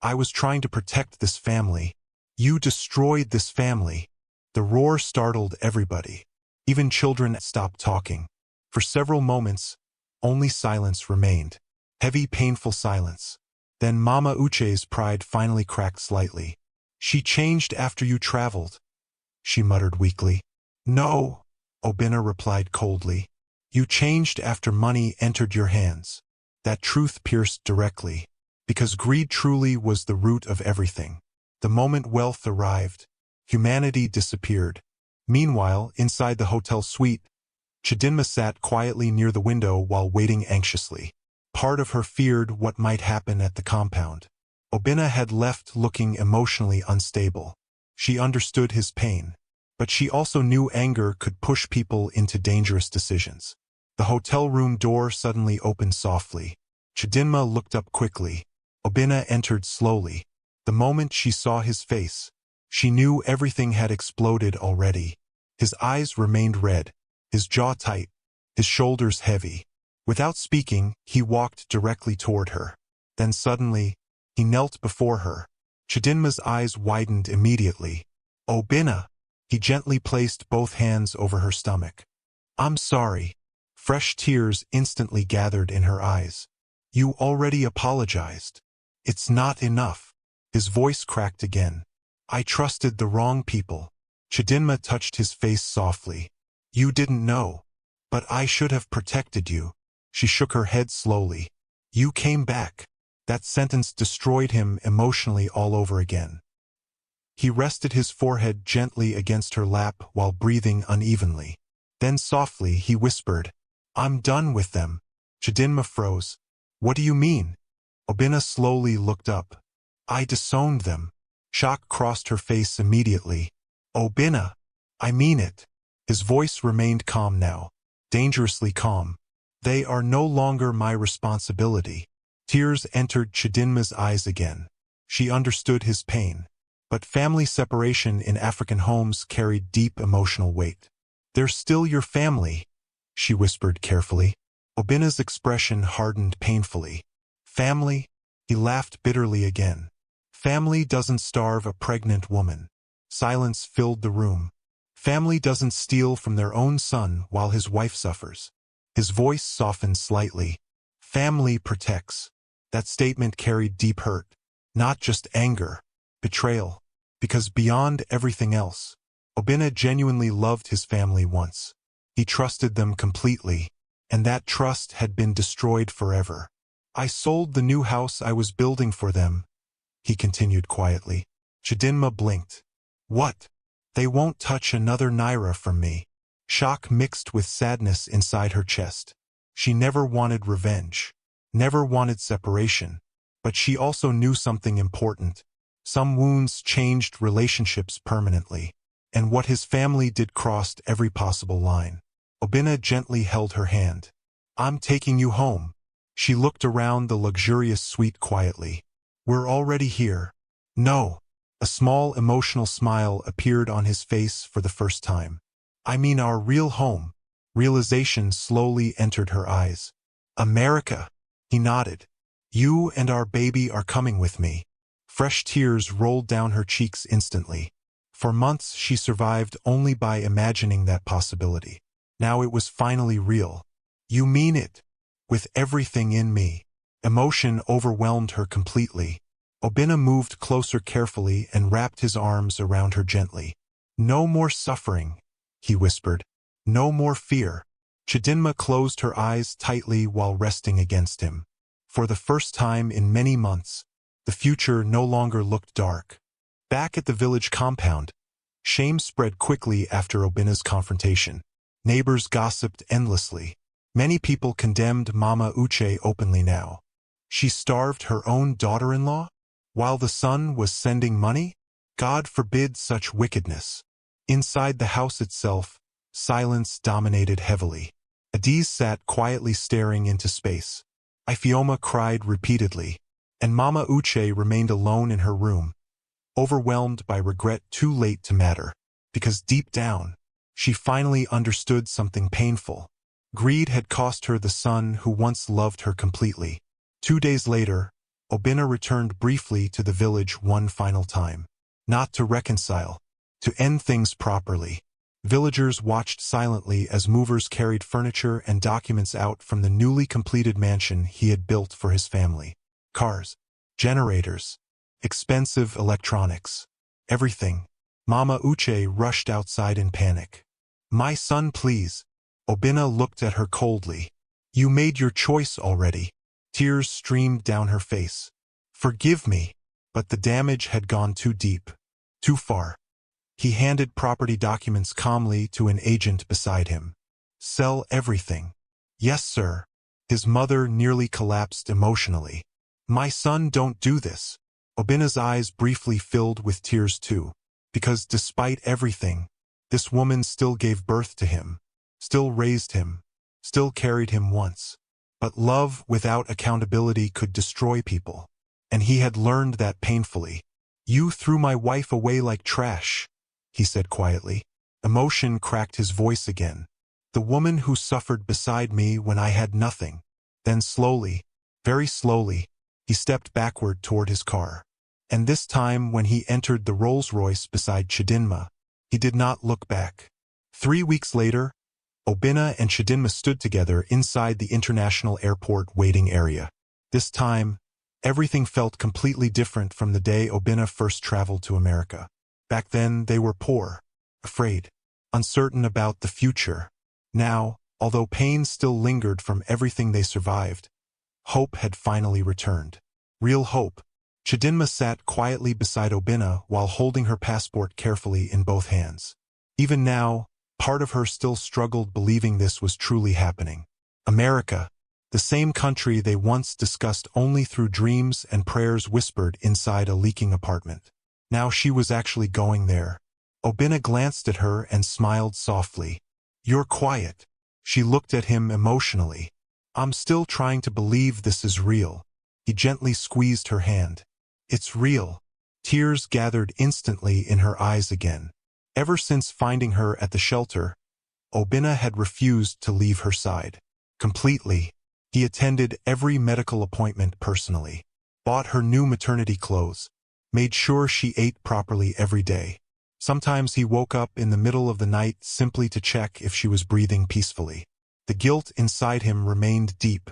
I was trying to protect this family. You destroyed this family. The roar startled everybody. Even children stopped talking. For several moments, only silence remained. Heavy, painful silence. Then Mama Uche's pride finally cracked slightly. She changed after you traveled, she muttered weakly. No, Oena replied coldly. You changed after money entered your hands. That truth pierced directly, because greed truly was the root of everything. The moment wealth arrived, humanity disappeared. Meanwhile, inside the hotel suite, Chidinma sat quietly near the window while waiting anxiously. Part of her feared what might happen at the compound. Oena had left looking emotionally unstable. She understood his pain, but she also knew anger could push people into dangerous decisions. The hotel room door suddenly opened softly. Chidinma looked up quickly. Oena entered slowly. The moment she saw his face, she knew everything had exploded already. His eyes remained red, his jaw tight, his shoulders heavy. Without speaking, he walked directly toward her. Then suddenly, he knelt before her. Chidinma's eyes widened immediately. Oena! He gently placed both hands over her stomach. I'm sorry. Fresh tears instantly gathered in her eyes. You already apologized. It's not enough. His voice cracked again. I trusted the wrong people. Chidinma touched his face softly. You didn't know. But I should have protected you. She shook her head slowly. You came back. That sentence destroyed him emotionally all over again. He rested his forehead gently against her lap while breathing unevenly. Then softly he whispered, I'm done with them. Chidinma froze. What do you mean? Oena slowly looked up. I disowned them. Shock crossed her face immediately. Oena, I mean it. His voice remained calm now, dangerously calm. They are no longer my responsibility. Tears entered Chidinma's eyes again. She understood his pain. But family separation in African homes carried deep emotional weight. They're still your family, she whispered carefully. Obena's expression hardened painfully. Family? He laughed bitterly again. Family doesn't starve a pregnant woman. Silence filled the room. Family doesn't steal from their own son while his wife suffers. His voice softened slightly. Family protects. That statement carried deep hurt. Not just anger, betrayal. Because beyond everything else, Oena genuinely loved his family once. He trusted them completely, and that trust had been destroyed forever. I sold the new house I was building for them, he continued quietly. Chidinma blinked. What? They won't touch another naira from me. Shock mixed with sadness inside her chest. She never wanted revenge, never wanted separation, but she also knew something important. Some wounds changed relationships permanently, and what his family did crossed every possible line. Oena gently held her hand. I'm taking you home. She looked around the luxurious suite quietly. We're already here. No. A small emotional smile appeared on his face for the first time. I mean our real home. Realization slowly entered her eyes. America. He nodded. You and our baby are coming with me. Fresh tears rolled down her cheeks instantly. For months she survived only by imagining that possibility. Now it was finally real. "You mean it?" "With everything in me." Emotion overwhelmed her completely. Oena moved closer carefully and wrapped his arms around her gently. "No more suffering," he whispered. "No more fear." Chidinma closed her eyes tightly while resting against him. For the first time in many months, the future no longer looked dark. Back at the village compound, shame spread quickly after Oena's confrontation. Neighbors gossiped endlessly. Many people condemned Mama Uche openly now. She starved her own daughter-in-law? While the son was sending money? God forbid such wickedness. Inside the house itself, silence dominated heavily. Adiz sat quietly staring into space. Ifioma cried repeatedly, and Mama Uche remained alone in her room, overwhelmed by regret too late to matter, because deep down, she finally understood something painful. Greed had cost her the son who once loved her completely. 2 days later, Oena returned briefly to the village one final time. Not to reconcile, to end things properly. Villagers watched silently as movers carried furniture and documents out from the newly completed mansion he had built for his family. Cars, generators, expensive electronics, everything. Mama Uche rushed outside in panic. "My son, please." Oena looked at her coldly. "You made your choice already." Tears streamed down her face. "Forgive me." But the damage had gone too deep, too far. He handed property documents calmly to an agent beside him. "Sell everything." "Yes, sir." His mother nearly collapsed emotionally. "My son, don't do this." Oena's eyes briefly filled with tears too, because despite everything, this woman still gave birth to him, still raised him, still carried him once. But love without accountability could destroy people, and he had learned that painfully. "You threw my wife away like trash," he said quietly. Emotion cracked his voice again. "The woman who suffered beside me when I had nothing." Then slowly, very slowly, he stepped backward toward his car. And this time when he entered the Rolls-Royce beside Chidinma, he did not look back. 3 weeks later, Oena and Chidinma stood together inside the international airport waiting area. This time, everything felt completely different from the day Oena first traveled to America. Back then, they were poor, afraid, uncertain about the future. Now, although pain still lingered from everything they survived, hope had finally returned. Real hope. Chidinma sat quietly beside Oena while holding her passport carefully in both hands. Even now, part of her still struggled believing this was truly happening. America, the same country they once discussed only through dreams and prayers whispered inside a leaking apartment. Now she was actually going there. Oena glanced at her and smiled softly. "You're quiet." She looked at him emotionally. "I'm still trying to believe this is real." He gently squeezed her hand. "It's real." Tears gathered instantly in her eyes again. Ever since finding her at the shelter, Oena had refused to leave her side. Completely. He attended every medical appointment personally, bought her new maternity clothes, made sure she ate properly every day. Sometimes he woke up in the middle of the night simply to check if she was breathing peacefully. The guilt inside him remained deep,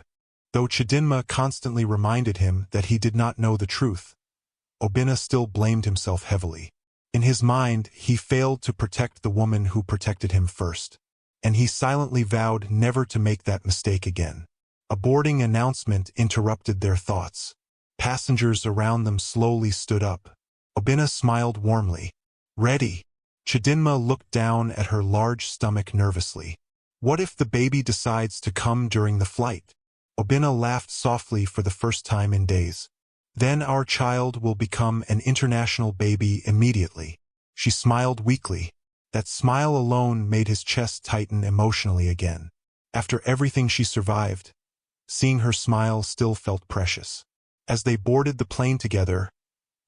though Chidinma constantly reminded him that he did not know the truth. Oena still blamed himself heavily. In his mind, he failed to protect the woman who protected him first, and he silently vowed never to make that mistake again. A boarding announcement interrupted their thoughts. Passengers around them slowly stood up. Oena smiled warmly. "Ready." Chidinma looked down at her large stomach nervously. "What if the baby decides to come during the flight?" Oena laughed softly for the first time in days. "Then our child will become an international baby immediately." She smiled weakly. That smile alone made his chest tighten emotionally again. After everything she survived, seeing her smile still felt precious. As they boarded the plane together,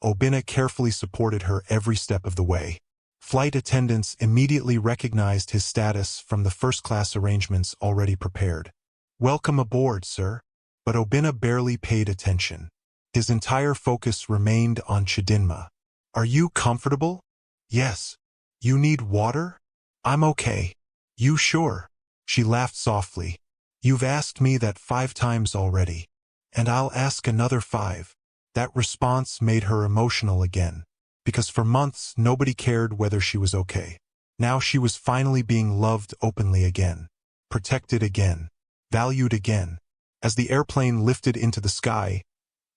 Oena carefully supported her every step of the way. Flight attendants immediately recognized his status from the first-class arrangements already prepared. "Welcome aboard, sir." But Oena barely paid attention. His entire focus remained on Chidinma. "Are you comfortable?" "Yes." "You need water?" "I'm okay." "You sure?" She laughed softly. "You've asked me that 5 times already. And I'll ask another 5. That response made her emotional again, because for months nobody cared whether she was okay. Now she was finally being loved openly again, protected again, valued again. As the airplane lifted into the sky,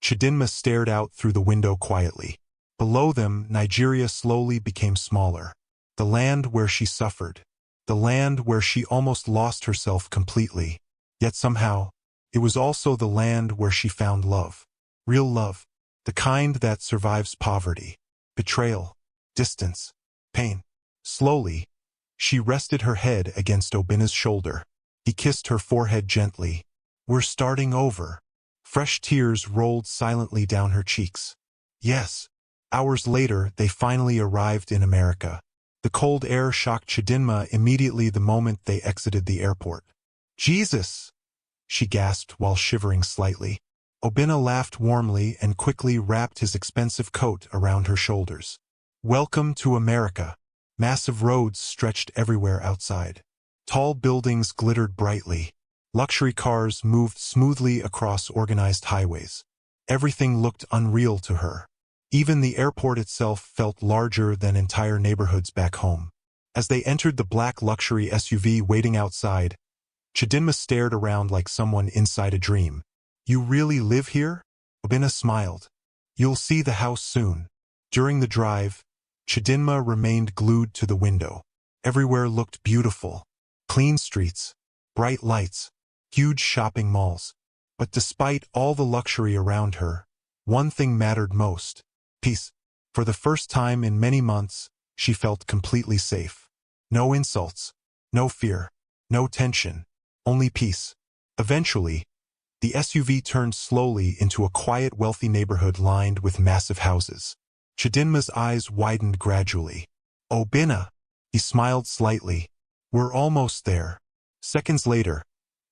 Chidinma stared out through the window quietly. Below them, Nigeria slowly became smaller. The land where she suffered. The land where she almost lost herself completely. Yet somehow, it was also the land where she found love. Real love. The kind that survives poverty, betrayal, distance, pain. Slowly, she rested her head against Obena's shoulder. He kissed her forehead gently. "We're starting over." Fresh tears rolled silently down her cheeks. Yes. Hours later, they finally arrived in America. The cold air shocked Chidinma immediately the moment they exited the airport. "Jesus!" she gasped while shivering slightly. Oena laughed warmly and quickly wrapped his expensive coat around her shoulders. "Welcome to America." Massive roads stretched everywhere outside. Tall buildings glittered brightly. Luxury cars moved smoothly across organized highways. Everything looked unreal to her. Even the airport itself felt larger than entire neighborhoods back home. As they entered the black luxury SUV waiting outside, Chidinma stared around like someone inside a dream. "You really live here?" Oena smiled. "You'll see the house soon." During the drive, Chidinma remained glued to the window. Everywhere looked beautiful. Clean streets, bright lights, huge shopping malls. But despite all the luxury around her, one thing mattered most: peace. For the first time in many months, she felt completely safe. No insults, no fear, no tension, only peace. Eventually, the SUV turned slowly into a quiet, wealthy neighborhood lined with massive houses. Chidinma's eyes widened gradually. "Oena," he smiled slightly. "We're almost there." Seconds later,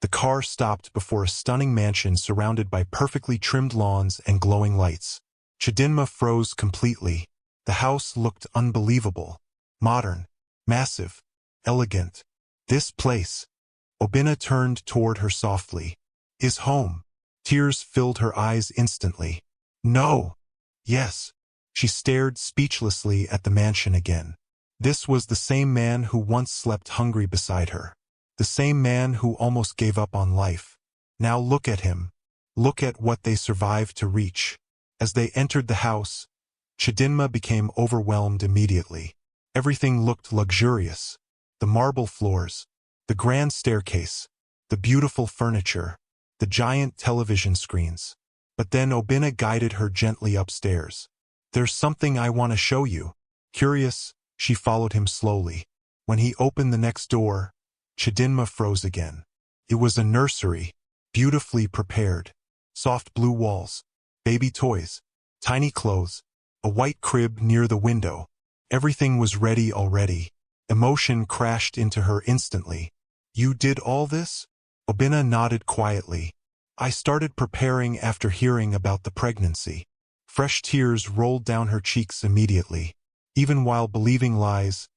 the car stopped before a stunning mansion surrounded by perfectly trimmed lawns and glowing lights. Chidinma froze completely. The house looked unbelievable. Modern, massive, elegant. This place. Oena turned toward her softly. "Is home." Tears filled her eyes instantly. "No." "Yes." She stared speechlessly at the mansion again. This was the same man who once slept hungry beside her. The same man who almost gave up on life. Now look at him. Look at what they survived to reach. As they entered the house, Chidinma became overwhelmed immediately. Everything looked luxurious. The marble floors, the grand staircase, the beautiful furniture, the giant television screens. But then Oena guided her gently upstairs. "There's something I want to show you." Curious, she followed him slowly. When he opened the next door, Chidinma froze again. It was a nursery, beautifully prepared. Soft blue walls, baby toys, tiny clothes, a white crib near the window. Everything was ready already. Emotion crashed into her instantly. "You did all this?" Oena nodded quietly. "I started preparing after hearing about the pregnancy." Fresh tears rolled down her cheeks immediately. Even while believing lies,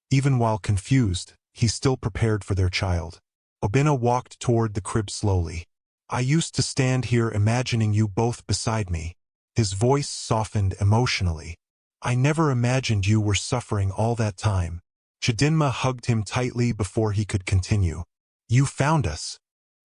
even while confused, he still prepared for their child. Oena walked toward the crib slowly. "I used to stand here imagining you both beside me." His voice softened emotionally. "I never imagined you were suffering all that time." Chidinma hugged him tightly before he could continue. "You found us."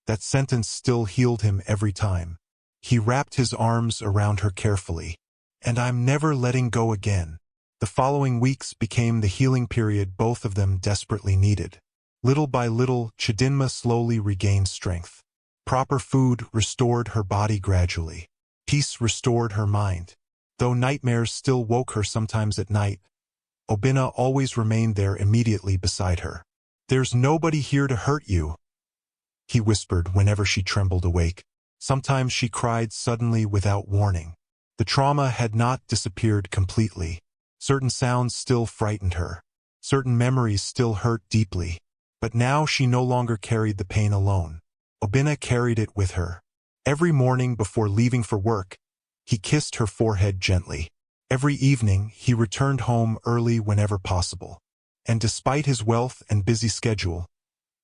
That sentence still healed him every time. He wrapped his arms around her carefully. "And I'm never letting go again." The following weeks became the healing period both of them desperately needed. Little by little, Chidinma slowly regained strength. Proper food restored her body gradually. Peace restored her mind. Though nightmares still woke her sometimes at night, Oena always remained there immediately beside her. "There's nobody here to hurt you," he whispered whenever she trembled awake. Sometimes she cried suddenly without warning. The trauma had not disappeared completely. Certain sounds still frightened her. Certain memories still hurt deeply. But now she no longer carried the pain alone. Oena carried it with her. Every morning before leaving for work, He kissed her forehead gently. Every evening, he returned home early whenever possible. And despite his wealth and busy schedule,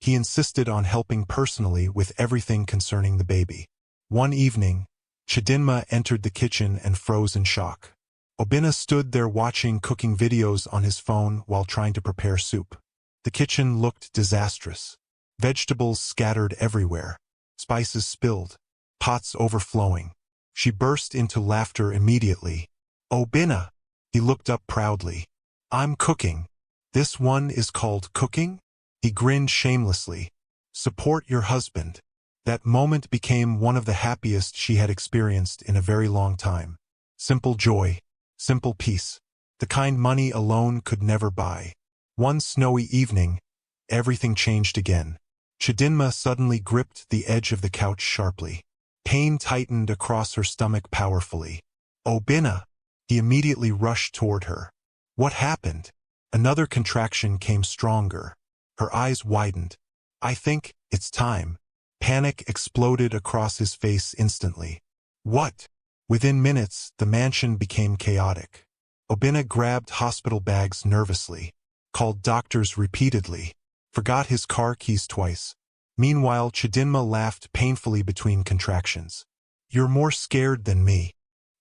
he insisted on helping personally with everything concerning the baby. One evening, Chidinma entered the kitchen and froze in shock. Oena stood there watching cooking videos on his phone while trying to prepare soup. The kitchen looked disastrous. Vegetables scattered everywhere, spices spilled, pots overflowing. She burst into laughter immediately. "Oena!" He looked up proudly. "I'm cooking. This one is called cooking?" He grinned shamelessly. "Support your husband." That moment became one of the happiest she had experienced in a very long time. Simple joy, simple peace, the kind money alone could never buy. One snowy evening, everything changed again. Chidinma suddenly gripped the edge of the couch sharply. Pain tightened across her stomach powerfully. "Oena!" He immediately rushed toward her. "What happened?" Another contraction came stronger. Her eyes widened. "I think it's time." Panic exploded across his face instantly. "What?" Within minutes, the mansion became chaotic. Oena grabbed hospital bags nervously, called doctors repeatedly, forgot his car keys twice. Meanwhile, Chidinma laughed painfully between contractions. "You're more scared than me."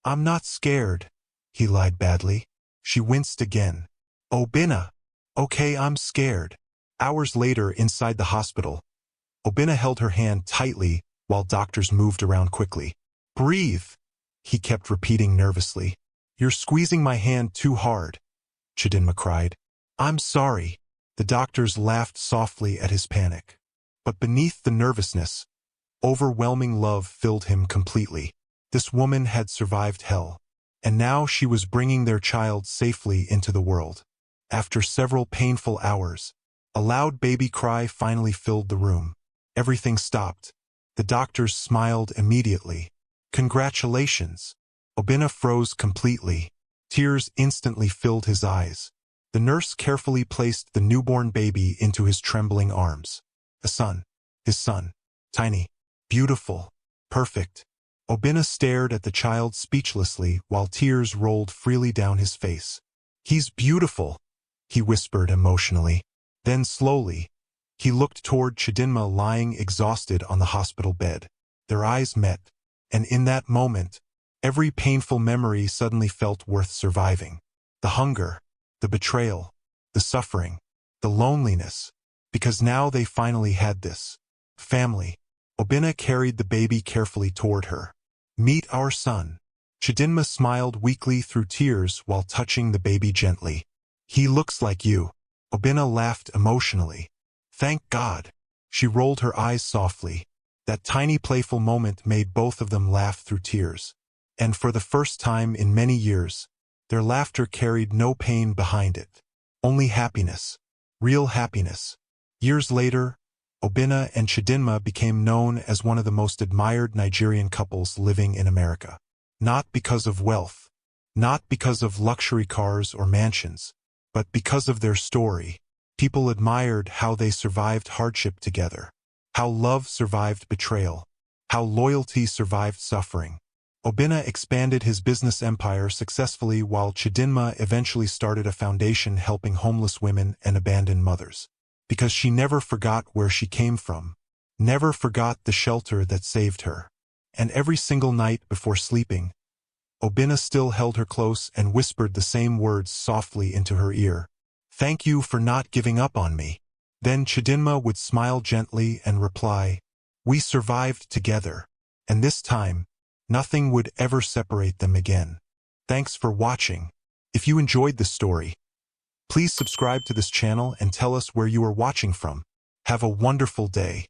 "I'm not scared," he lied badly. She winced again. "Oena!" "Okay, I'm scared." Hours later, inside the hospital, Oena held her hand tightly while doctors moved around quickly. "Breathe," he kept repeating nervously. "You're squeezing my hand too hard," Chidinma cried. "I'm sorry." The doctors laughed softly at his panic. But beneath the nervousness, overwhelming love filled him completely. This woman had survived hell, and now she was bringing their child safely into the world. After several painful hours, a loud baby cry finally filled the room. Everything stopped. The doctors smiled immediately. "Congratulations." Oena froze completely. Tears instantly filled his eyes. The nurse carefully placed the newborn baby into his trembling arms. A son. His son. Tiny. Beautiful. Perfect. Oena stared at the child speechlessly while tears rolled freely down his face. "He's beautiful," he whispered emotionally. Then slowly, he looked toward Chidinma lying exhausted on the hospital bed. Their eyes met, and in that moment, every painful memory suddenly felt worth surviving. The hunger, the betrayal, the suffering, the loneliness, because now they finally had this family. Oena carried the baby carefully toward her. "Meet our son." Chidinma smiled weakly through tears while touching the baby gently. "He looks like you." Oena laughed emotionally. "Thank God." She rolled her eyes softly. That tiny playful moment made both of them laugh through tears. And for the first time in many years, their laughter carried no pain behind it. Only happiness. Real happiness. Years later, Oena and Chidinma became known as one of the most admired Nigerian couples living in America. Not because of wealth, not because of luxury cars or mansions, but because of their story. People admired how they survived hardship together, how love survived betrayal, how loyalty survived suffering. Oena expanded his business empire successfully while Chidinma eventually started a foundation helping homeless women and abandoned mothers. Because she never forgot where she came from, never forgot the shelter that saved her. And every single night before sleeping, Oena still held her close and whispered the same words softly into her ear. "Thank you for not giving up on me." Then Chidinma would smile gently and reply, "We survived together, and this time, nothing would ever separate them again." Thanks for watching. If you enjoyed this story, please subscribe to this channel and tell us where you are watching from. Have a wonderful day.